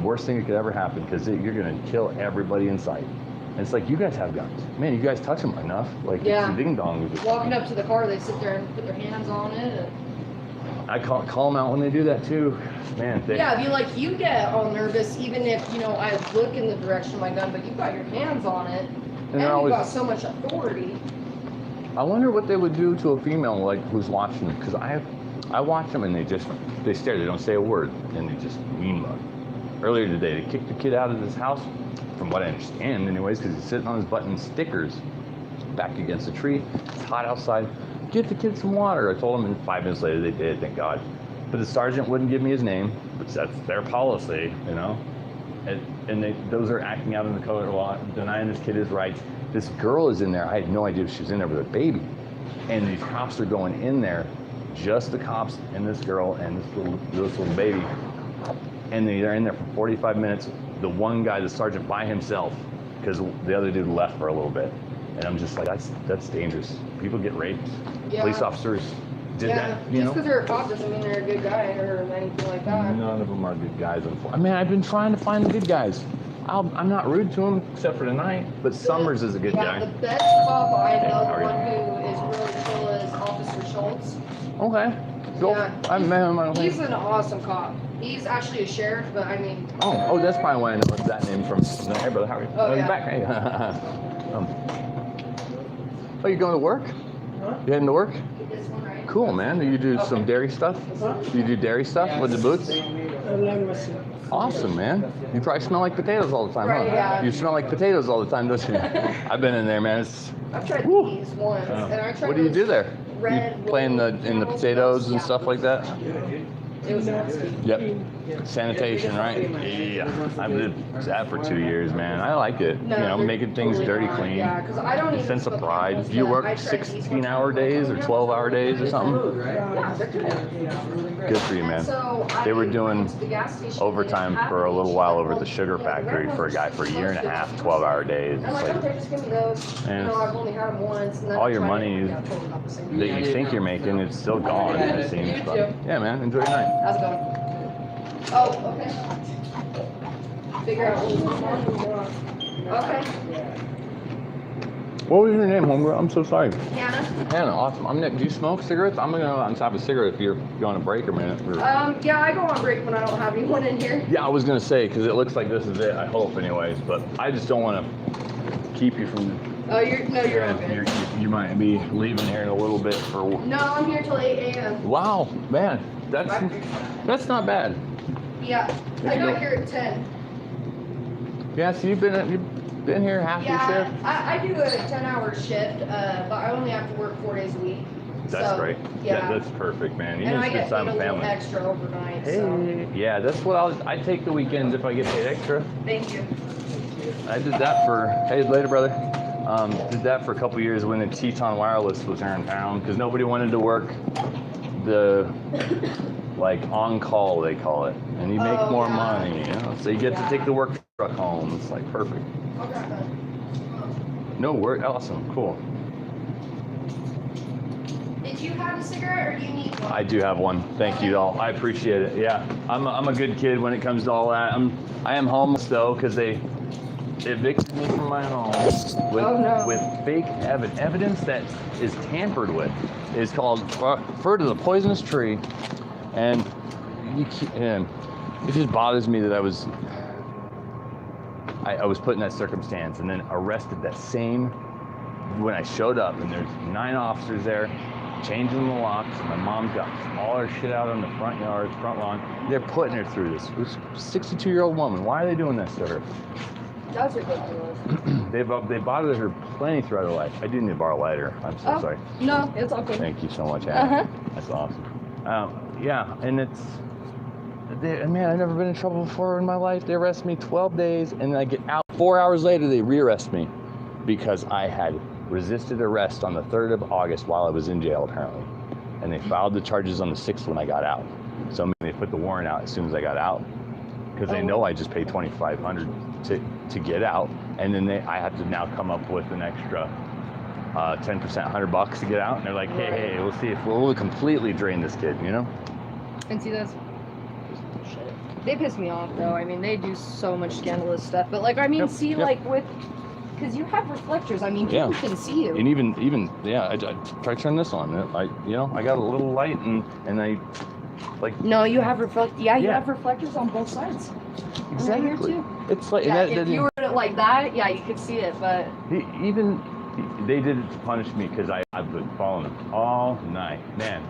worst thing that could ever happen, because you're gonna kill everybody in sight. And it's like, you guys have guns. Man, you guys touch them enough. Like, Yeah. it's a ding dong. Walking up to the car, they sit there and put their hands on it. And... I call them out when they do that too. Man, yeah, you get all nervous even if, I look in the direction of my gun, but you've got your hands on it. And you've got so much authority. I wonder what they would do to a female, like, who's watching them. Because I watch them and they stare. They don't say a word. And they just mean mug. Earlier today, they kicked the kid out of this house, from what I understand anyways, because he's sitting on his butt in stickers back against a tree. It's hot outside. Get the kid some water. I told him, and 5 minutes later they did, thank God. But the sergeant wouldn't give me his name, but that's their policy, And those are acting out in the code law, denying this kid his rights. This girl is in there. I had no idea she was in there with a baby. And these cops are going in there, just the cops and this girl and this little baby. And they're in there for 45 minutes. The one guy, the sergeant, by himself, because the other dude left for a little bit. And I'm just like, that's dangerous. People get raped. Yeah. Police officers did that, Just because they're a cop doesn't mean they're a good guy or anything like that. None of them are good guys. I mean, I've been trying to find the good guys. I'm not rude to them, except for tonight. But Summers is a good guy. The best cop I know, the one who is really cool, is Officer Schultz. Okay. Cool. Yeah. I met him, I don't think. He's an awesome cop. He's actually a sheriff, but I mean... Oh, that's probably why I know that name from... No, hey, brother, how are you? Oh, You're yeah. back. Hey. Oh, you going to work? Huh? You heading to work? This one, right? Cool, man. Do you do some dairy stuff? Do you do dairy stuff with the boots? Awesome, man. You probably smell like potatoes all the time, Right, huh? yeah. You smell like potatoes all the time, don't you? I've been in there, man. I've tried Woo. these once, and I tried What do you do those there? red You play in the little potatoes and yeah. stuff like that? It was nasty. Yep. Sanitation, right? Yeah. I've lived that for 2 years, man. I like it. No, making things totally dirty not. clean. Yeah, because I don't even Sense of cook pride. meals, Do you but work I tried these 16-hour days or 12-hour days or something? Yeah, they're good. Good for you, man. So They were I doing went to the gas station, overtime they didn't for a have little these. while over at the sugar factory for a guy for a year and a half, 12-hour days. I'm It's like, like okay, just give me those. And I've only had them once. And then all I your tried money it. Yeah, totally not the same. that you think you're making, it's still gone, it seems. You But, too. yeah, man. Enjoy your night. How's it going? Oh, okay. Figure out what was going on. Okay. What was your name, homegirl? I'm so sorry. Hannah? Hannah, awesome. I'm Nick. Do you smoke cigarettes? I'm gonna go on top of a cigarette if you're going to break a minute. Yeah, I go on break when I don't have anyone in here. Yeah, I was gonna say, because it looks like this is it. I hope, anyways. But I just don't want to keep you from. Oh, you're all good. You might be leaving here in a little bit for. No, I'm here till 8 a.m. Wow, man, that's not bad. Yeah, I got here at 10. Yeah, so you've been here half your Yeah, shift. I do a 10-hour shift, but I only have to work 4 days a week. That's So, great. Yeah. That's perfect, man. You And I need to get spend paid time a with little family. extra overnight, Hey, so yeah, that's what I take the weekends if I get paid extra. thank you. I did that for, hey, later, brother. Did that for a couple years when the Teton Wireless was here in town because nobody wanted to work the, like, on-call, they call it. And you make more money, So you get to take the work truck home. It's, like, perfect. Okay. No work. Awesome. Cool. Did you have a cigarette or do you need one? I do have one. Thank you all. I appreciate it. Yeah, I'm a good kid when it comes to all that. I am homeless though because they evicted me from my home with fake evidence that is tampered with. It's called refer to the poisonous tree, and it just bothers me that I was put in that circumstance and then arrested that same when I showed up, and there's 9 officers there changing the locks. My mom's got all her shit out on the front lawn. They're putting her through this. It was a 62-year-old woman. Why are they doing this to her? That's ridiculous. They bothered her plenty throughout her life. I do need to borrow a lighter. I'm so sorry. No, it's okay. Thank you so much, Anna. That's awesome. Yeah, and man, I've never been in trouble before in my life. They arrest me 12 days, and then I get out. 4 hours later, they rearrest me because I had resisted arrest on the 3rd of August while I was in jail, apparently. And they filed the charges on the 6th when I got out. So they put the warrant out as soon as I got out, because they know I just paid $2,500 to get out, and then I have to now come up with an extra 10%, $100 to get out. And they're like, hey, we'll see if we'll completely drain this kid, you know? And see, that's shit. They piss me off though. I mean, they do so much scandalous stuff. But like, I mean, like with, because you have reflectors. I mean, people can see you. And even I try to turn this on. I got a little light and I like. No, you have you have reflectors on both sides. Exactly. Right here too. It's like if you were like that, you could see it. But they did it to punish me because I've been following them all night. Man,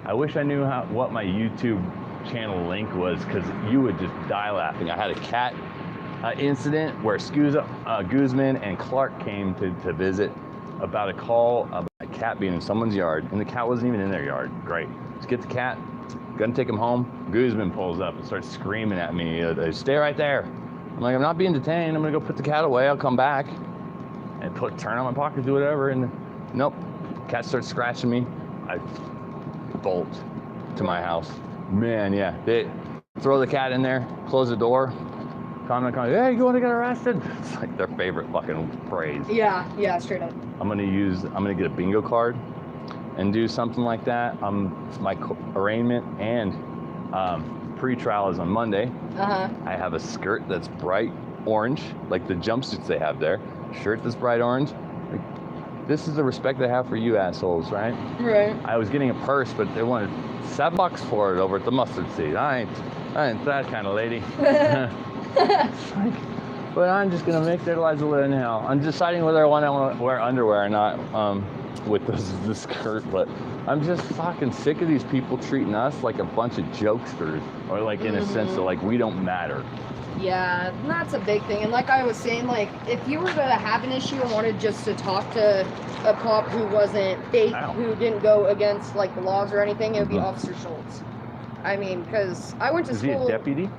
I wish I knew what my YouTube channel link was, because you would just die laughing. I had a cat incident where Guzman and Clark came to visit about a call about a cat being in someone's yard, and the cat wasn't even in their yard. Great. Let's get the cat, gonna take him home. Guzman pulls up and starts screaming at me, stay right there. I'm like, I'm not being detained. I'm gonna go put the cat away. I'll come back and turn on my pocket, do whatever. And nope, cat starts scratching me. I bolt to my house. Man, they throw the cat in there, close the door, comment, hey, you want to get arrested? It's like their favorite fucking phrase. Yeah, straight up. I'm gonna get a bingo card and do something like that. My arraignment and pre-trial is on Monday. I have a skirt that's bright orange, like the jumpsuits they have there. Shirt that's bright orange. Like, this is the respect I have for you assholes, right? Right. I was getting a purse, but they wanted $7 for it over at the mustard seed. I ain't that kind of lady. But I'm just gonna make their lives a living hell. I'm deciding whether I want to wear underwear or not with this skirt, but I'm just fucking sick of these people treating us like a bunch of jokesters, or like in a sense that like we don't matter. Yeah, that's a big thing. And like I was saying, like if you were to have an issue and wanted just to talk to a cop who wasn't fake, who didn't go against like the laws or anything, it would be Officer Schultz. I mean, because I went to school. Is he a deputy?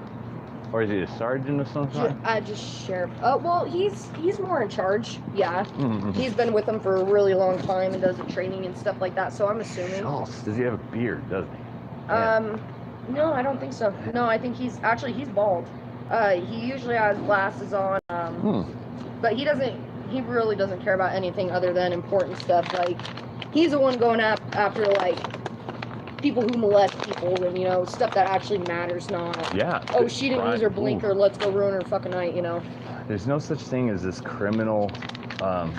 Or is he a sergeant or something? Just sheriff. Well, he's more in charge. Yeah. He's been with them for a really long time and does the training and stuff like that. So I'm assuming. Does he have a beard? Doesn't he? No, I don't think so. No, I think he's bald. He usually has glasses on. But he really doesn't care about anything other than important stuff. Like he's the one going after like people who molest people and, stuff that actually matters, not, she didn't use her blinker, let's go ruin her fucking night, There's no such thing as this criminal,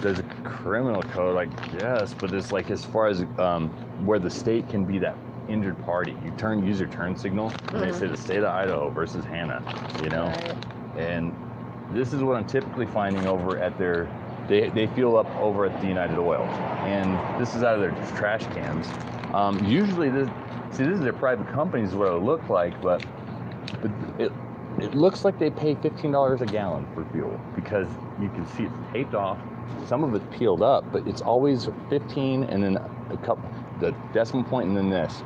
there's a criminal code, I guess, but it's like as far as where the state can be that injured party. You use your turn signal, and they say the state of Idaho versus Hannah, Right. And this is what I'm typically finding over at they fuel up over at the United Oil, and this is out of their trash cans. Usually this is their private companies, is what it look like, but it looks like they pay $15 a gallon for fuel, because you can see it's taped off, some of it's peeled up, but it's always 15 and then the decimal point and then this.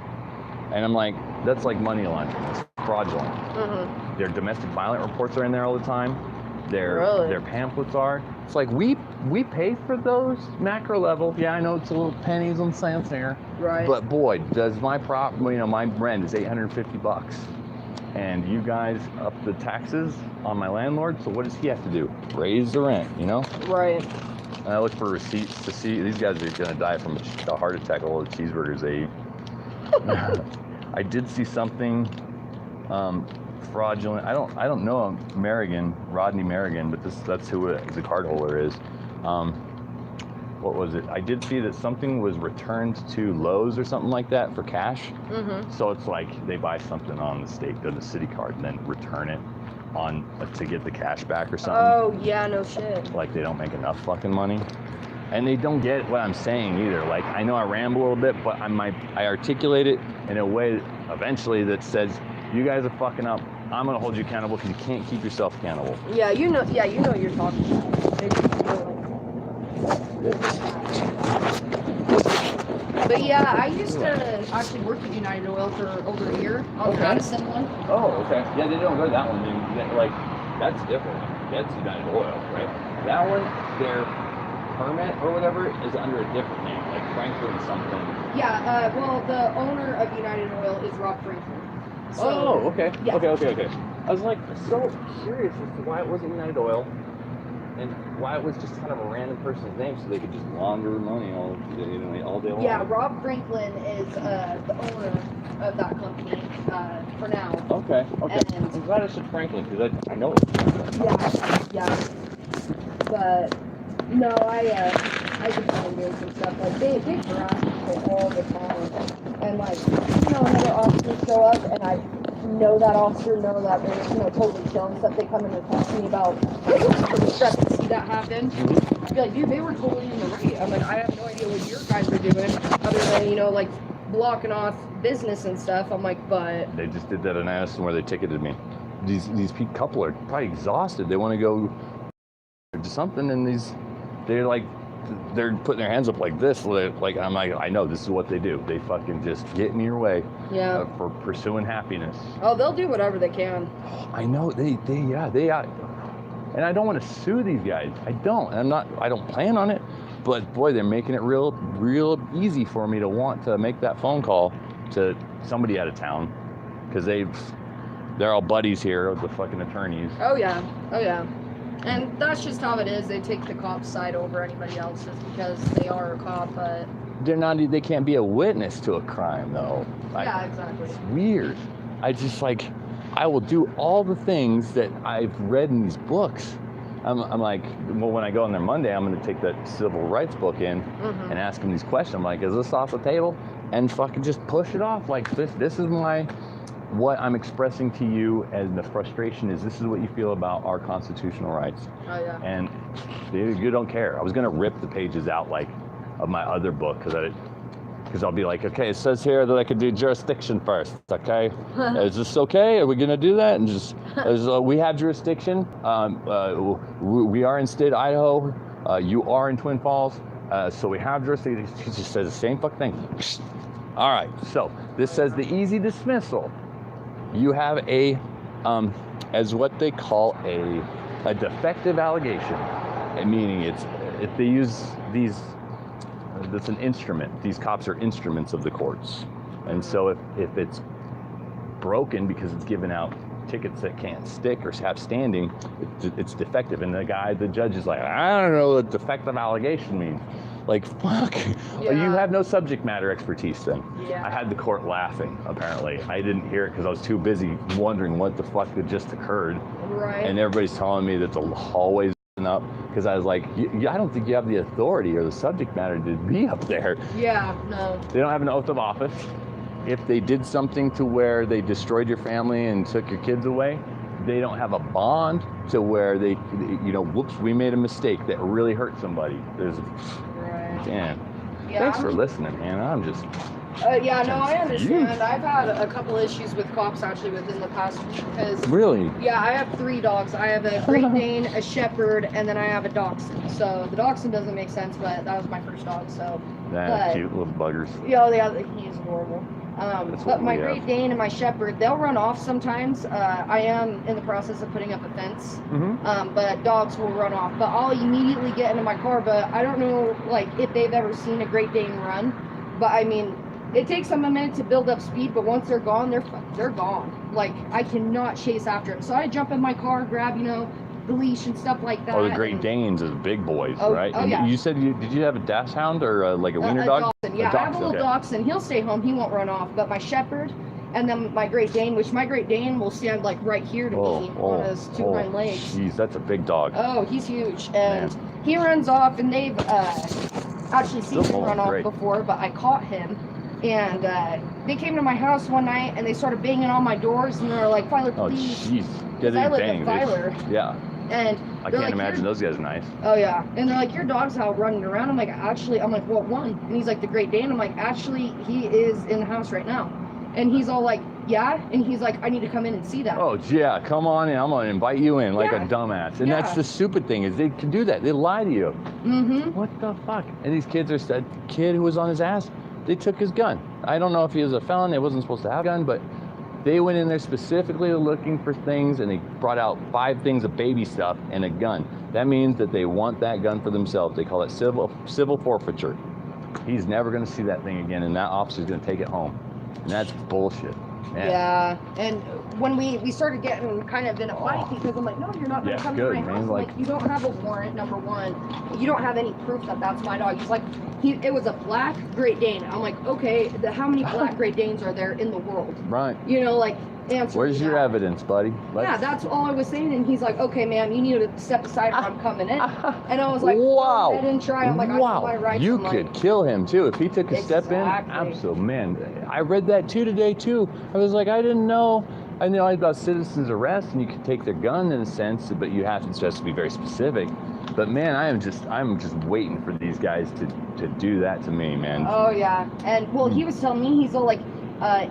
And I'm like, that's like money laundering. It's fraudulent. Their domestic violence reports are in there all the time. Their pamphlets are. It's like we pay for those macro level. Yeah, I know it's a little pennies and cents here. Right. But boy, does my my rent is $850, and you guys up the taxes on my landlord. So what does he have to do? Raise the rent, Right. And I look for receipts to see these guys are gonna die from a heart attack. All the cheeseburgers they eat. I did see something. Fraudulent. I don't know Rodney Merrigan, but that's who the card holder is. What was it? I did see that something was returned to Lowe's or something like that for cash. So it's like they buy something on the city card and then return it on to get the cash back or something. Oh yeah, no shit. Like they don't make enough fucking money. And they don't get what I'm saying either. Like I know I ramble a little bit, but I articulate it in a way eventually that says, you guys are fucking up. I'm gonna hold you accountable because you can't keep yourself accountable. Yeah, you know what you're talking about. But yeah, I used to actually work at United Oil for over a year on the Madison one. Oh, okay. Yeah, they don't go to that one. That's different. That's United Oil, right? That one, permit or whatever is under a different name, like Franklin something. Yeah, well, the owner of United Oil is Rob Franklin. So, Oh, okay. yeah. Okay. I was like so curious as to why it wasn't United Oil and why it was just kind of a random person's name so they could just launder money all day long. Yeah, Rob Franklin is the owner of that company for now. Okay. And- I'm glad I said Franklin because I know it's Franklin. Yeah. But no, I just been doing some stuff like they harass people all the time, and like another officer show up and I know that officer, know that they're totally chilling stuff. They come in and talk to me about discrepancy that happened. I'd be like, dude, they were totally in the right. I'm like, I have no idea what your guys were doing other than like blocking off business and stuff. I'm like, but They just did that in Addison where they ticketed me. These couple are probably exhausted. They want to go do something, and they're putting their hands up like this. Like I'm like, I know this is what they do. They fucking just get in your way. Yeah. For pursuing happiness. Oh, they'll do whatever they can. I know they are, and I don't want to sue these guys. I don't plan on it. But boy, they're making it real easy for me to want to make that phone call to somebody out of town because they're all buddies here, the fucking attorneys. Oh yeah. And that's just how it is. They take the cop's side over anybody else's because they are a cop, but They can't be a witness to a crime though. yeah, exactly. It's weird. I will do all the things that I've read in these books. I'm like, well, when I go in there Monday, I'm going to take that civil rights book in and ask them these questions. I'm like, is this off the table? And fucking just push it off. Like, this is what I'm expressing to you as the frustration is this is what you feel about our constitutional rights. Oh, yeah. And you don't care. I was going to rip the pages out like of my other book because I'll be like, okay, it says here that I could do jurisdiction first, okay? Is this okay? Are we going to do that? And just, we have jurisdiction. We are in state Idaho. You are in Twin Falls. So we have jurisdiction. It just says the same fucking thing. All right, so this says the easy dismissal. You have as what they call a defective allegation, meaning if they use these. That's an instrument. These cops are instruments of the courts. And so if it's broken because it's given out tickets that can't stick or have standing, it's defective. And the judge is like, I don't know what defective allegation means. Like, fuck. Yeah. You have no subject matter expertise then. Yeah. I had the court laughing, apparently. I didn't hear it because I was too busy wondering what the fuck had just occurred. Right. And everybody's telling me that the hallways up because I was like, I don't think you have the authority or the subject matter to be up there. Yeah, no. They don't have an oath of office. If they did something to where they destroyed your family and took your kids away, they don't have a bond to where they, whoops, we made a mistake that really hurt somebody. Right. Damn. Yeah, Thanks for listening, man. I'm just. Yeah, no, I understand. I've had a couple issues with cops actually within the past week because. Really? Yeah, I have 3 dogs. I have a Great Dane, a Shepherd, and then I have a Dachshund. So the Dachshund doesn't make sense, but that was my first dog. So. Cute little buggers. Yeah, he's horrible. But my Great Dane and my Shepherd, they'll run off sometimes. I am in the process of putting up a fence, but dogs will run off. But I'll immediately get into my car. But I don't know, if they've ever seen a Great Dane run. But I mean, it takes them a minute to build up speed. But once they're gone, they're gone. Like I cannot chase after them. So I jump in my car, grab the leash and stuff like that. Oh, the Great Danes is big boys, right? Oh, yeah. You said did you have a dachshund or like a wiener dog? Dachshund, yeah. I have a little dachshund. He'll stay home. He won't run off. But my Shepherd and then my Great Dane, which my Great Dane will stand right here to me on his 2 hind legs. Jeez, that's a big dog. Oh, he's huge. And he runs off, and they've actually seen him run off before, but I caught him. And they came to my house one night, and they started banging on my doors, and they were like, Filer, please. Oh, jeez. Because I live in Filer. Yeah. And I can't imagine those guys are nice. Oh, yeah. And they're like, your dog's out running around. I'm like, what one? And he's like, the Great Dane. I'm like, actually, he is in the house right now. And he's all like, yeah. And he's like, I need to come in and see that. Oh, yeah, come on in. I'm going to invite you in like a dumbass. And that's the stupid thing is they can do that. They lie to you. Mm-hmm. What the fuck? And these kids that kid who was on his ass, they took his gun. I don't know if he was a felon. They wasn't supposed to have a gun, but they went in there specifically looking for things, and they brought out 5 things of baby stuff and a gun. that means that they want that gun for themselves. They call it civil forfeiture. He's never going to see that thing again, and that officer's going to take it home. And that's bullshit. Man. Yeah, and when we started getting kind of in a fight because I'm like, no, you're not going to come to my house. Like, you don't have a warrant, number one. You don't have any proof that that's my dog. He's like, it was a black Great Dane. I'm like, okay, how many black Great Danes are there in the world? Right. You know, like, answer. Where's your evidence, buddy? Yeah, that's all I was saying. And he's like, okay, ma'am, you need to step aside or I'm coming in. And I was like, wow. Go ahead and try. I'm like, I know my rights. You could kill him too if he took a step in. Exactly. Absolutely, man. I read that today too. I was like, I didn't know. I know about citizens arrest and you can take their gun in a sense, but you have to just be very specific. But man, I'm just waiting for these guys to do that to me, man. Oh yeah, and well, he was telling me, he's all like,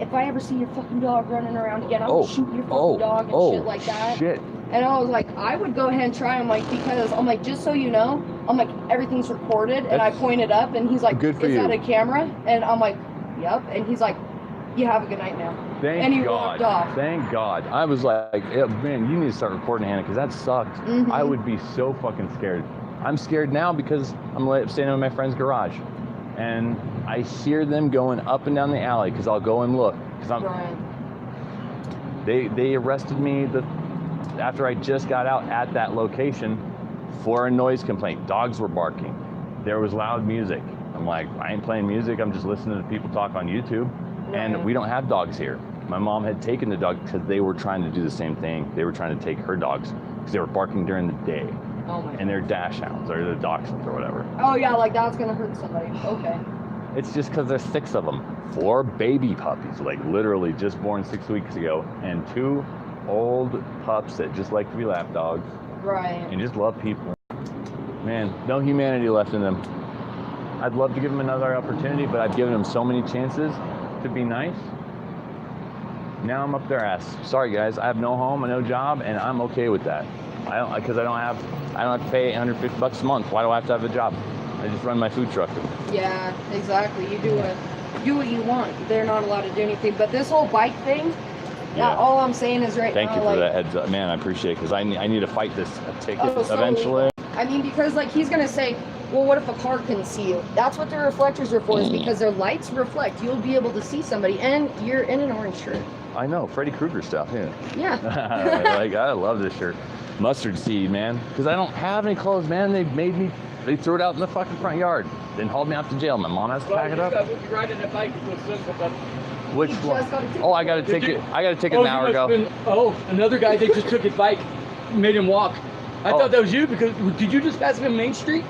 if I ever see your fucking dog running around again, I'm gonna shoot your fucking dog and shit like that. Shit. And I was like, I would go ahead and try. I'm like, because I'm like, just so you know, I'm like, everything's recorded. And I pointed up, and he's like, good for is you. that a camera? And I'm like, yep. And he's like, you have a good night now. And he walked off. Thank God. I was like, yeah, man, you need to start recording, Hannah, because that sucked. Mm-hmm. I would be so fucking scared. I'm scared now because I'm standing in my friend's garage, and I hear them going up and down the alley because I'll go and look. Because they arrested me after I just got out at that location for a noise complaint. Dogs were barking. There was loud music. I'm like, I ain't playing music. I'm just listening to people talk on YouTube. And we don't have dogs here. My mom had taken the dog because they were trying to do the same thing. They were trying to take her dogs because they were barking during the day. Oh my God. And they're dash hounds or they're dachshunds or whatever. Oh yeah, like that's gonna hurt somebody. Okay. It's just because there's 6 of them. 4 baby puppies, like literally just born 6 weeks ago, and 2 old pups that just like to be lap dogs. Right. And just love people. Man, no humanity left in them. I'd love to give them another opportunity, but I've given them so many chances to be nice. Now I'm up their ass. Sorry guys, I have no home, no job, and I'm okay with that. I don't have to pay $150 a month. Why do I have to have a job? I just run my food truck. Yeah, exactly. You do what you want. They're not allowed to do anything. But this whole bike thing, all I'm saying is Thank now, you for that heads up, man. I appreciate it because I need to fight this ticket eventually. I mean, because like he's gonna say, well, what if a car can see you? That's what their reflectors are for, is because their lights reflect. You'll be able to see somebody, and you're in an orange shirt. I know, Freddy Krueger stuff. Yeah. Like I love this shirt. Mustard seed, man. Because I don't have any clothes, man. They threw it out in the fucking front yard. Then hauled me out to jail. My mom has to pack it up. You're riding a bike Which one? Oh, I got a ticket. I got a ticket an hour ago. Another guy, they just took his bike, made him walk. I thought that was you because did you just pass him on Main Street?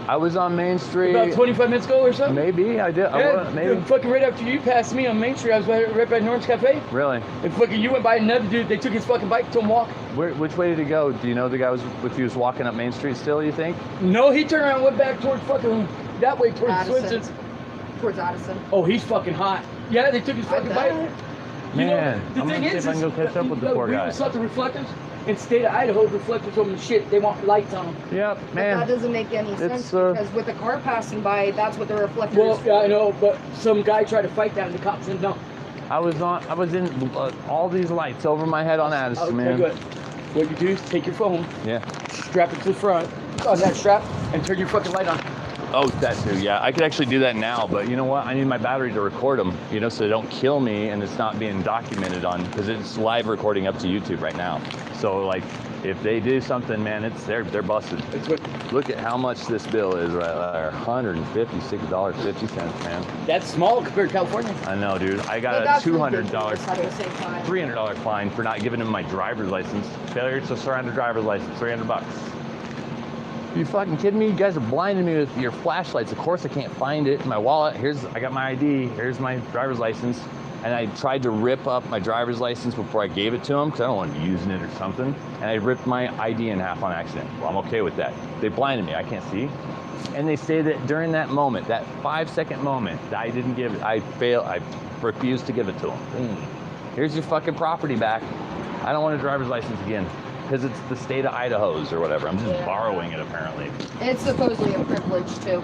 I was on Main Street. About 25 minutes ago or something? Maybe, I did. Yeah, maybe. Fucking right after you passed me on Main Street, I was right by Norton's Cafe. Really? And fucking you went by another dude, they took his fucking bike to him walk. Which way did he go? Do you know the guy was with you was walking up Main Street still, you think? No, he turned around and went back towards fucking, that way towards Swenson's. Towards Addison. Oh, he's fucking hot. Yeah, they took his fucking bike. Man, the I'm thing gonna see if I can go catch up with the poor guy. We saw the reflectors. In the state of Idaho, reflectors on the shit. They want lights on them. Yep, man. But that doesn't make any sense because with a car passing by, that's what the reflectors. Well, yeah, I know, but some guy tried to fight that, and the cops said no. I was in all these lights over my head on Addison, man. Good. What you do is take your phone, strap it to the front on that strap, and turn your fucking light on. Oh, that too, yeah. I could actually do that now, but you know what? I need my battery to record them, so they don't kill me and it's not being documented on, because it's live recording up to YouTube right now. So, like, if they do something, man, they're busted. Look at how much this bill is right there. $156.50, man. That's small compared to California. I know, dude. I got a $300 fine for not giving him my driver's license. Failure to surrender driver's license, $300. Are you fucking kidding me? You guys are blinding me with your flashlights. Of course I can't find it in my wallet. I got my ID. Here's my driver's license. And I tried to rip up my driver's license before I gave it to him because I don't want to be using it or something. And I ripped my ID in half on accident. Well, I'm okay with that. They blinded me. I can't see. And they say that during that moment, that 5-second moment, that I didn't give it, I refused to give it to them. Here's your fucking property back. I don't want a driver's license again. Because it's the state of Idaho's or whatever. I'm just borrowing it, apparently. It's supposedly a privilege, too.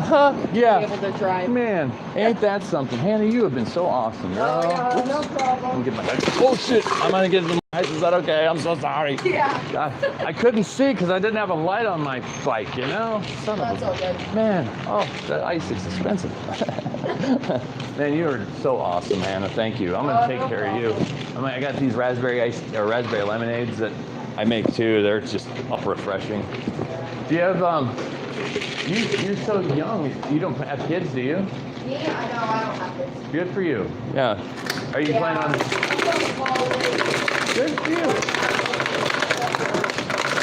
Yeah. To be able to drive. Man, ain't that something? Hannah, you have been so awesome. Oh, yeah, no problem. I'm gonna get my... Oh, shit. I'm going to get the... Is that okay? I'm so sorry. Yeah. I couldn't see because I didn't have a light on my bike, you know? Son of That's a all good. man. Oh, that ice is expensive. Man, you are so awesome, Hannah. Thank you. I'm gonna take no care of you. I got these raspberry lemonades that I make too. They're just refreshing. Do you have you're so young. You don't have kids, do you? Me, I know I don't have kids. Good for you. Yeah. Are you planning on? Good for you.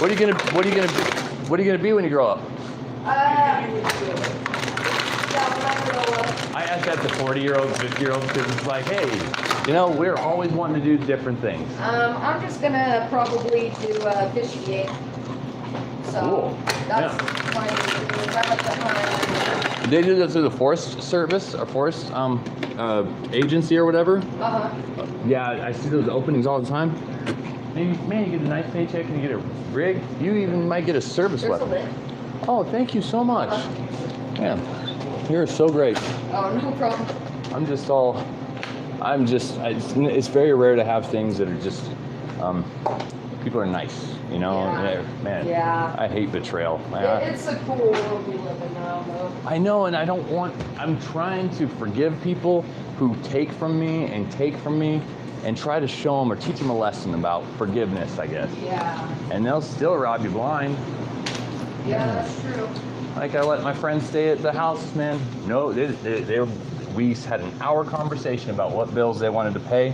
What are you gonna be when you grow up? Yeah, when I grow up. I ask that to 40-year-olds, 50-year-olds, because it's like, hey, you know, we're always wanting to do different things. I'm just gonna probably do fishing. So Cool. that's my They do this through the Forest Service or Forest agency or whatever. Uh-huh. Yeah, I see those openings all the time. Man, you get a nice paycheck and you get a rig. You even might get a service There's a weapon. lid. Oh, thank you so much. Man, you're so great. Oh, no problem. It's very rare to have things that are just, people are nice, you know? Yeah. Man, Yeah. I hate betrayal. It's a cool world we live in now, though. I know, and I'm trying to forgive people who take from me and try to show them or teach them a lesson about forgiveness, I guess. Yeah. And they'll still rob you blind. Yeah, that's true. Like I let my friends stay at the house, man. No, we had an hour conversation about what bills they wanted to pay.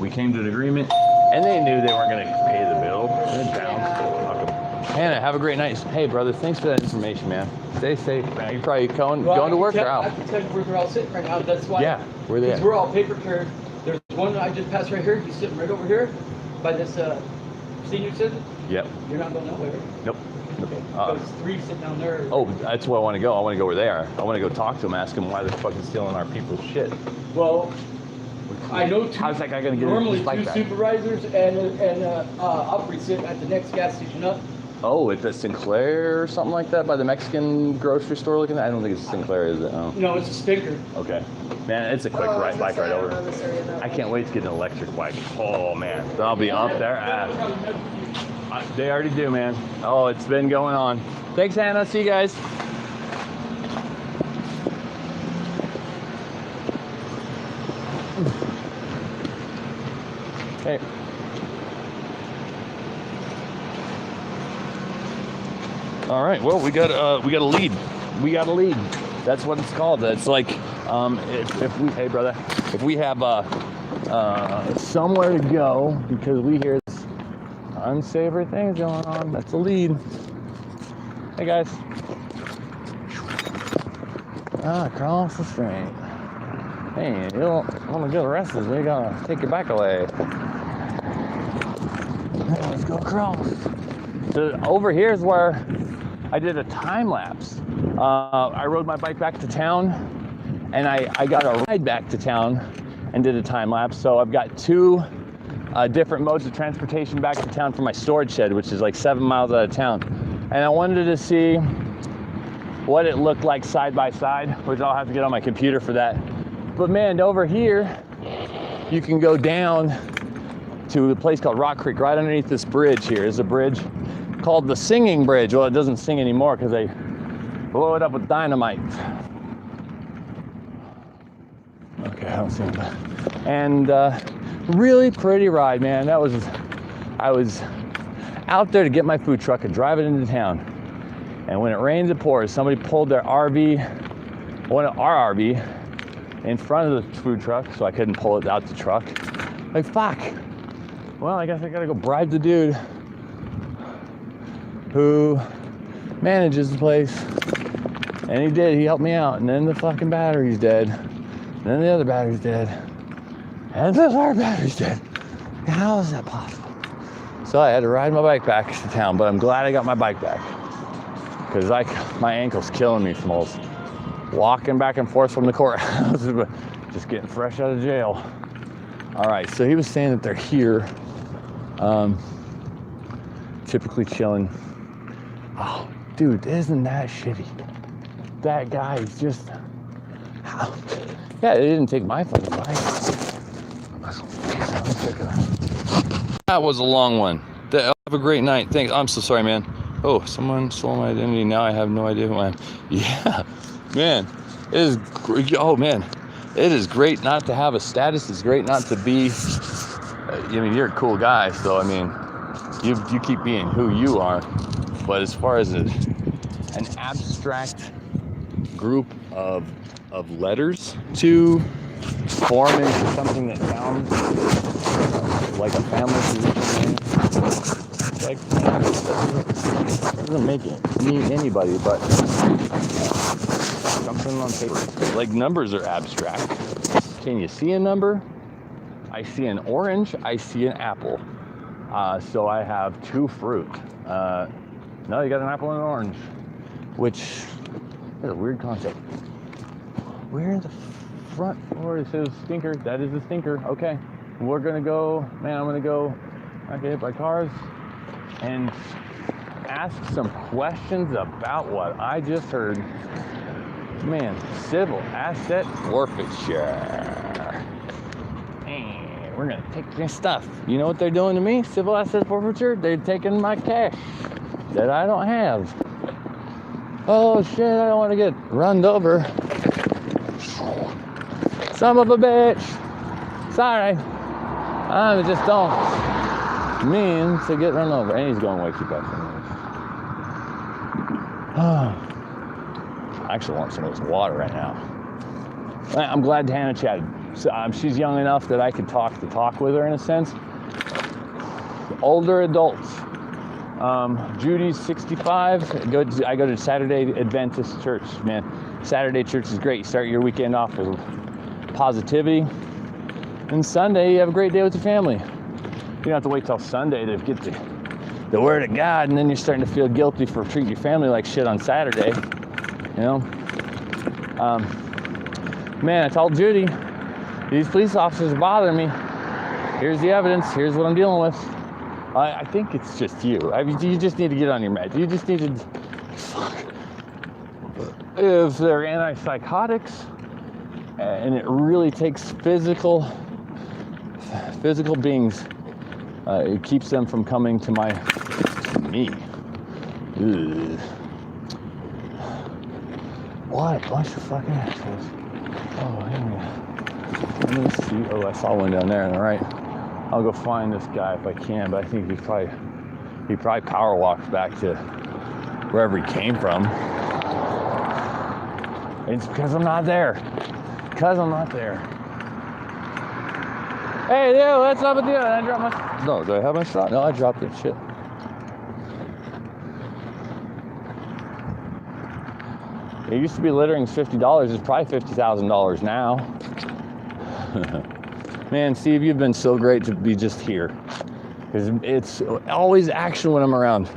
We came to an agreement, and they knew they weren't going to pay the bill. They bounced. Hannah, have a great night. Hey, brother, thanks for that information, man. Stay safe, man. You're probably going to work or out? I can tell you where they're all sitting right now. That's why. Yeah, where they at? Because we're all paper carried. There's one that I just passed right here. He's sitting right over here by this senior citizen. Yep. You're not going that way, right? Nope. Okay. Uh, There's three sitting down there. Oh, that's where I want to go. I want to go where they are. I want to go talk to them, ask them why they're fucking stealing our people's shit. Well, I know two. How's that guy going to get normally his bike two back? supervisors and operate sitting at the next gas station up. Oh, it's a Sinclair or something like that by the Mexican grocery store looking at? I don't think it's a Sinclair, is it? Oh. No, it's a stinker. Okay. Man, it's a quick bike ride over. I can't wait to get an electric bike. Oh, man. I'll be up there. They already do, man. Oh, it's been going on. Thanks, Hannah. See you guys. Hey. All right. Well, we got a lead. We got a lead. That's what it's called. It's like hey brother, if we have somewhere to go because we hear unsavory things going on, that's a lead. Hey guys. Across the street. Hey, you don't want to go arrested, we gotta take your back away. Hey, let's go across. So over here is where I did a time lapse. I rode my bike back to town, and I got a ride back to town and did a time lapse. So I've got two different modes of transportation back to town from my storage shed, which is like 7 miles out of town. And I wanted to see what it looked like side by side, which I'll have to get on my computer for that. But man, over here, you can go down to a place called Rock Creek, right underneath this bridge here is a bridge called the Singing Bridge. Well, it doesn't sing anymore because they blow it up with dynamite. Okay, I don't see it. And really pretty ride, man. I was out there to get my food truck and drive it into town. And when it rains, it pours. Somebody pulled their RV, our RV, in front of the food truck, so I couldn't pull it out the truck. Like, fuck. Well, I guess I gotta go bribe the dude who manages the place. And he did, he helped me out. And then the fucking battery's dead. And then the other battery's dead. And this other battery's dead. How is that possible? So I had to ride my bike back to town, but I'm glad I got my bike back. Because my ankle's killing me from all walking back and forth from the courthouse, just getting fresh out of jail. All right, so he was saying that they're here, typically chilling. Oh, dude, isn't that shitty? That guy is just, yeah, they didn't take my fucking bike. That was a long one. Have a great night. Thanks. I'm so sorry, man. Oh, someone stole my identity. Now I have no idea who I am. Yeah, man. It is. Oh, man. It is great not to have a status. It's great not to be. I mean, you're a cool guy, so I mean, you keep being who you are. But as far as an abstract group of letters to form into something that sounds like a family physician, like, doesn't make it mean anybody, but something on paper. Like numbers are abstract. Can you see a number? I see an orange, I see an apple. So I have 2 fruit. No, you got an apple and an orange, which is a weird concept. Where in the front door it says stinker? That is a stinker. Okay, we're gonna go, man, I'm gonna go not get hit by cars and ask some questions about what I just heard. Man, civil asset forfeiture. We're gonna take their stuff. You know what they're doing to me? Civil asset forfeiture? They're taking my cash that I don't have. Oh shit, I don't want to get run over. Son of a bitch. Sorry. I just don't mean to get run over. And he's going way too fast. I actually want some of this water right now. I'm glad Hannah chatted. So, she's young enough that I could talk with her in a sense. Older adults. Judy's 65. I go to Saturday Adventist church, man. Saturday church is great. You start your weekend off with positivity. And Sunday, you have a great day with your family. You don't have to wait till Sunday to get the word of God, and then you're starting to feel guilty for treating your family like shit on Saturday. You know? Man, I told Judy, these police officers are bothering me. Here's the evidence. Here's what I'm dealing with. I think it's just you. I mean, you just need to get on your meds. You just need to... If they're antipsychotics, and it really takes physical beings, it keeps them from coming to me. Ugh. What a bunch of fucking assholes. Oh, let me see. Oh, I saw one down there on the right. I'll go find this guy if I can, but I think he probably power walked back to wherever he came from. It's because I'm not there. Hey, yo, what's up with you? I dropped my... No, do I have my shot? No, I dropped it. Shit. It used to be littering's $50. It's probably $50,000 now. Man, Steve, you've been so great to be just here. Because it's always action when I'm around.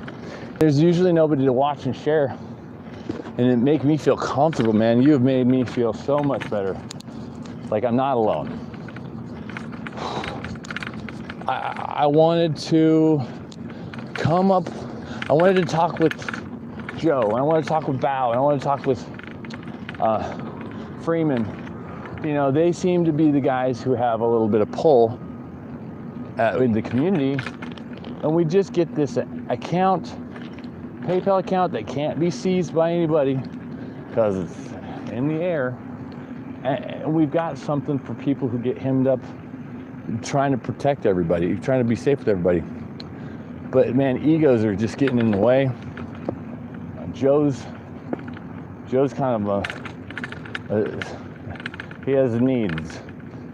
There's usually nobody to watch and share. And it makes me feel comfortable, man. You have made me feel so much better. Like I'm not alone. I wanted to come up. I wanted to talk with Joe. I wanted to talk with Bao. I wanted to talk with Freeman. You know, they seem to be the guys who have a little bit of pull in the community. And we just get this account, PayPal account that can't be seized by anybody because it's in the air. And we've got something for people who get hemmed up trying to protect everybody, trying to be safe with everybody. But man, egos are just getting in the way. Joe's kind of he has needs.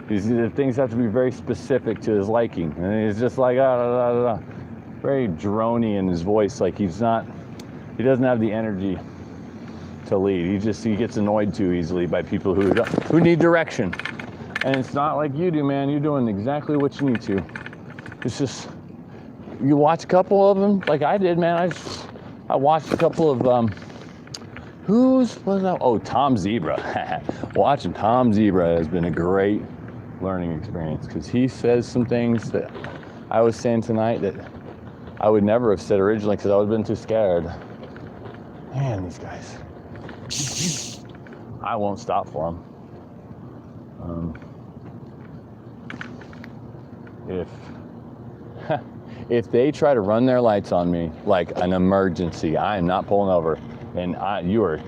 Things have to be very specific to his liking, and he's just like very drony in his voice. Like he doesn't have the energy to lead. He gets annoyed too easily by people who need direction. And it's not like you do, man. You're doing exactly what you need to. It's just you watch a couple of them, like I did, man. I watched a couple of whose was that? Oh, Tom Zebra. Watching Tom Zebra has been a great learning experience because he says some things that I was saying tonight that I would never have said originally because I would have been too scared. Man, these guys. I won't stop for them. if they try to run their lights on me like an emergency, I am not pulling over. And you are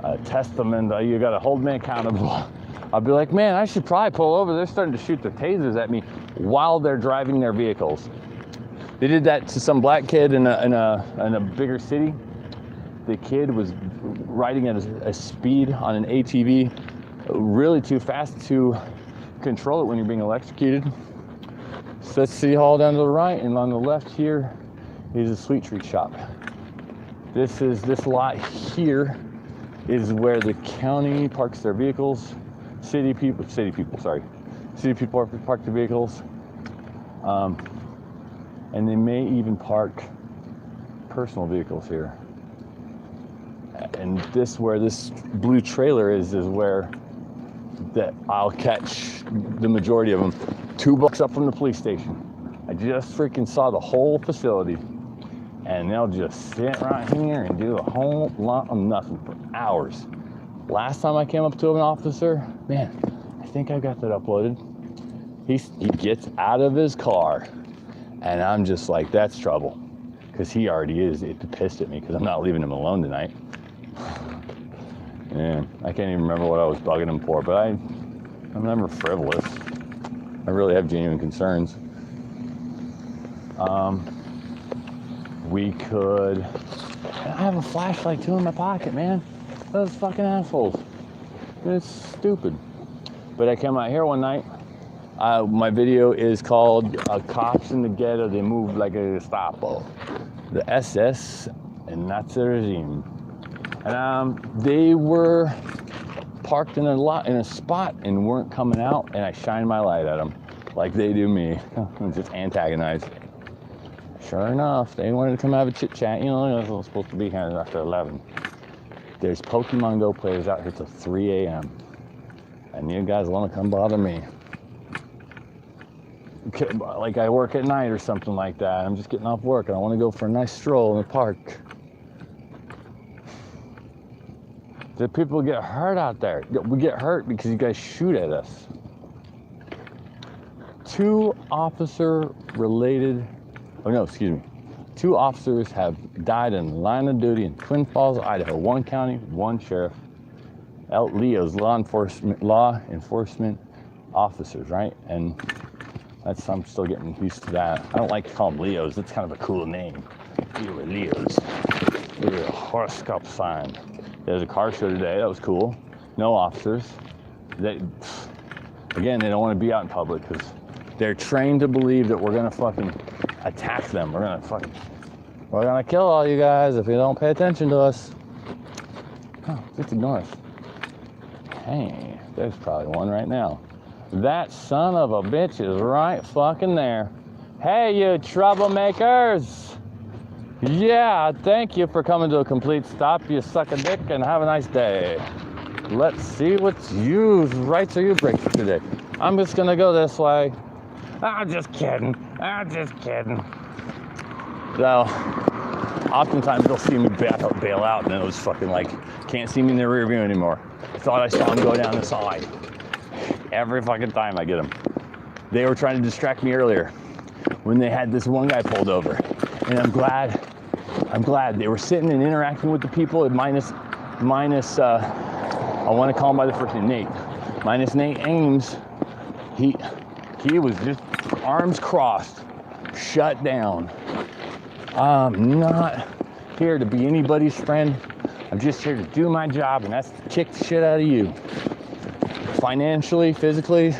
a testament. You got to hold me accountable. I'll be like, man, I should probably pull over. They're starting to shoot their tasers at me while they're driving their vehicles. They did that to some black kid in a bigger city. The kid was riding at a speed on an ATV, really too fast to control it when you're being electrocuted. So that's City Hall down to the right, and on the left here is a sweet treat shop. This lot here is where the county parks their vehicles. City people park their vehicles. And they may even park personal vehicles here. And where this blue trailer is where that I'll catch the majority of them 2 blocks up from the police station. I just freaking saw the whole facility, and they'll just sit right here and do a whole lot of nothing for hours. Last time I came up to an officer, man, I think I got that uploaded. He gets out of his car, and I'm just like, that's trouble, because he already is pissed at me because I'm not leaving him alone tonight. Yeah, I can't even remember what I was bugging him for, but I'm never frivolous. I really have genuine concerns. I have a flashlight too in my pocket, man. Those fucking assholes. It's stupid. But I came out here one night. My video is called Cops in the Ghetto, They Move Like a Gestapo. The SS and Nazi regime. And they were parked in a spot and weren't coming out, and I shined my light at them like they do me. Just antagonized. Sure enough, they wanted to come have a chit chat. You know, I was supposed to be here after 11. There's Pokemon Go players out here till 3 a.m. And you guys want to come bother me. Like I work at night or something like that. I'm just getting off work and I want to go for a nice stroll in the park. The people get hurt out there. We get hurt because you guys shoot at us. 2 officers have died in the line of duty in Twin Falls, Idaho. 1 county, 1 sheriff. Leo's law enforcement officers, right? And I'm still getting used to that. I don't like to call them Leos. That's kind of a cool name. You were Leos. You were a horoscope sign. There's a car show today. That was cool. No officers. They don't want to be out in public because they're trained to believe that we're gonna fucking attack them. We're gonna kill all you guys if you don't pay attention to us. Oh, just ignore us. Hey, there's probably one right now. That son of a bitch is right fucking there. Hey, you troublemakers! Yeah, thank you for coming to a complete stop. You suck a dick and have a nice day. Let's see what rights are you breaking today. I'm just gonna go this way. I'm just kidding. So, oftentimes they'll see me bail out, and then it was fucking like, can't see me in the rear view anymore. Thought I saw him go down the side. Every fucking time I get them. They were trying to distract me earlier when they had this one guy pulled over. And I'm glad they were sitting and interacting with the people. And minus I want to call him by the first name, Nate. Minus Nate Ames, he was just arms crossed, shut down. I'm not here to be anybody's friend. I'm just here to do my job, and that's to kick the shit out of you. Financially, physically,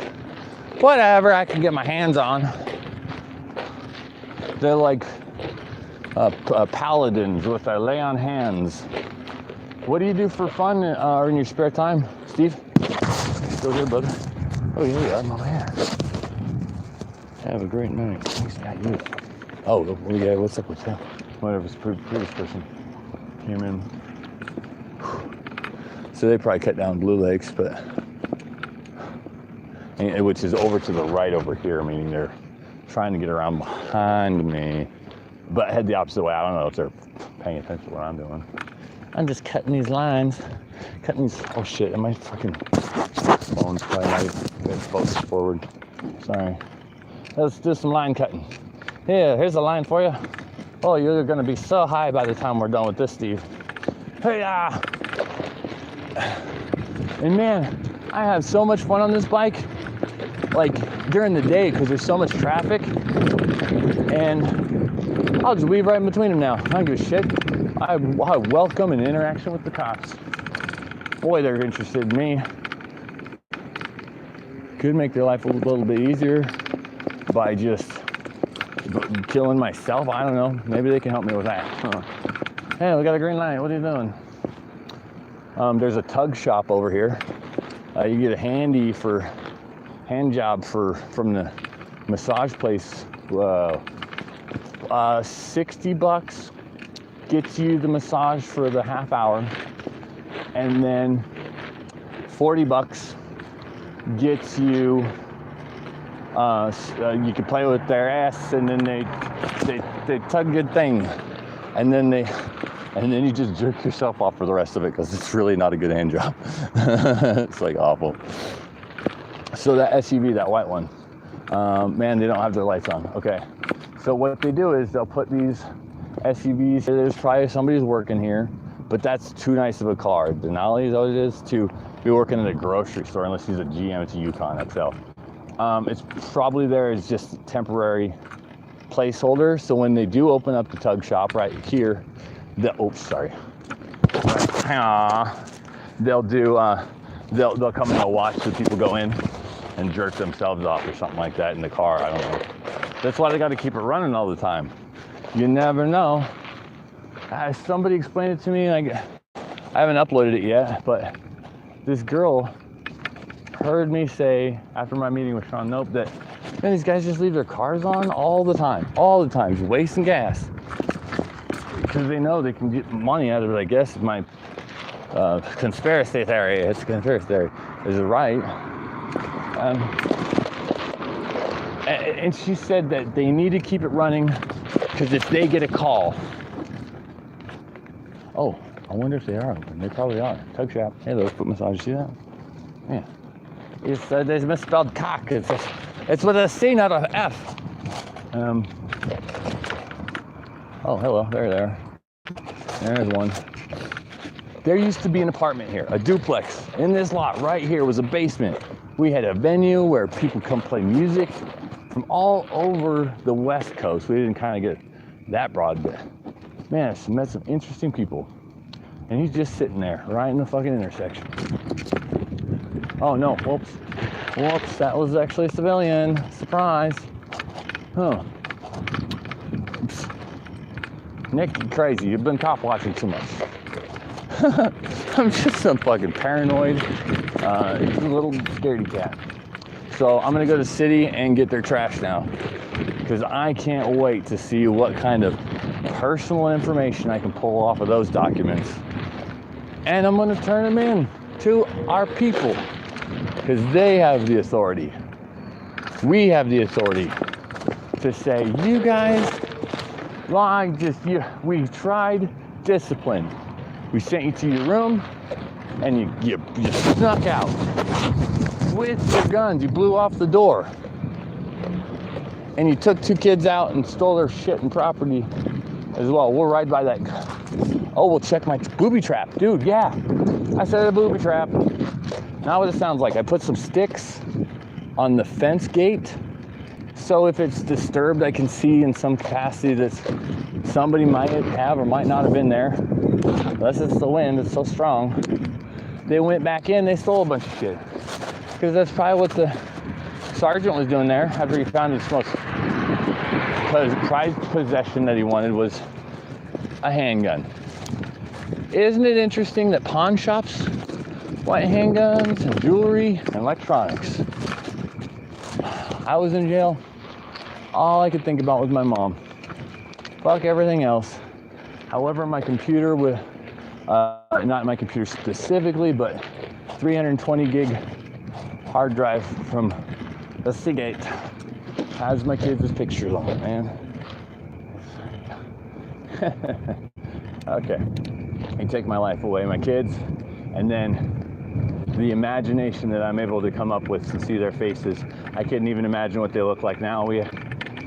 whatever I can get my hands on. They're like paladins with their lay on hands. What do you do for fun or in your spare time, Steve? Still here, brother? Oh, yeah, you are, my man. Have a great night. Thanks, got you. Oh, yeah, what's up with that? Whatever, previous person came in. So they probably cut down Blue Lakes, which is over to the right over here, meaning they're trying to get around behind me. But I head the opposite way. I don't know if they're paying attention to what I'm doing. I'm just cutting these lines. Oh shit, my fucking phone's probably not even focused forward. Sorry. Let's do some line cutting. Here, here's a line for you. Oh, you're gonna be so high by the time we're done with this, Steve. Hey, and man, I have so much fun on this bike, like during the day, because there's so much traffic, and I'll just weave right in between them now. I don't give a shit. I welcome an interaction with the cops. Boy, they're interested in me. Could make their life a little bit easier by just killing myself. I don't know. Maybe they can help me with that. Hey, we got a green light. What are you doing? There's a tug shop over here. You get a hand job from the massage place. Whoa. $60 gets you the massage for the half hour, and then $40 gets you. You can play with their ass, and then they tug your thing, and then you just jerk yourself off for the rest of it, because it's really not a good hand job. It's like awful. So that SUV, that white one, man, they don't have their lights on. Okay, so what they do is they'll put these SUVs. There's probably somebody's working here, but that's too nice of a car. Denali is what it is to be working at a grocery store, unless he's a GM. It's a Yukon XL. It's probably there as just a temporary placeholder. So when they do open up the tug shop right here, they'll come and they'll watch the people go in and jerk themselves off or something like that in the car. I don't know. That's why they got to keep it running all the time. You never know. Somebody explained it to me. I haven't uploaded it yet, but this girl heard me say after my meeting with Sean Nope that, man, these guys just leave their cars on all the time, just wasting gas, because they know they can get money out of it. I guess my conspiracy theory. It's a conspiracy theory. Is it right? And she said that they need to keep it running, because if they get a call, oh, I wonder if they are open. They probably are. Tug shop. Hey, look, foot massage. See that? Yeah. It's there's misspelled cock. It's with a C, not a F. Oh, hello. There. There's one. There used to be an apartment here, a duplex. In this lot right here was a basement. We had a venue where people come play music from all over the West Coast. We didn't kind of get that broad, but man, I met some interesting people. And he's just sitting there, right in the fucking intersection. Oh no, whoops, that was actually a civilian. Surprise. Huh. Nick, you crazy. You've been cop watching too much. I'm just some fucking paranoid little scaredy cat. So I'm gonna go to the city and get their trash now, because I can't wait to see what kind of personal information I can pull off of those documents. And I'm gonna turn them in to our people, because they have the authority. We have the authority to say, you guys, we tried discipline. We sent you to your room, and you snuck out with your guns. You blew off the door, and you took 2 kids out and stole their shit and property as well. We'll ride by that. Oh, we'll check my booby trap. Dude, yeah, I said a booby trap. Now what it sounds like, I put some sticks on the fence gate, so if it's disturbed, I can see in some capacity that somebody might have or might not have been there. Unless it's the wind, it's so strong. They went back in, they stole a bunch of shit. Because that's probably what the sergeant was doing there after he found his most prized possession that he wanted was a handgun. Isn't it interesting that pawn shops want handguns and jewelry and electronics? I was in jail. All I could think about was my mom. Fuck everything else. However, my computer with, not my computer specifically, but 320 gig hard drive from the Seagate has my kids' pictures on it, man. Okay, you take my life away, my kids, and then the imagination that I'm able to come up with to see their faces. I couldn't even imagine what they look like now.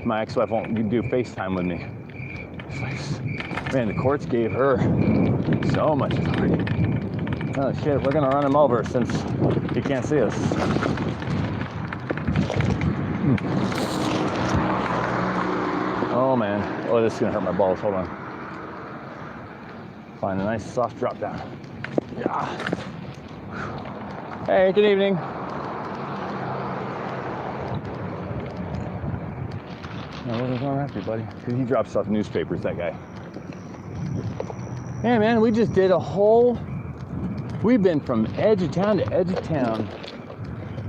my ex-wife won't do FaceTime with me. Man, the courts gave her so much authority. Oh shit, we're gonna run him over since he can't see us. Oh man, oh, this is gonna hurt my balls, hold on. Find a nice soft drop down. Yeah. Hey, good evening. Now, what is going on after you, buddy? Because he drops off newspapers, that guy. Yeah, man, we just did a whole... We've been from edge of town to edge of town.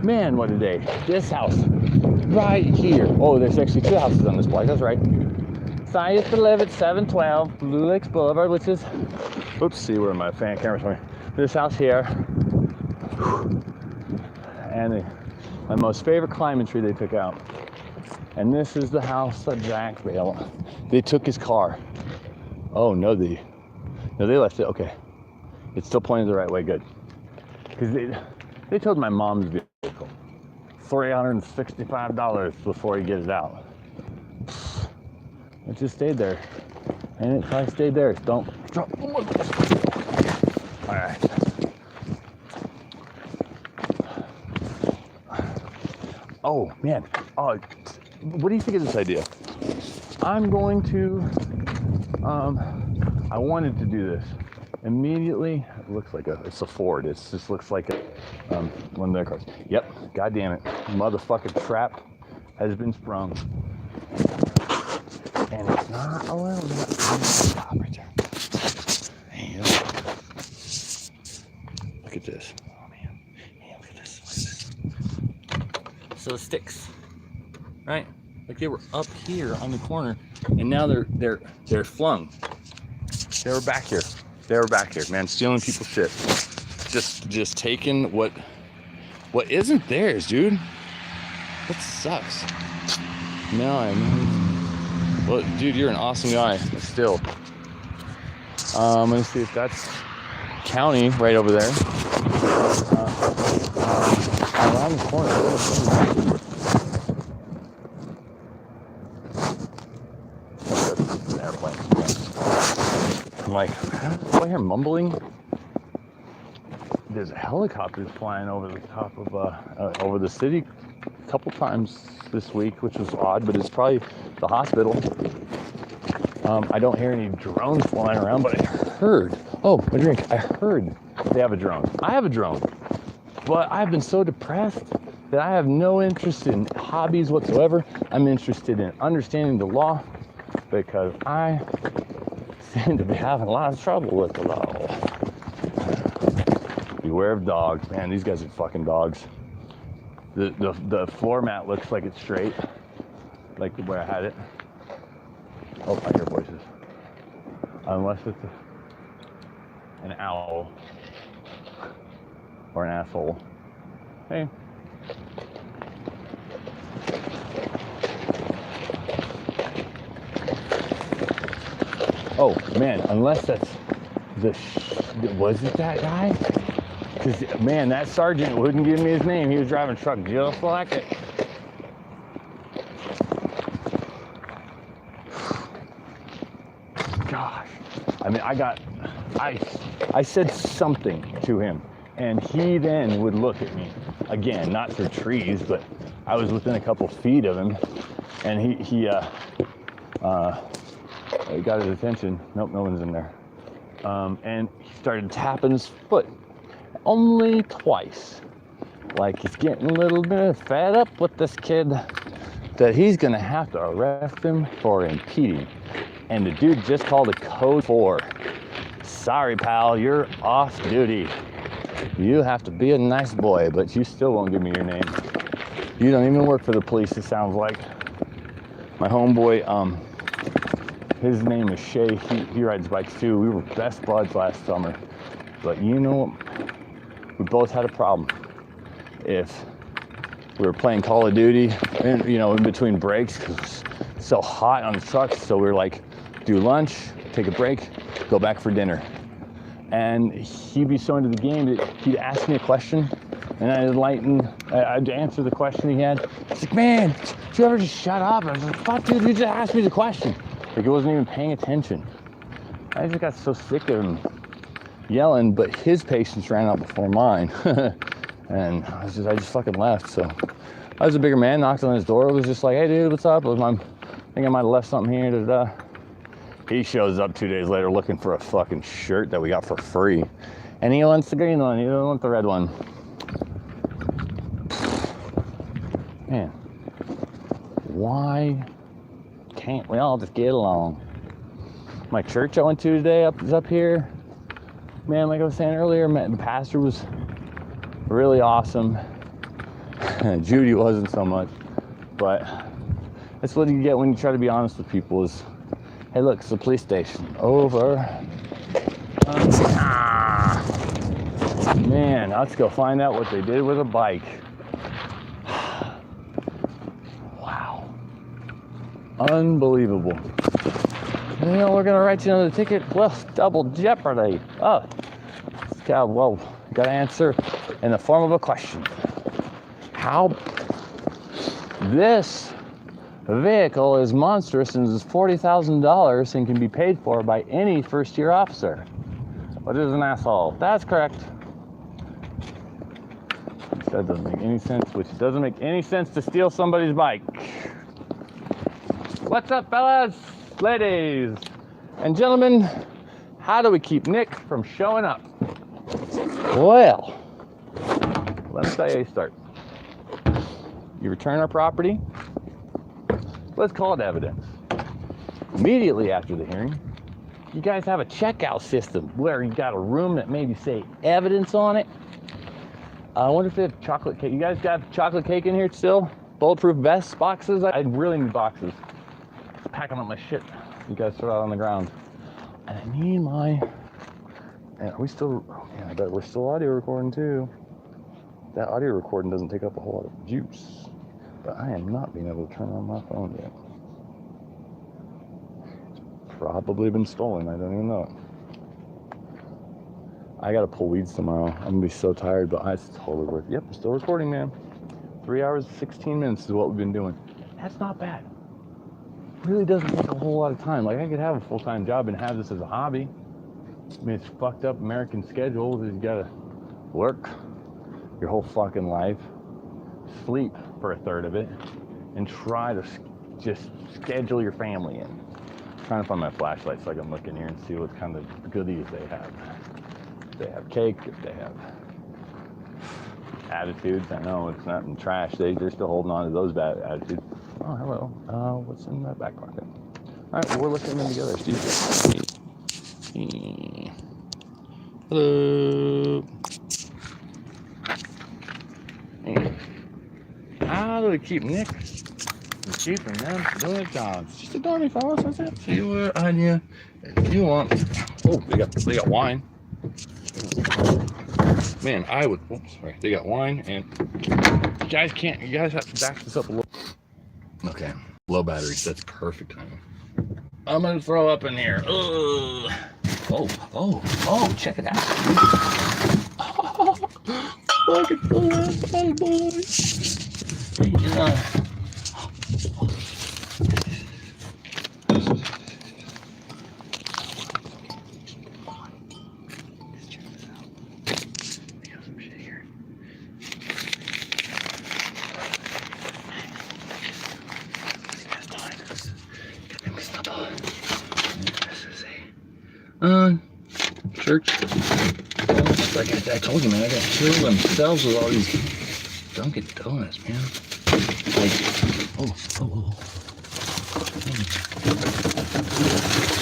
Man, what a day. This house, right here. Oh, there's actually 2 houses on this block, that's right. So I used to live at 712 Blue Lakes Boulevard, which is... Oops, see where my fan camera's going. This house here. And my most favorite climbing tree they took out. And this is the house that Jack built. They took his car. Oh, no, they left it. Okay. It's still pointing the right way. Good. Because they told my mom's vehicle $365 before he gets it out. It just stayed there. And it probably stayed there. Don't drop. All right. Oh, man. Oh, what do you think of this idea? I'm going to, I wanted to do this. Immediately, it looks like it's a Ford. It just looks like one of their cars. Yep, god damn it. Motherfucking trap has been sprung. And it's not alone. Stop right there. Hey, look at this. Oh man. Hey, look at this. So the sticks, right? Like they were up here on the corner, and now they're flung. They were back here. Man, stealing people's shit. Just taking what isn't theirs, dude. That sucks. No, well, dude, you're an awesome guy. But still, I'm gonna see if that's county right over there. Around the corner. An airplane. I'm like, do I hear mumbling? There's helicopters flying over the top of over the city a couple times this week, which was odd, but it's probably the hospital. I don't hear any drones flying around, but I heard. Oh, my drink. I heard they have a drone. I have a drone, but I've been so depressed that I have no interest in hobbies whatsoever. I'm interested in understanding the law because I seem to be having a lot of trouble with the law. Beware of dogs, man. These guys are fucking dogs. The floor mat looks like it's straight, like where I had it. Oh, I hear voices. Unless it's an owl or an asshole. Hey. Oh man, unless that's was it that guy? Because man, that sergeant wouldn't give me his name. He was driving a truck just like it. Gosh, I mean, I said something to him, and he then would look at me again, not through trees, but I was within a couple feet of him, and he got his attention. Nope, no one's in there. And he started tapping his foot only twice, like he's getting a little bit fed up with this kid that he's gonna have to arrest him for impeding. And the dude just called a code 4. Sorry, pal, you're off duty. You have to be a nice boy, but you still won't give me your name. You don't even work for the police, it sounds like. My homeboy, his name is Shay. He rides bikes too. We were best buds last summer. But you know, we both had a problem. If we were playing Call of Duty, and in between breaks, because it's so hot on the truck, so we were like, do lunch, take a break, go back for dinner. And he'd be so into the game that he'd ask me a question, And I'd answer the question he had. He's like, man, did you ever just shut up? I was like, fuck, dude, you just asked me the question. Like, he wasn't even paying attention. I just got so sick of him yelling, but his patience ran out before mine. And I just fucking left. So I was a bigger man, knocked on his door, was just like, hey, dude, what's up? I think I might have left something here. Da-da. He shows up 2 days later looking for a fucking shirt that we got for free. And he wants the green one, he doesn't want the red one. Man, why can't we all just get along? My church I went to today is up here. Man, like I was saying earlier, the pastor was really awesome. Judy wasn't so much. But that's what you get when you try to be honest with people is, hey, look, it's the police station. Over. Man, let's go find out what they did with a bike. Wow. Unbelievable. You know, we're gonna write you another ticket. Well, double jeopardy. Oh, well, got to answer in the form of a question. How this vehicle is monstrous and is $40,000 and can be paid for by any first-year officer. What is an asshole? That's correct. That doesn't make any sense, which doesn't make any sense to steal somebody's bike. What's up, fellas, ladies, and gentlemen? How do we keep Nick from showing up? Well, let me tell you how you start. You return our property. Let's call it evidence. Immediately after the hearing, you guys have a checkout system where you got a room that maybe say evidence on it. I wonder if they have chocolate cake. You guys got chocolate cake in here still? Bulletproof vests, boxes? I really need boxes. Packing up my shit. You guys throw it out on the ground. And I need my... And are we still... Yeah, I bet we're still audio recording too. That audio recording doesn't take up a whole lot of juice. But I am not being able to turn on my phone yet. It's probably been stolen. I don't even know it. I gotta pull weeds tomorrow. I'm gonna be so tired, but it's totally worth it. Yep, we're still recording, man. 3 hours, 16 minutes is what we've been doing. That's not bad. Really doesn't take a whole lot of time. Like, I could have a full-time job and have this as a hobby. I mean, it's fucked up American schedule. You gotta work your whole fucking life, sleep for a third of it, and try to just schedule your family in. I'm trying to find my flashlight so I can look in here and see what kind of goodies they have. If they have cake, if they have attitudes. I know it's not in trash. They're still holding on to those bad attitudes. Oh, hello. What's in that back pocket? All right, well, we're looking at them together, Steve. Hello. Hey. How do we keep Nick from keeping them doing their jobs? Just ignore me, fellas. That's it. See what idea if you want. Oh, they got wine. Man, I would. Oops, sorry. They got wine, and you guys have to back this up a little. Okay, low batteries. That's perfect timing. I'm gonna throw up in here. Ugh. Oh! Check it out. Oh, fucking pull that bad boy. Church. Like I told you, man, I got killed themselves with all these Dunkin' Donuts, man. Like,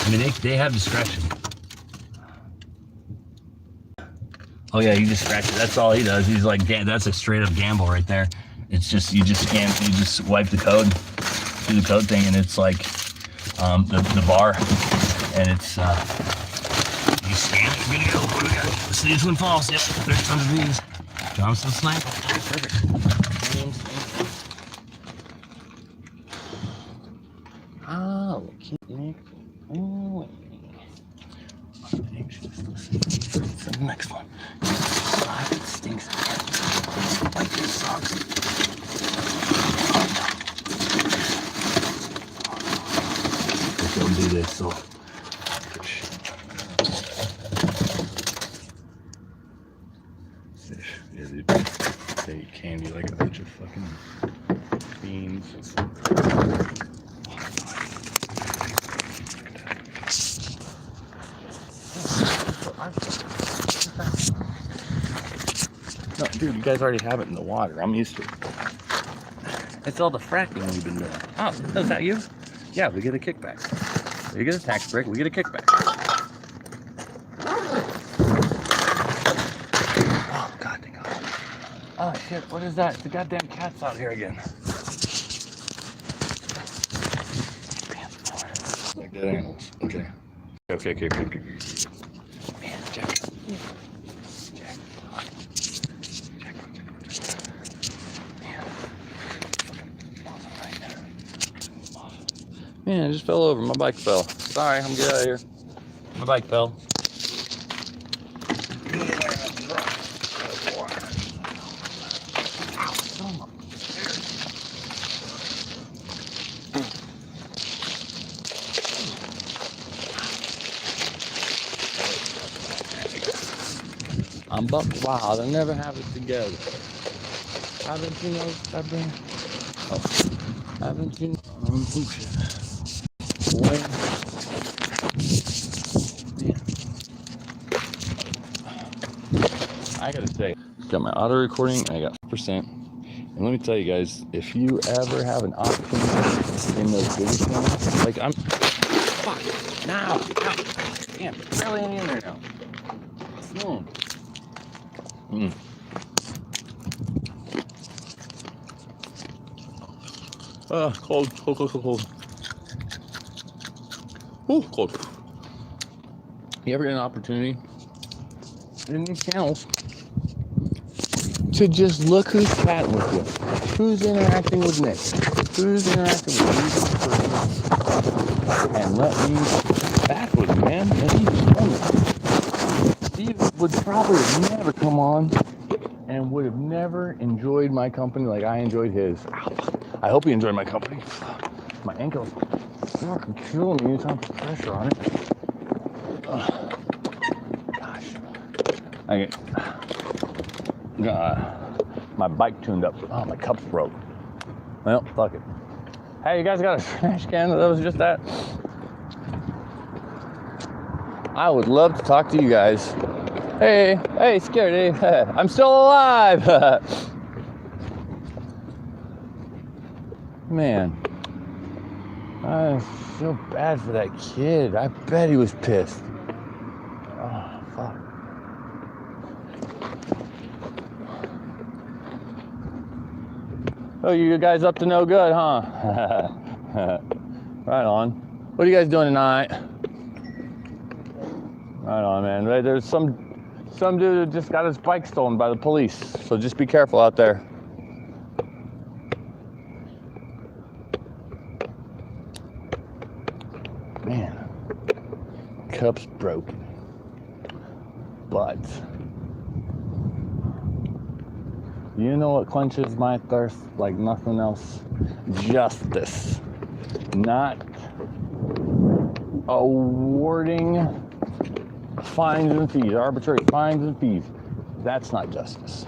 I mean, they have discretion. Oh yeah, you just scratch it. That's all he does. He's like, that's a straight up gamble right there. It's just you just wipe the code, do the code thing, and it's like the bar, and it's you scan it, you're gonna go. What do we got? Let's see this one falls. Yep, there's tons of these. Johnson snipe. Perfect. Oh, keep Nick. Oh, the next one. It stinks. this, so. Yeah, dude. They eat candy like a bunch of fucking beans. No, dude, you guys already have it in the water. I'm used to it. It's all the fracking we've been doing. Oh, is that you? Yeah, we get a kickback. You get a tax break, we get a kickback. Oh, God dang it. Oh, shit, what is that? The goddamn cat's out here again. Like dead animals. Okay. Okay. Man, Jack. Man, I just fell over. My bike fell. Sorry, I'm getting out of here. My bike fell. I'm buck wild. I never have it together. Haven't you noticed I've been? Oh, haven't you? Shit. Boy. I gotta say, got my auto recording and I got 4%. And let me tell you guys, if you ever have an option in those video channels, like I'm, fuck, now, damn, it's barely in there now. Cold. Ooh, cold. You ever get an opportunity in these channels to just look who's chatting with you, who's interacting with Nick, who's interacting with you, and let me back with him, man. And he would probably never come on and would have never enjoyed my company like I enjoyed his. I hope he enjoyed my company. My ankle's fucking killing me anytime I put pressure on it. Gosh. I get my bike tuned up. Oh, my cup's broke. Well, fuck it. Hey, you guys got a trash can? That was just that. I would love to talk to you guys. Hey, Scaredy. I'm still alive. Man, I feel bad for that kid. I bet he was pissed. Oh, fuck. Oh, you guys up to no good, huh? Right on. What are you guys doing tonight? Right on, man. There's some dude who just got his bike stolen by the police, so just be careful out there. Man, cup's broken, but you know what quenches my thirst like nothing else? Justice. Not awarding fines and fees, arbitrary fines and fees. That's not justice.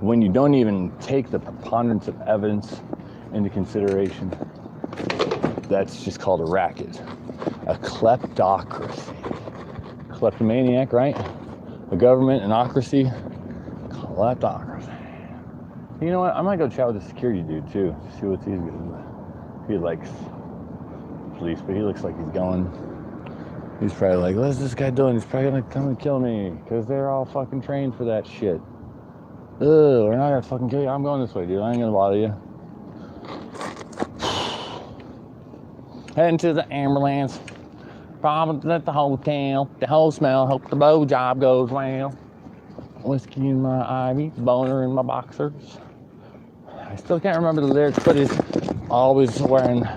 When you don't even take the preponderance of evidence into consideration, that's just called a racket. A kleptocracy. Kleptomaniac, right? A government, an ocracy. Kleptocracy. You know what? I might go chat with the security dude too. See what he's doing. He likes police, but he looks like he's going. He's probably like, what's this guy doing? He's probably gonna come and kill me. Because they're all fucking trained for that shit. Ugh, we're not gonna fucking kill you. I'm going this way, dude. I ain't gonna bother you. Heading to the ambulance. Probably at the hotel. The whole smell. Hope the bow job goes well. Whiskey in my ivy. Boner in my boxers. I still can't remember the lyrics, but he's always wearing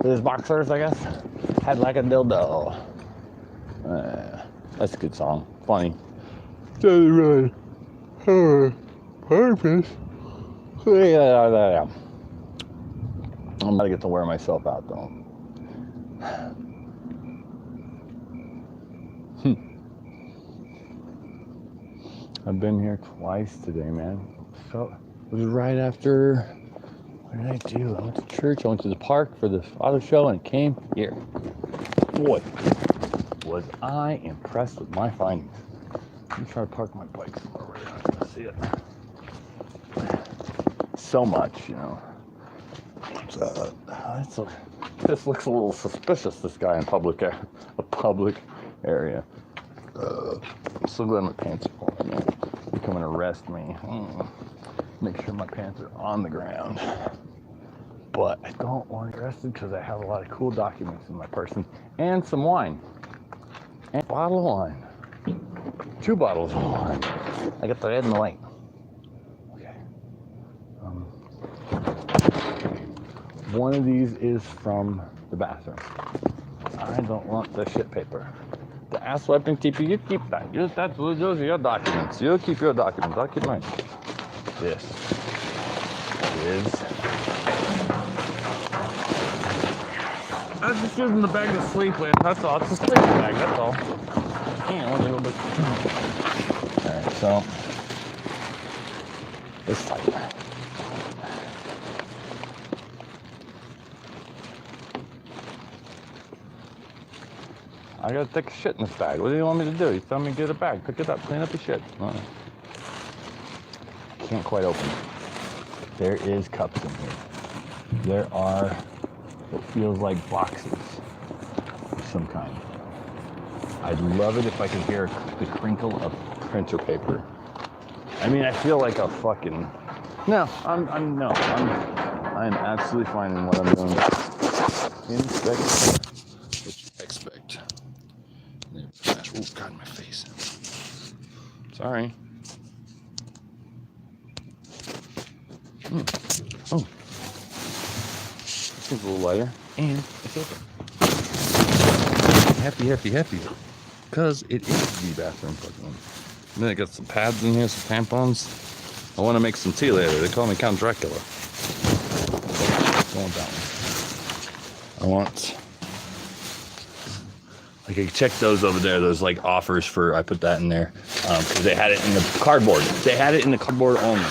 his boxers, I guess. Had like a dildo. That's a good song. Funny. Doesn't really have a purpose. I'm about to get to wear myself out though. I've been here twice today, man. So it was right after. What did I do? I went to church. I went to the park for the auto show, and came here. Boy, was I impressed with my findings. Let me try to park my bike somewhere where you're not gonna see it. So much, you know. This looks a little suspicious. This guy in a public area. I'm so glad my pants are on, man. You come and arrest me. Make sure my pants are on the ground. But I don't want to get arrested because I have a lot of cool documents in my person and some wine. And a bottle of wine. 2 bottles of wine. I got the red and the white. Okay. One of these is from the bathroom. I don't want the shit paper. The ass wiping TP, you keep that. Those are your documents. You keep your documents. I'll keep mine. This is. I was just using the bag to sleep with. That's all. It's a sleeping bag. That's all. Yeah, a little bit. All right, so it's tight. I gotta take a shit in this bag. What do you want me to do? You tell me to get a bag, pick it up, clean up your shit. Can't quite open it. There is cups in here. There are what feels like boxes of some kind. I'd love it if I could hear the crinkle of printer paper. I mean, I feel like a fucking. No, I'm absolutely fine in what I'm doing. Inspect. What you expect? Oh God, my face. Sorry. Oh. This is a little lighter. And it's open. Happy. Because it is the bathroom fucking one. And then I got some pads in here, some tampons. I want to make some tea later. They call me Count Dracula. I want that one. I want. Like, I checked those over there. Those like offers for. I put that in there because they had it in the cardboard. They had it in the cardboard only.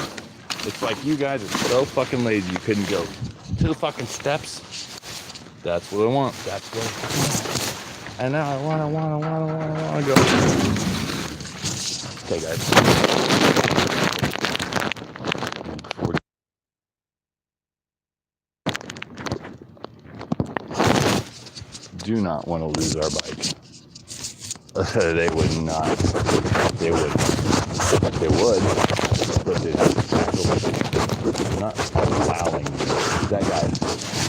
It's like you guys are so fucking lazy. You couldn't go 2 fucking steps. That's what I want. That's what I want. And now I wanna go. Okay, guys. Do not want to lose our bike. They would not. They would. They would. But they're not allowing me. That guy.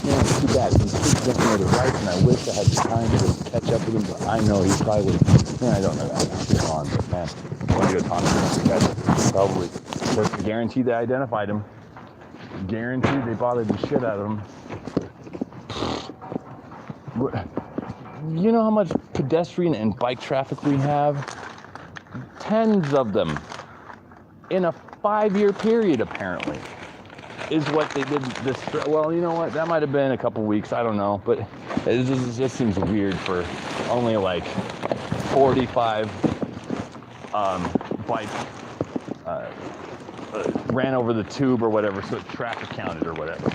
Man, it's too bad. He's jumping over the right, and I wish I had the time to catch up with him, but I know he probably would. Man, I don't know that. It's on, but man, I want to go talk to him. Probably. But guaranteed they identified him. Guaranteed they bothered the shit out of him. You know how much pedestrian and bike traffic we have? Tens of them in a 5-year period, apparently, is what they did this. Well, you know what? That might have been a couple weeks. I don't know. But it just seems weird for only like 45 bikes ran over the tube or whatever, so it's traffic counted or whatever.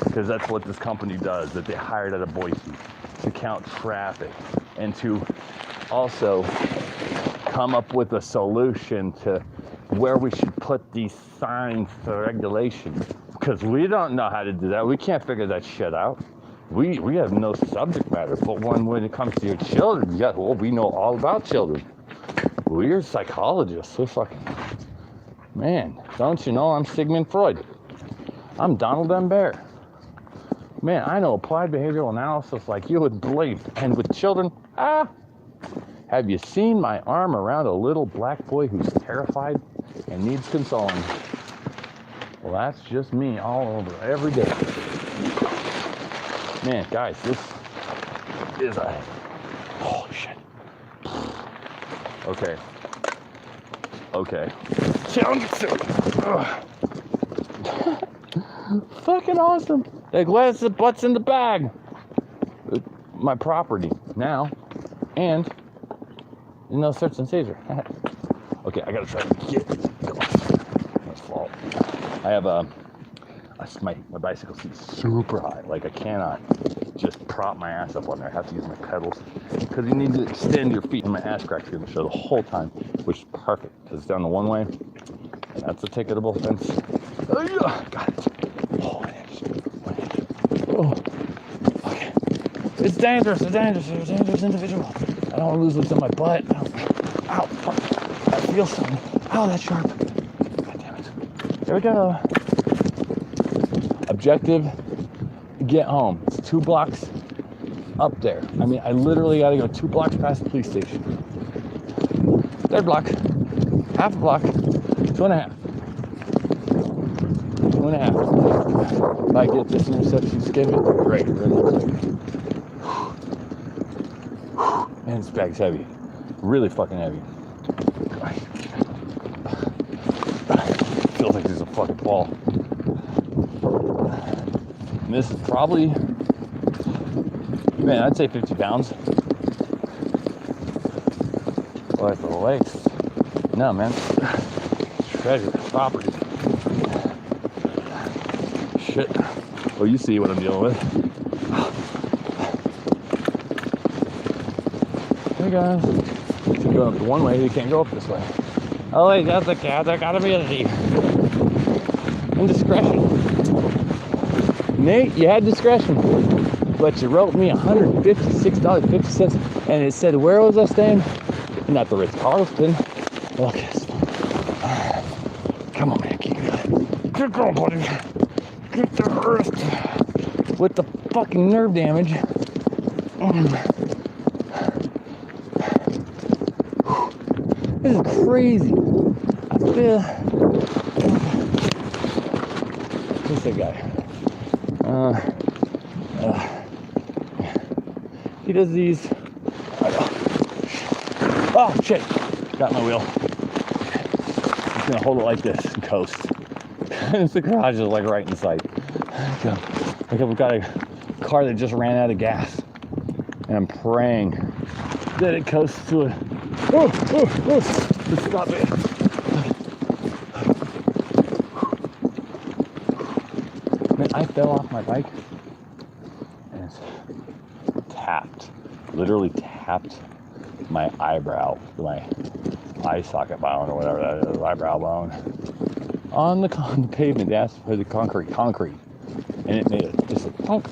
Because that's what this company does, that they hired out of Boise to count traffic and to also come up with a solution to where we should put these signs for regulation. Because we don't know how to do that. We can't figure that shit out. We have no subject matter. But when it comes to your children, yeah, well, we know all about children. We're psychologists. We're fucking... Man, don't you know I'm Sigmund Freud? I'm Donald M. Bear. Man, I know applied behavioral analysis like you would believe. And with children, have you seen my arm around a little black boy who's terrified and needs consoling? Well, that's just me all over every day. Man, guys, this is a... Oh, shit. Okay. Fucking awesome. Like, where's the butts in the bag? My property now. And No search and seizure. Okay, I gotta try to get my fault. I have my bicycle seat's super high. Like I cannot just prop my ass up on there. I have to use my pedals because you need to extend your feet, and my ass crack's gonna show the whole time, which is perfect because it's down the one way, and that's a ticketable offense. Oh yeah, got it. Oh, 1 inch. Oh, okay. It's dangerous. It's dangerous. It's a dangerous individual. I don't want to lose what's in my butt. Ow, fuck. I feel something. Ow, that's sharp. God damn it. Here we go. Objective, get home. It's 2 blocks up there. I mean, I literally got to go 2 blocks past the police station. 3rd block, half a block, 2.5. 2.5. If I get this intersection, skip it, great. Man, this bag's heavy. Really fucking heavy. Feels like there's a fucking ball. And this is probably, man, I'd say 50 pounds. Like the legs. No, man. Treasure, property. Shit. Well, you see what I'm dealing with. Hey guys. You're going up the one way, you can't go up this way. Oh wait, that's a cat, there gotta be a thief. Indiscretion. Nate, you had discretion, but you wrote me $156.50, and it said, where was I staying? Not the Ritz-Carlton. Look, come on, man, keep it. Get going, buddy. Get the earth with the fucking nerve damage. This is crazy. I feel. Who's that guy? He does these. Oh shit! Got my wheel. Just gonna hold it like this and coast. The garage is like right in sight. Like I've got a car that just ran out of gas, and I'm praying that it coasts to it. Stop it. Man, I fell off my bike and it's tapped, literally tapped my eyebrow, my eye socket bone or whatever that is, eyebrow bone, on the pavement, that's for the concrete, and it made just a thunk.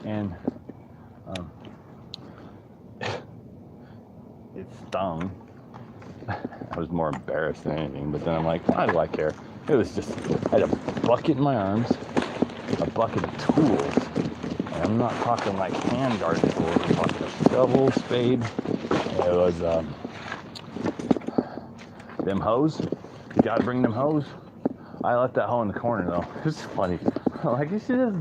And it stung. I was more embarrassed than anything, but then I'm like, why do I care? It was just, I had a bucket in my arms, a bucket of tools, and I'm not talking like hand garden tools, I'm talking a shovel, spade. It was them hose. You gotta bring them hose. I left that hoe in the corner though. It's funny. Like, you see this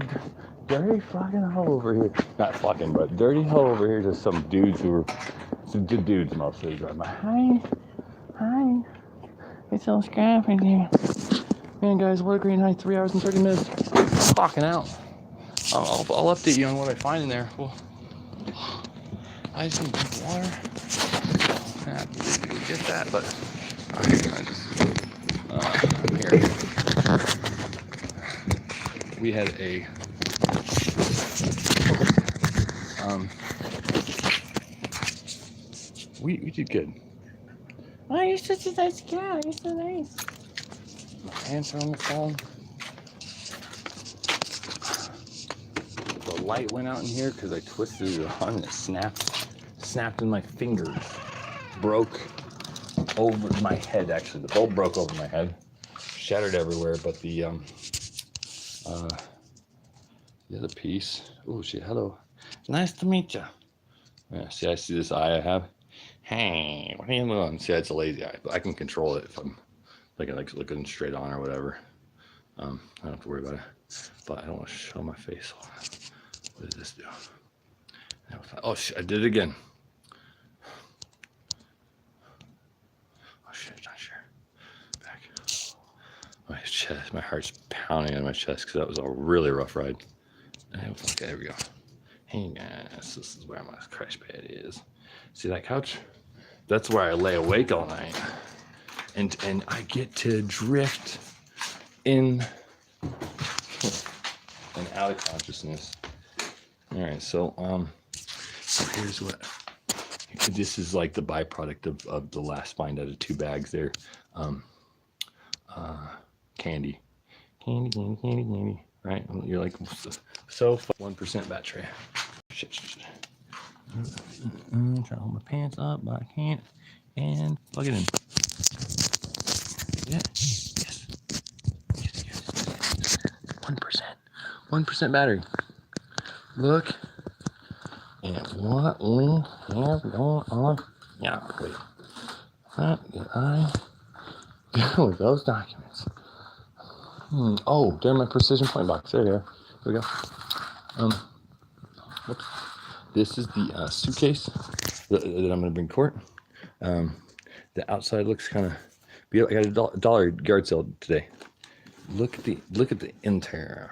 dirty fucking hoe over here. Not fucking, but dirty hoe over here to some dudes who were, some good dudes mostly. Driving by. Hi. It's all scrappy here. Man, guys, what a great night. 3 hours and 30 minutes. Fucking out. I'll update you on what I find in there. Well, I just need water. I didn't get that, but alright, I just here. We had a we did good. Oh, you're such a nice guy. You're so nice. My pants are on the phone. The light went out in here because I twisted it on and it snapped in my fingers. Broke over my head, actually. The bulb broke over my head. Shattered everywhere, but the other piece. Oh shit, hello. Nice to meet you. Yeah, see, I see this eye I have. Hey, what are you doing? See, it's a lazy eye, but I can control it if I'm like looking straight on or whatever. I don't have to worry about it. But I don't want to show my face. What does this do? Oh shit, I did it again. Oh shit, not sure. Back. My chest, my heart's pounding on my chest because that was a really rough ride. Okay, there we go. Hey guys, this is where my crash pad is. See that couch? That's where I lay awake all night. And I get to drift in and out of consciousness. All right, so here's what, this is like the byproduct of the last find out of 2 bags there. Candy, right? You're like, so 1% battery. Shit. Trying to hold my pants up, but I can't. And plug it in. Yeah. Yes. 1% battery. Look at what we have going on. Yeah, wait. What did I do with those documents? Oh, they're in my precision point box. There they are. Here we go. Whoops. This is the suitcase that I'm going to bring to court. The outside looks kind of beautiful. I got a dollar yard sale today. Look at the interior.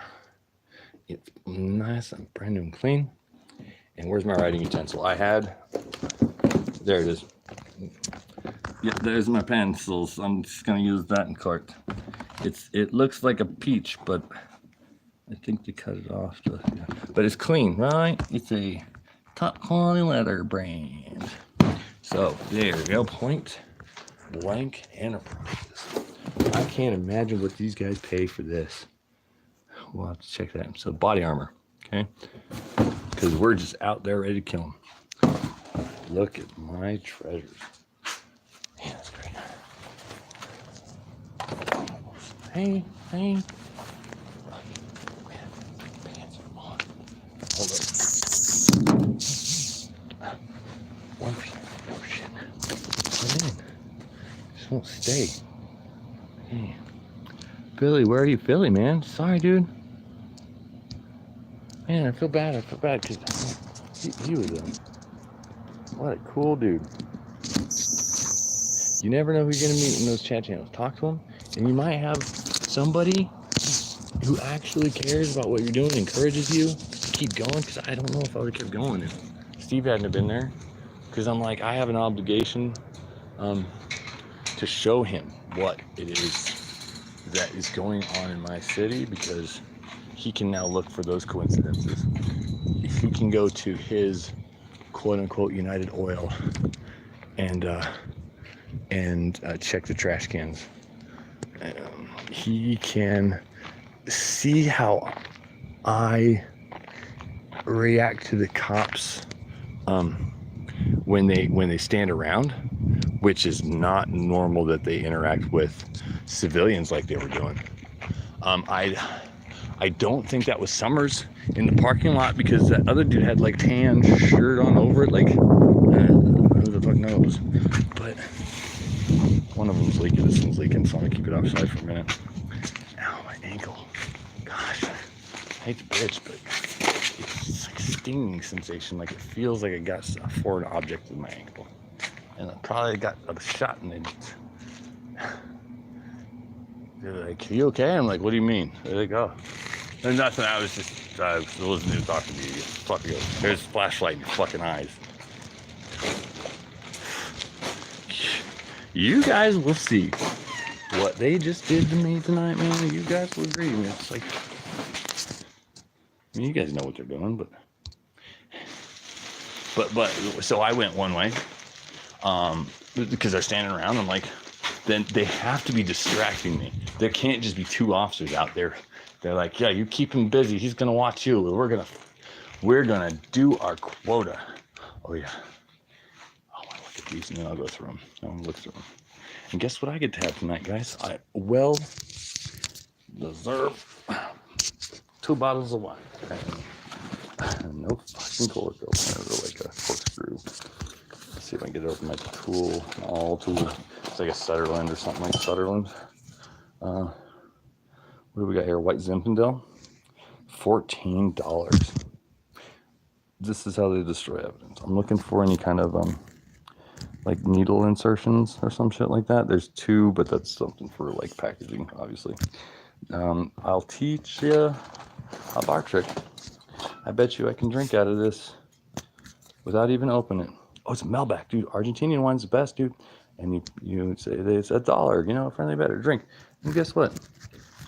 It's nice and brand new and clean. And where's my writing utensil? There it is. Yeah, there's my pencils. I'm just gonna use that in court. It looks like a peach, but I think they cut it off. But it's clean, right? It's a top quality leather brand. So there we go. Point Blank Enterprises. I can't imagine what these guys pay for this. We'll have to check that out. So body armor, okay? Because we're just out there ready to kill them. Look at my treasures. Man, that's great. Hey. Pants are on. Hold up. 1%. Oh shit. Come in. Just won't stay. Hey. Billy, where are you, Billy, man? Sorry, dude. Man, I feel bad because he was what a cool dude. You never know who you're gonna meet in those chat channels. Talk to them, and you might have somebody who actually cares about what you're doing, encourages you to keep going. Because I don't know if I would have kept going if Steve hadn't been there. Because I'm like, I have an obligation to show him what it is that is going on in my city, because he can now look for those coincidences. He can go to his quote-unquote United Oil and check the trash cans. He can see how I react to the cops when they stand around, which is not normal that they interact with civilians like they were doing. I don't think that was Summers in the parking lot, because that other dude had like tan shirt on over it, like who the fuck knows. But one of them's leaking, this one's leaking, so I'm gonna keep it outside for a minute. Ow, my ankle. Gosh, I hate to bitch, but it's like a stinging sensation, like it feels like I got a foreign object in my ankle. And I probably got a shot in it. They're like, "Are you okay?" I'm like, "What do you mean?" They're like, "Oh, there's nothing. I was listening to talking to you. Fuck you. There's a flashlight in your fucking eyes." You guys will see what they just did to me tonight, man. You guys will agree. It's like, I mean, you guys know what they're doing, but so I went one way, because they're standing around. I'm like, then they have to be distracting me. There can't just be 2 officers out there. They're like, "Yeah, you keep him busy. He's gonna watch you. We're gonna do our quota." Oh yeah. I want to look at these, and then I'll go through them. I want to look through them. And guess what I get to have tonight, guys? I well deserve 2 bottles of wine. Okay? No fucking cord opener, like a corkscrew. Let's see if I can get it open my tool. All tool. It's like a Sutherland or something like Sutherland. What do we got here? White Zinfandel. $14. This is how they destroy evidence. I'm looking for any kind of like needle insertions or some shit like that. There's 2, but that's something for like packaging, obviously. I'll teach you a bar trick. I bet you I can drink out of this without even opening it. Oh, it's Malbec, dude. Argentinian wine's the best, dude. And you say it's $1, you know, friendly better drink. And guess what?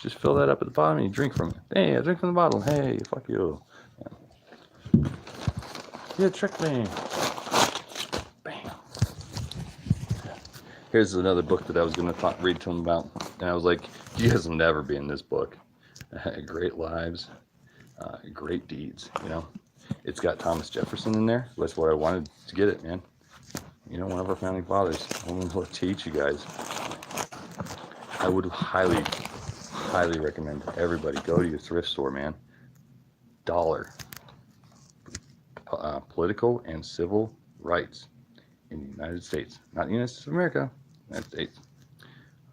Just fill that up at the bottom and you drink from it. Hey, I drink from the bottle. Hey, fuck you. Yeah, you tricked me. Bam. Here's another book that I was going to read to him about. And I was like, you guys will never be in this book. Great lives, great deeds, you know. It's got Thomas Jefferson in there. That's why I wanted to get it, man. You know, one of our founding fathers. I'm going to teach you guys. I would highly recommend everybody go to your thrift store, man. Dollar. Political and civil rights in the United States. Not the United States of America, United States.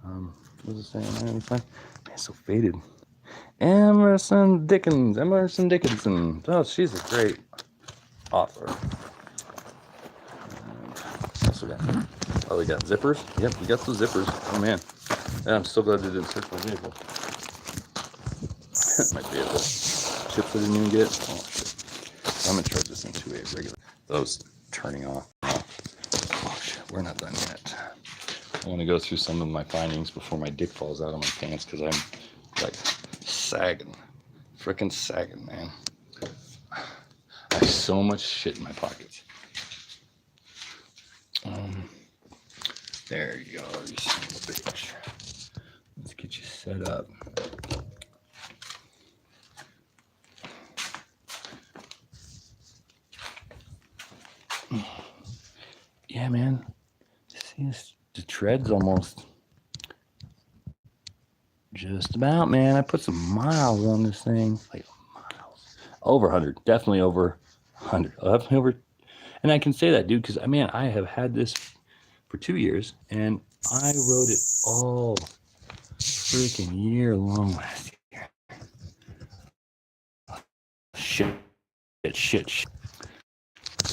What was it saying? Man, it's so faded. Emerson Dickinson. Oh, she's a great author. Also got, oh, we got zippers. Yep, we got some zippers. Oh man, yeah, I'm so glad they didn't search my vehicle. My vehicle. Chips I didn't even get. Oh shit. I'm gonna charge this into a regular. Those turning off. Oh shit, we're not done yet. I want to go through some of my findings before my dick falls out of my pants because I'm like sagging, freaking sagging, man. I have so much shit in my pockets. There you go, you son of a bitch. Let's get you set up. Yeah, man. See, the tread's almost just about, man. I put some miles on this thing, like miles, over 100, definitely over 100, definitely over. And I can say that, dude, because I mean, I have had this for 2 years, and I rode it all freaking year long last year. Shit.